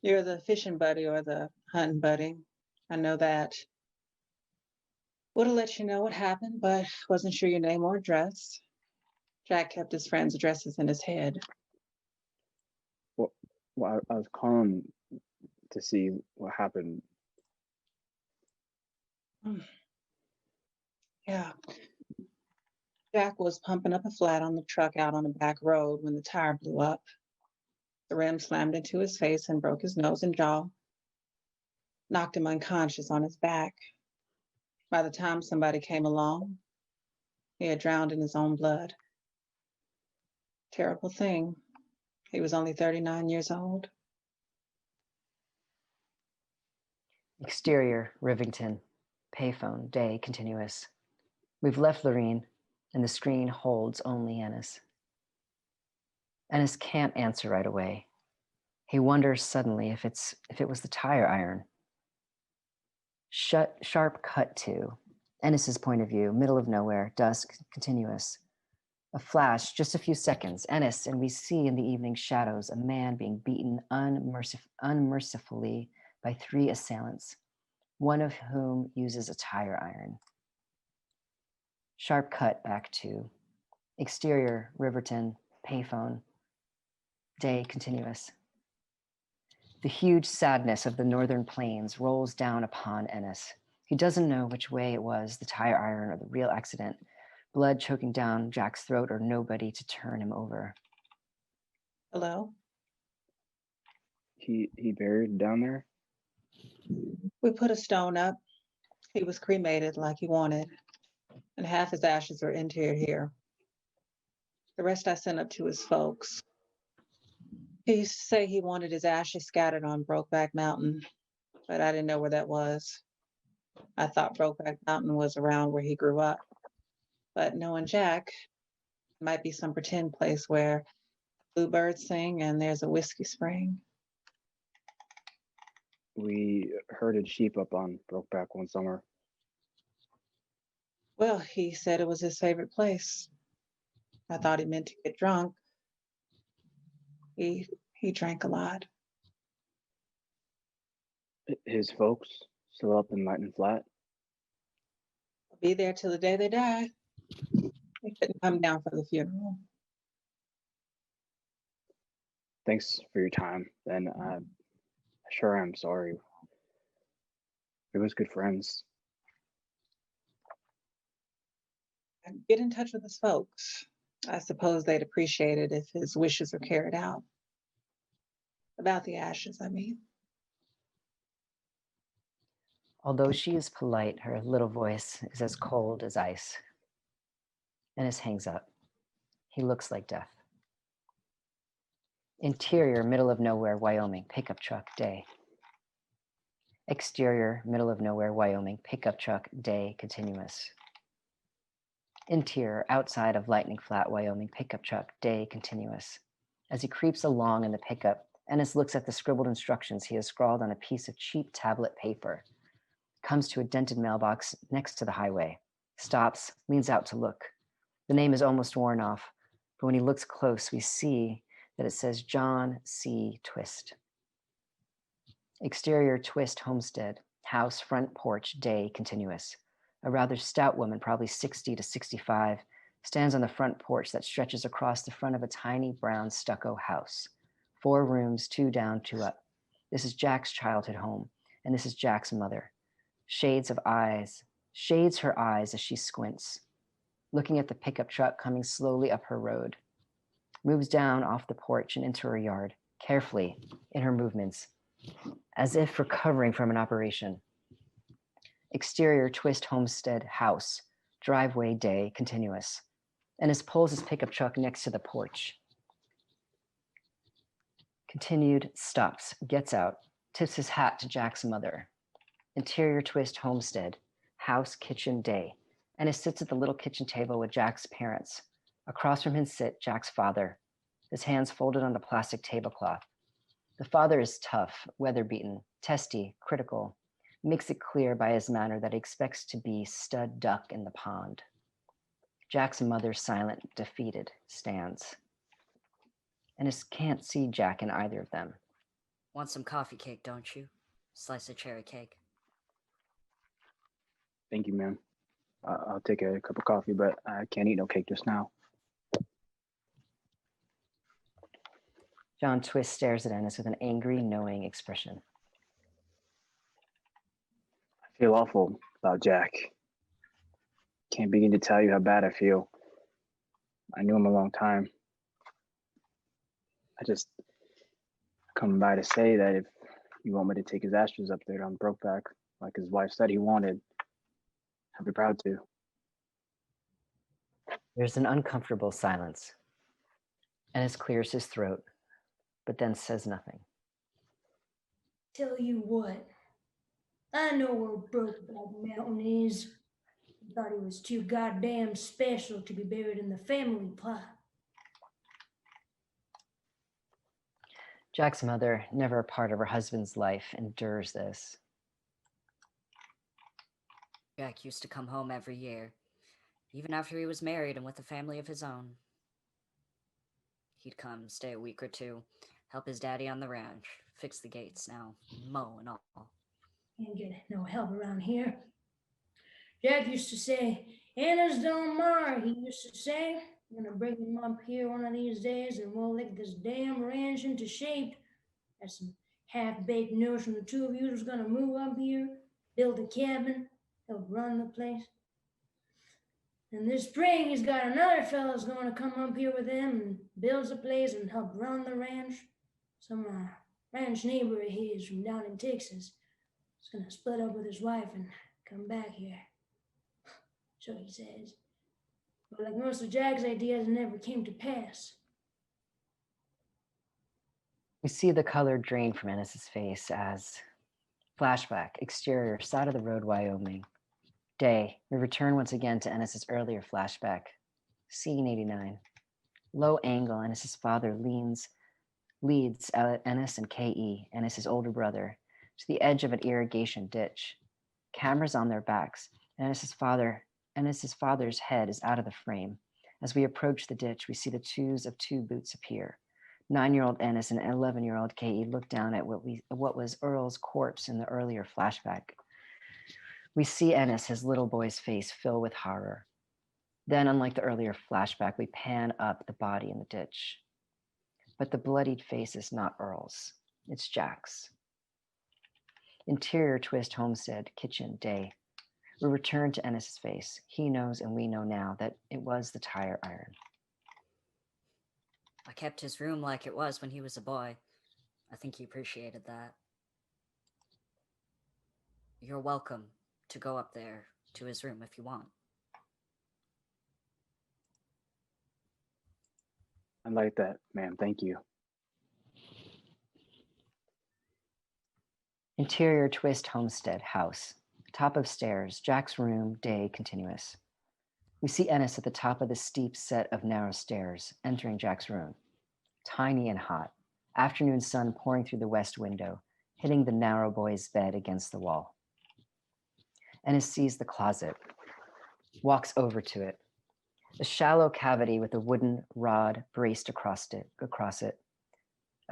You're the fishing buddy or the hunting buddy. I know that. Would have let you know what happened, but wasn't sure your name or address. Jack kept his friends' addresses in his head. Well, I was calling to see what happened. Yeah. Jack was pumping up a flat on the truck out on the back road when the tire blew up. The rim slammed into his face and broke his nose and jaw, knocked him unconscious on his back. By the time somebody came along, he had drowned in his own blood. Terrible thing. He was only 39 years old. Exterior, Rivington, payphone, day, continuous. We've left Lurleen, and the screen holds only Ennis. Ennis can't answer right away. He wonders suddenly if it was the tire iron. Sharp cut to Ennis's point of view, middle of nowhere, dusk, continuous. A flash, just a few seconds. Ennis, and we see in the evening shadows a man being beaten unmercifully by 3 assailants, one of whom uses a tire iron. Sharp cut back to exterior, Riverton, payphone, day, continuous. The huge sadness of the northern plains rolls down upon Ennis. He doesn't know which way it was, the tire iron or the real accident, blood choking down Jack's throat or nobody to turn him over. Hello? He buried down there? We put a stone up. He was cremated like he wanted, and half his ashes are interred here. The rest I sent up to his folks. He used to say he wanted his ashes scattered on Brokeback Mountain, but I didn't know where that was. I thought Brokeback Mountain was around where he grew up. But knowing Jack, it might be some pretend place where bluebirds sing and there's a whiskey spring. We herded sheep up on Brokeback one summer. Well, he said it was his favorite place. I thought he meant to get drunk. He drank a lot. His folks still up in Lightning Flat? I'll be there till the day they die. They couldn't come down for the funeral. Thanks for your time. And I sure am sorry. We was good friends. Get in touch with his folks. I suppose they'd appreciate it if his wishes are carried out. About the ashes, I mean. Although she is polite, her little voice is as cold as ice. Ennis hangs up. He looks like death. Interior, middle of nowhere, Wyoming, pickup truck, day. Exterior, middle of nowhere, Wyoming, pickup truck, day, continuous. Interior, outside of Lightning Flat, Wyoming, pickup truck, day, continuous. As he creeps along in the pickup, Ennis looks at the scribbled instructions he has scrawled on a piece of cheap tablet paper. Comes to a dented mailbox next to the highway. Stops, leans out to look. The name is almost worn off, but when he looks close, we see that it says John C. Twist. Exterior twist homestead, house front porch, day continuous. A rather stout woman, probably 60 to 65, stands on the front porch that stretches across the front of a tiny brown stucco house. 4 rooms, 2 down, 2 up. This is Jack's childhood home, and this is Jack's mother. Shades her eyes as she squints, looking at the pickup truck coming slowly up her road. Moves down off the porch and into her yard, carefully in her movements, as if recovering from an operation. Exterior twist homestead house, driveway, day continuous. Ennis pulls his pickup truck next to the porch. Continued, stops, gets out, tips his hat to Jack's mother. Interior twist homestead, house, kitchen, day. Ennis sits at the little kitchen table with Jack's parents. Across from him sit Jack's father, his hands folded on the plastic tablecloth. The father is tough, weather-beaten, testy, critical, makes it clear by his manner that he expects to be stud duck in the pond. Jack's mother, silent, defeated, stands. Ennis can't see Jack in either of them. Want some coffee cake, don't you? Slice of cherry cake. Thank you, ma'am. I'll take a cup of coffee, but I can't eat no cake just now. John Twist stares at Ennis with an angry, knowing expression. I feel awful about Jack. Can't begin to tell you how bad I feel. I knew him a long time. I just come by to say that if you want me to take his ashes up there on Brokeback, like his wife said he wanted, I'd be proud to. There's an uncomfortable silence. Ennis clears his throat, but then says nothing. Tell you what, I know where Brokeback Mountain is. I thought he was too goddamn special to be buried in the family plot. Jack's mother, never a part of her husband's life, endures this. Jack used to come home every year, even after he was married and with a family of his own. He'd come, stay a week or 2, help his daddy on the ranch, fix the gates now, mow and all. Can't get no help around here. Jack used to say, Ennis don't mind, he used to say. I'm gonna bring him up here one of these days and we'll lick this damn ranch into shape. That's some half-baked notion the 2 of you was gonna move up here, build a cabin, help run the place. And this spring he's got another fella's gonna come up here with him and builds a place and help run the ranch. Some ranch neighbor of his from down in Texas is gonna split up with his wife and come back here. So he says. But like most of Jack's ideas, never came to pass. We see the color drain from Ennis's face as flashback, exterior, side of the road, Wyoming. Day, we return once again to Ennis's earlier flashback. Scene 89. Low angle, Ennis's father leads Ennis and K.E., Ennis's older brother, to the edge of an irrigation ditch. Cameras on their backs, and Ennis's father's head is out of the frame. As we approach the ditch, we see the toes of 2 boots appear. 9-year-old Ennis and 11-year-old K.E. look down at what was Earl's corpse in the earlier flashback. We see Ennis, his little boy's face, fill with horror. Then, unlike the earlier flashback, we pan up the body in the ditch. But the bloodied face is not Earl's, it's Jack's. Interior twist homestead, kitchen, day. We return to Ennis's face. He knows and we know now that it was the tire iron. I kept his room like it was when he was a boy. I think he appreciated that. You're welcome to go up there to his room if you want. I like that, ma'am. Thank you. Interior twist homestead, house. Top of stairs, Jack's room, day continuous. We see Ennis at the top of the steep set of narrow stairs, entering Jack's room. Tiny and hot. Afternoon sun pouring through the west window, hitting the narrow boy's bed against the wall. Ennis sees the closet, walks over to it. A shallow cavity with a wooden rod braced across it.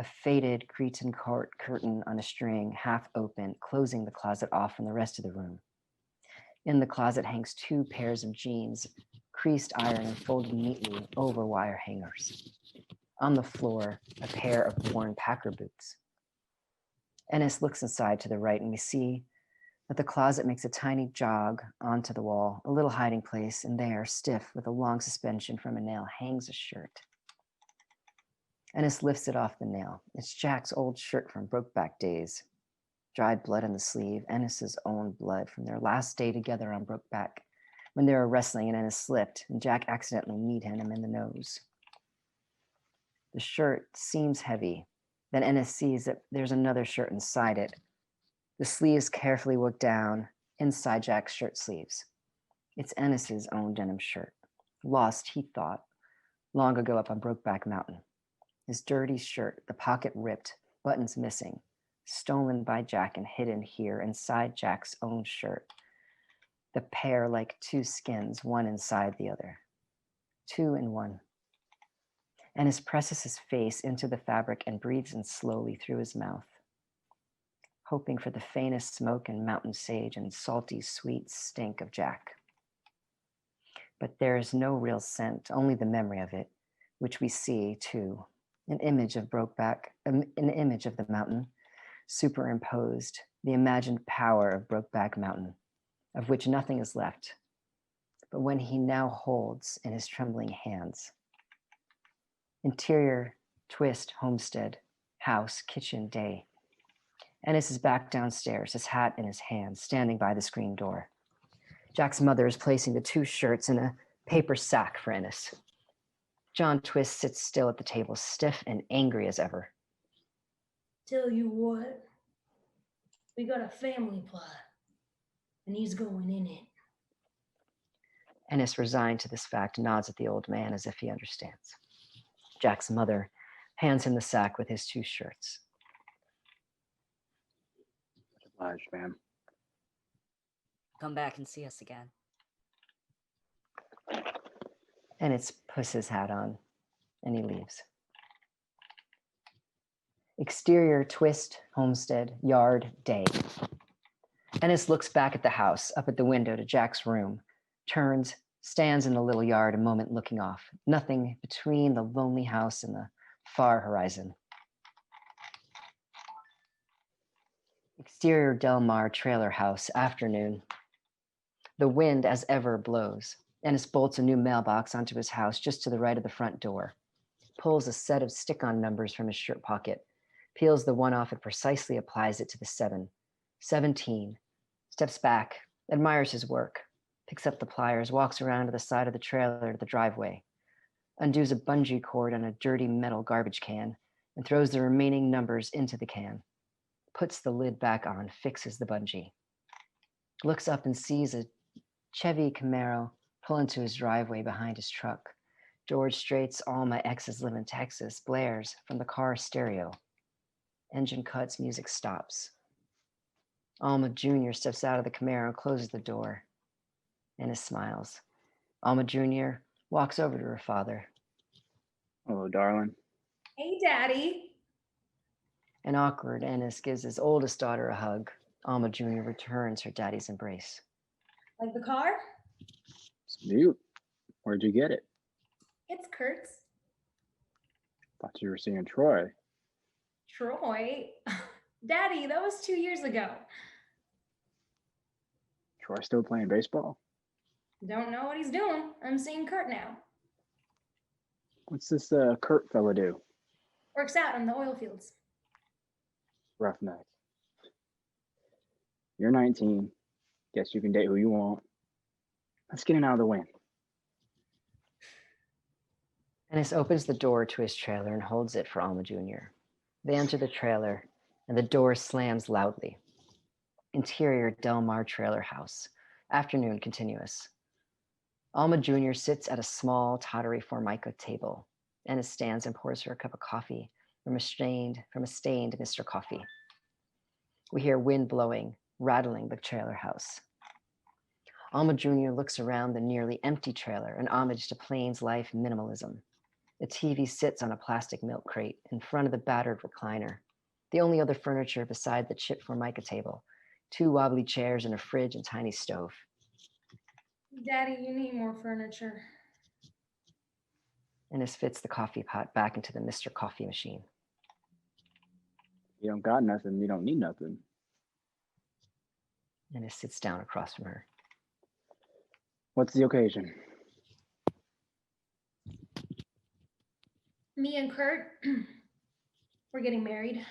a faded cretonne curtain on a string, half open, closing the closet off from the rest of the room. In the closet hangs 2 pairs of jeans, creased iron and folded neatly over wire hangers. On the floor, a pair of worn Packer boots. Ennis looks inside to the right, and we see that the closet makes a tiny jog onto the wall, a little hiding place, and there, stiff with a long suspension from a nail, hangs a shirt. Ennis lifts it off the nail. It's Jack's old shirt from Brokeback days. Dried blood on the sleeve, Ennis's own blood from their last day together on Brokeback, when they were wrestling and Ennis slipped, and Jack accidentally kneed him in the nose. The shirt seems heavy. Then Ennis sees that there's another shirt inside it. The sleeves carefully worked down inside Jack's shirt sleeves. It's Ennis's own denim shirt, lost, he thought, long ago up on Brokeback Mountain. His dirty shirt, the pocket ripped, buttons missing, stolen by Jack and hidden here inside Jack's own shirt. The pair like 2 skins, one inside the other. 2 in 1. Ennis presses his face into the fabric and breathes in slowly through his mouth, hoping for the faintest smoke and mountain sage and salty, sweet stink of Jack. But there is no real scent, only the memory of it, which we see too. An image of Brokeback, an image of the mountain, superimposed, the imagined power of Brokeback Mountain, of which nothing is left, but when he now holds in his trembling hands. Interior, twist, homestead, house, kitchen, day. Ennis is back downstairs, his hat in his hand, standing by the screen door. Jack's mother is placing the 2 shirts in a paper sack for Ennis. John Twist sits still at the table, stiff and angry as ever. Tell you what, we got a family plot, and he's going in it. Ennis, resigned to this fact, nods at the old man as if he understands. Jack's mother hands him the sack with his 2 shirts. Much obliged, ma'am. Come back and see us again. Ennis puts his hat on, and he leaves. Exterior, twist, homestead, yard, day. Ennis looks back at the house, up at the window to Jack's room, turns, stands in the little yard a moment looking off. Nothing between the lonely house and the far horizon. Exterior Del Mar trailer house, afternoon. The wind, as ever, blows. Ennis bolts a new mailbox onto his house just to the right of the front door, pulls a set of stick-on numbers from his shirt pocket, peels the one off and precisely applies it to the 7. 17. Steps back, admires his work, picks up the pliers, walks around to the side of the trailer to the driveway, undoes a bungee cord on a dirty metal garbage can, and throws the remaining numbers into the can, puts the lid back on, fixes the bungee, looks up and sees a Chevy Camaro pull into his driveway behind his truck. George Strait's All My Exes Live in Texas blares from the car stereo. Engine cuts, music stops. Alma Jr. steps out of the Camaro and closes the door. Ennis smiles. Alma Jr. walks over to her father. Hello, darling. Hey, Daddy. An awkward Ennis gives his oldest daughter a hug. Alma Jr. returns her daddy's embrace. Like the car? It's cute. Where'd you get it? It's Kurt's. Thought you were seeing Troy. Troy? Daddy, that was 2 years ago. Troy still playing baseball? Don't know what he's doing. I'm seeing Kurt now. What's this Kurt fella do? Works out in the oil fields. Roughneck. You're 19. Guess you can date who you want. Let's get it out of the way. Ennis opens the door to his trailer and holds it for Alma Jr. They enter the trailer, and the door slams loudly. Interior Del Mar trailer house. Afternoon continuous. Alma Jr. sits at a small, tottery Formica table. Ennis stands and pours her a cup of coffee from a stained Mr. Coffee. We hear wind blowing, rattling the trailer house. Alma Jr. looks around the nearly empty trailer, an homage to Plains life minimalism. The TV sits on a plastic milk crate in front of the battered recliner. The only other furniture beside the chip formica table, 2 wobbly chairs and a fridge and tiny stove. Daddy, you need more furniture. Ennis fits the coffee pot back into the Mr. Coffee machine. You don't got nothing, you don't need nothing. Ennis sits down across from her. What's the occasion? Me and Kurt, we're getting married.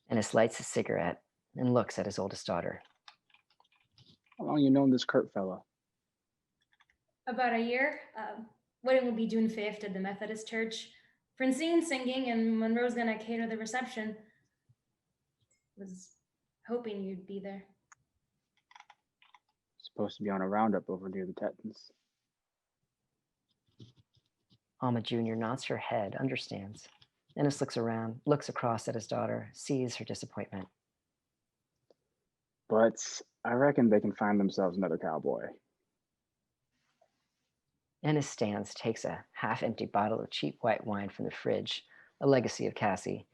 Ennis lights a cigarette and looks at his oldest daughter. How long you known this Kurt fella? About a year. Wedding will be June 5th at the Methodist Church. Francine singing and Monroe's gonna cater the reception. Was hoping you'd be there. Supposed to be on a roundup over near the Tetons. Alma Jr. nods her head, understands. Ennis looks around, looks across at his daughter, sees her disappointment. But I reckon they can find themselves another cowboy. Ennis stands, takes a half-empty bottle of cheap white wine from the fridge, a legacy of Cassie,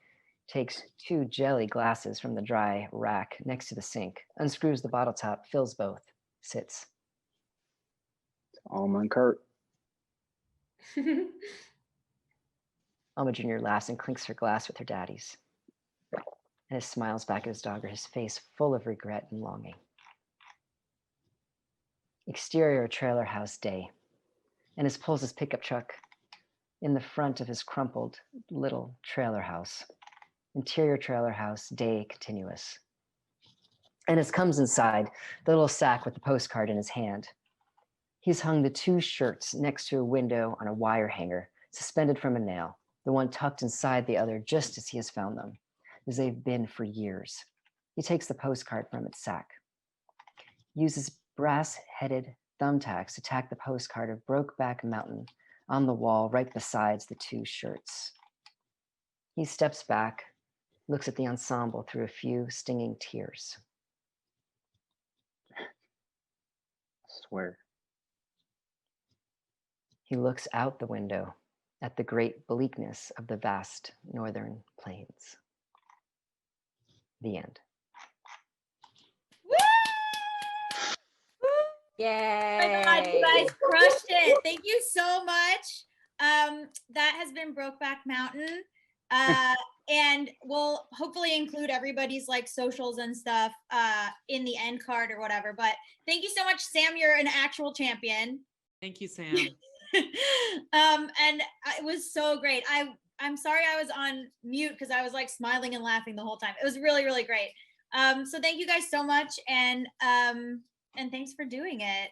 takes 2 jelly glasses from the dry rack next to the sink, unscrews the bottle top, fills both, sits. Alma and Kurt. Alma Jr. laughs and clinks her glass with her daddy's. Ennis smiles back at his daughter, his face full of regret and longing. Exterior trailer house day. Ennis pulls his pickup truck in the front of his crumpled little trailer house. Interior trailer house, day continuous. Ennis comes inside, the little sack with the postcard in his hand. He's hung the 2 shirts next to a window on a wire hanger, suspended from a nail, the one tucked inside the other just as he has found them, as they've been for years. He takes the postcard from its sack, uses brass-headed thumbtacks to tack the postcard of Brokeback Mountain on the wall right beside the 2 shirts. He steps back, looks at the ensemble through a few stinging tears. I swear. He looks out the window at the great bleakness of the vast northern plains. The end. Yay! Oh my God, you guys crushed it. Thank you so much. That has been Brokeback Mountain. And we'll hopefully include everybody's like socials and stuff in the end card or whatever. But thank you so much, Sam. You're an actual champion. Thank you, Sam. And it was so great. I'm sorry I was on mute because I was like smiling and laughing the whole time. It was really, really great. So thank you guys so much. And thanks for doing it.